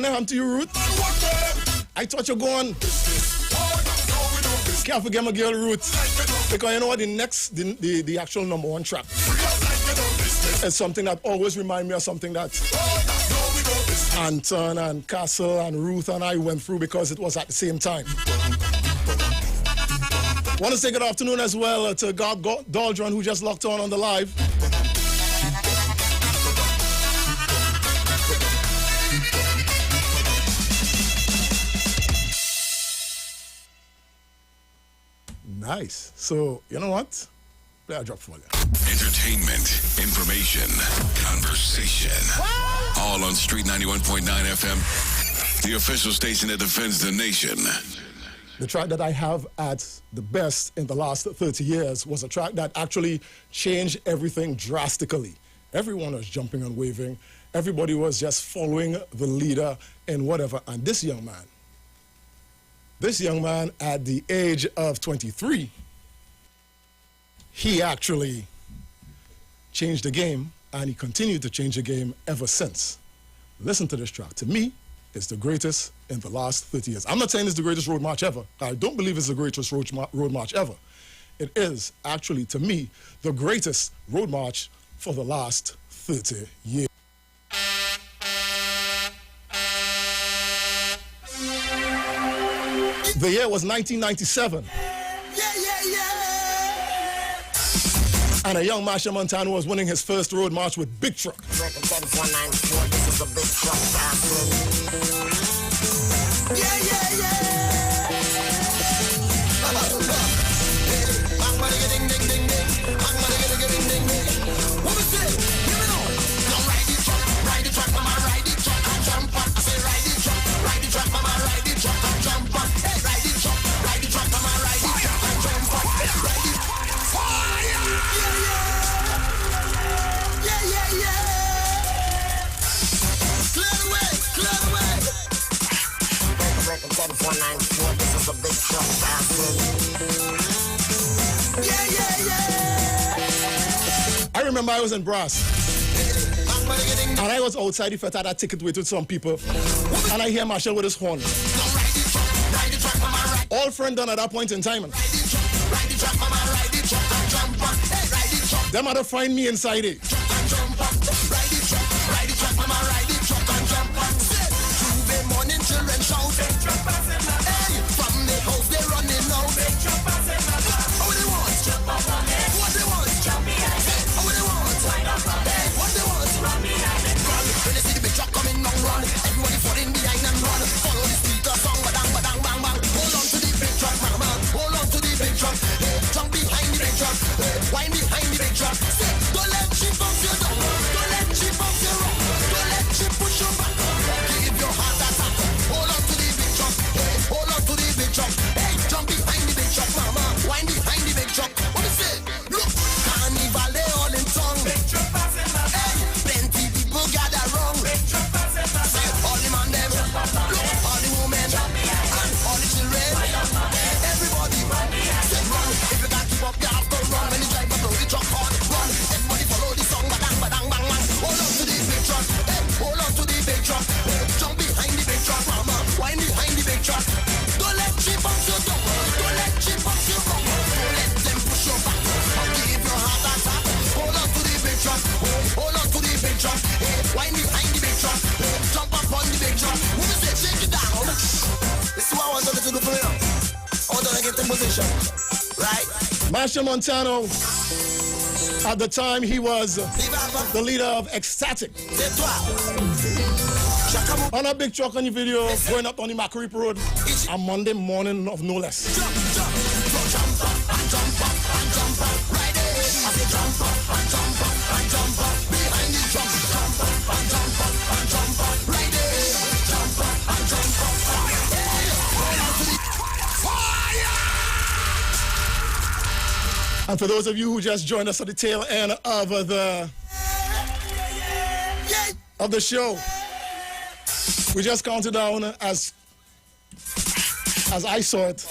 done them to you, Ruth? I thought you're going. Can't forget my girl Ruth. Because you know what, the actual number one track is something that always reminds me of something that Anton and Castle and Ruth and I went through because it was at the same time. Want to say good afternoon as well to God Daldron, who just locked on the live. Nice. So, you know what? Play a drop for you. Entertainment, information, conversation. All on Street 91.9 FM, the official station that defends the nation. The track that I have at the best in the last 30 years was a track that actually changed everything drastically. Everyone was jumping and waving. Everybody was just following the leader and whatever. And this young man at the age of 23, he actually changed the game, and he continued to change the game ever since. Listen to this track. To me, it's the greatest in the last 30 years. I'm not saying it's the greatest road march ever. I don't believe it's the greatest road march ever. It is actually, to me, the greatest road march for the last 30 years. The year was 1997. And a young Marshall Montano was winning his first road march with Big Truck. I remember I was in Brass, and I was outside if I had a ticket with some people, and I hear Marshall with his horn. All friend done at that point in time. Them had to find me inside it. Children shouting, hey, from the house they running out. How they want? What they want? How they want? Hey, what they want? When they see the big truck coming down, run. Everybody falling behind and run. Follow the speaker song, badang, badang, bang, bang. Hold on to the big truck, mama. Hold on to the big truck. Hey, jump behind the big truck. Hey, wind behind the big truck. Say, don't let she bump you down. Don't let she bump you wrong. Don't let she push you back. Give your heart a tap. Hold on to the big truck. Hey, hold on to the big truck. Hey, jump behind the big truck, mama. Wind behind the big truck. What is it? Look, carnival they all in tongue. Hey, plenty people gather wrong. Say, all the man them. Look, all the women. And all the children. Everybody. Say, run. If you got to keep up, you have to run. When you drive up, blow the truck hard. Run. Everybody follow the song. Badang, badang, bang, bang. Hold on to the big truck. Hey, hold on to the big truck. Hey, jump behind the big truck, mama. Wind behind the big truck. Don't let she bump you down. Don't let she bump you wrong. Don't let them push you back. Give your heart a tap. Hold on to the big truck. Hold on to the big truck. Hey, wind behind the big truck. Hey, jump up on the big truck. Who is it? Shake it down. This is what I want to do for you. I want to get in position. Right? Marshall Montano, at the time he was the leader of Ecstatic. On a big truck on your video, going up on the Macquarie Road, a Monday morning of no less. And for those of you who just joined us at the tail end of the show, we just counted down as I saw it,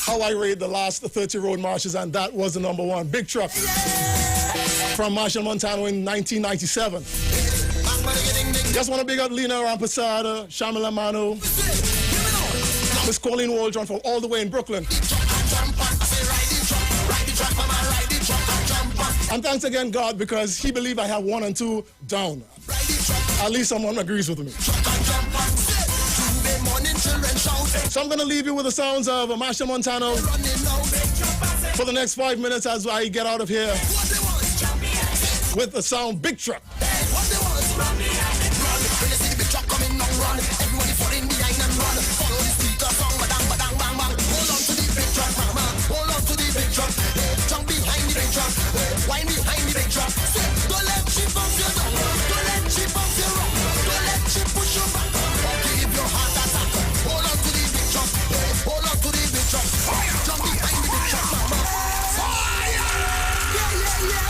how I rate the last 30 road marches, and that was the number one. Big Truck from Marshall Montano in 1997. Just want to big up Lena Ramposada, Shamila Mano, Miss Colleen Waldron from all the way in Brooklyn. And thanks again, God, because he believed I have 1 and 2 down. At least someone agrees with me. So I'm going to leave you with the sounds of Masha Montano for the next 5 minutes as I get out of here with the sound Big Truck. Why behind the big truck? Don't let chip off your down. Don't let chip off your wrong. Don't let chip push your back. Give your heart attack. Hold on to the big truck. Hold on to the big truck. Jump behind the big truck. Fire! Yeah.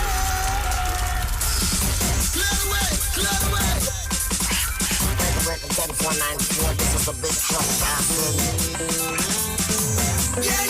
Clear the way. Clear the way. Welcome to 194. This is a big truck. Yeah.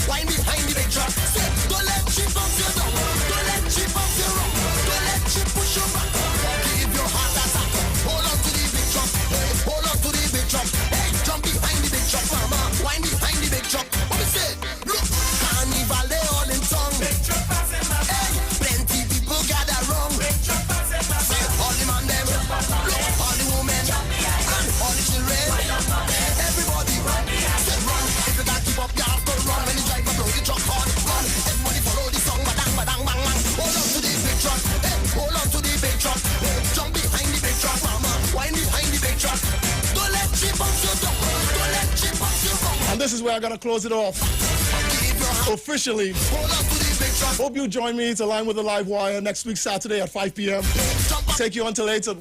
Why behind the big truck? Don't let chip off your down. Don't let chip off your wrong. Don't let chip push your back. Give your heart attack. Hold on to the big truck. Hold on to the big truck. Hey, jump behind the big truck, mama. Why behind the big truck? What we say? Look, carnival they all in tongue. Hey, plenty people gather wrong. Say all the man them, look all the women and all the children. Everybody run, say run. If you got keep up, you have to run. When you drive up, the truck hard, run. Everybody follow the song, badang, badang, bang, bang. Hold on to the big truck, hey, hold on to the big truck. Jump behind the big truck, mama. Wind behind the big truck. Don't let chip off your down. Don't let chip off your wrong. And this is where I gotta close it off. Officially. Hold on to the big truck. Hope you join me to Line with the Live Wire next week, Saturday at 5 p.m. Take you until later.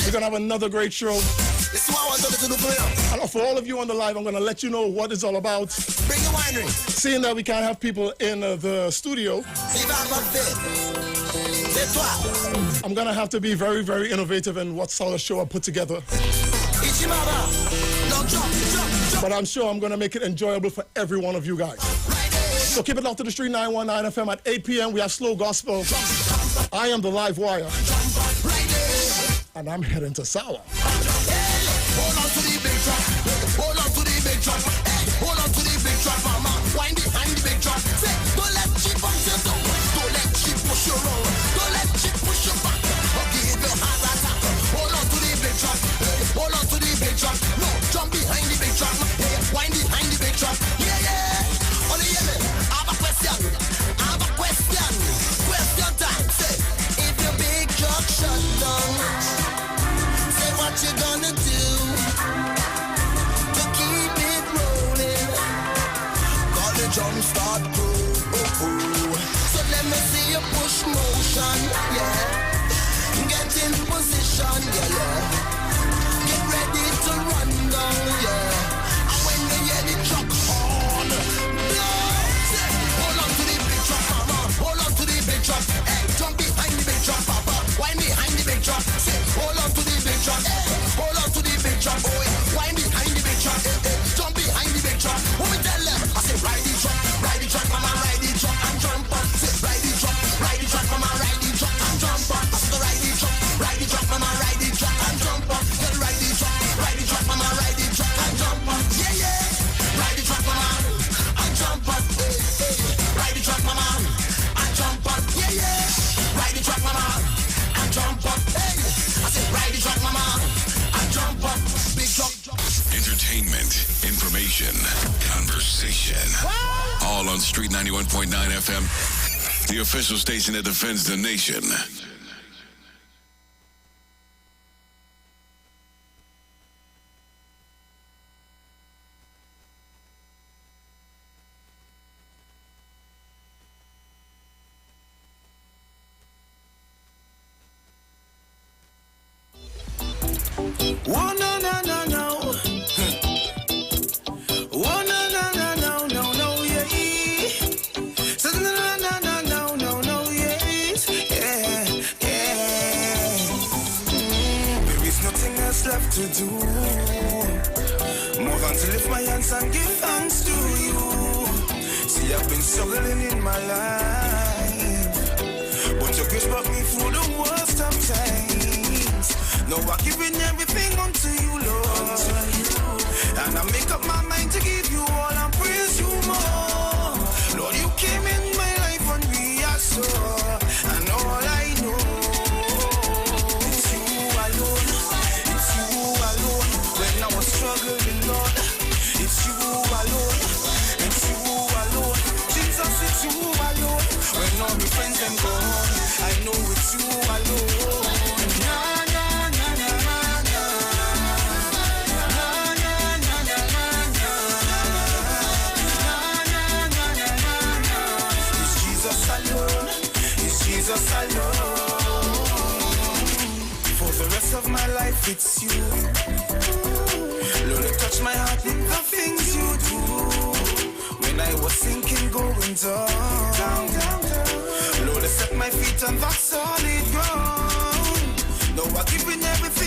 We're gonna have another great show. This is what I want to do for you. And for all of you on the live, I'm gonna let you know what it's all about. Bring the winery. Seeing that we can't have people in the studio, I'm gonna have to be very, very innovative in what sort of show I put together. But I'm sure I'm gonna make it enjoyable for every one of you guys. So keep it locked to the Street 919 FM at 8 p.m. We have slow gospel. I am the Live Wire. And I'm heading to Sour. Hold on to the big truck. Hold on to the big truck. Hey, hold on to the big truck, mama. Wind behind the big truck. Say, don't let chip on your down. Don't let chip push your roll. Don't let chip push your back. Or give your heart attack. Hold on to the big truck. Hold on to the big truck. No, jump behind the big truck. Hey, wind behind the big truck. Yeah. On the yemen, I have a question. Question time. Say, if your big truck shut down, say what you gonna do to keep it rolling? Got the jump start groove. So let me see you push motion, yeah. Get in position, yeah. Get ready to run down, yeah. And when you hear the truck horn, say, hold on to the big truck, mama. Hold on to the big truck. Hey, jump behind the big truck, papa. Wind behind the big truck. Say, hold on to the big truck. Hey, hold on to the big truck, boy. Wind behind the big truck. Hey, jump behind the big truck. What we tell them? I say, ride the truck, mama, ride the truck and jump up. Say, ride the truck, mama, ride the truck and jump up. I say, ride the truck, mama, ride the truck and jump up. Girl, ride the truck, mama, ride the truck and jump up. Yeah. Ride the truck, mama, and jump up. Hey. Ride the truck, mama, and jump up. Yeah. Ride the truck, mama, and jump up. Hey. I said, ride the truck, mama, and jump up. Big truck. Entertainment, information, conversation. All on Street 91.9 FM, the official station that defends the nation. to do more than to lift my hands and give thanks to you. See, I've been struggling in my life, but your grace brought me through the worst of times. Now I'm giving everything unto you, Lord, and I make up my mind to give you all and praise you more. Lord, you came in my life and reassured, and all I know it's you alone. It's you alone. When I was struggling, Lord, it's you alone. It's you alone. Jesus, it's you alone. When all my friends them gone, I know it's you alone. Na na na na na. Na na na na na na. Na na na na na. It's Jesus alone. It's Jesus alone. For the rest of my life, it's you. Lord, you touch my heart with the things you do. When I was sinking, going down. Lord, I set my feet on that solid ground. Now I'm giving everything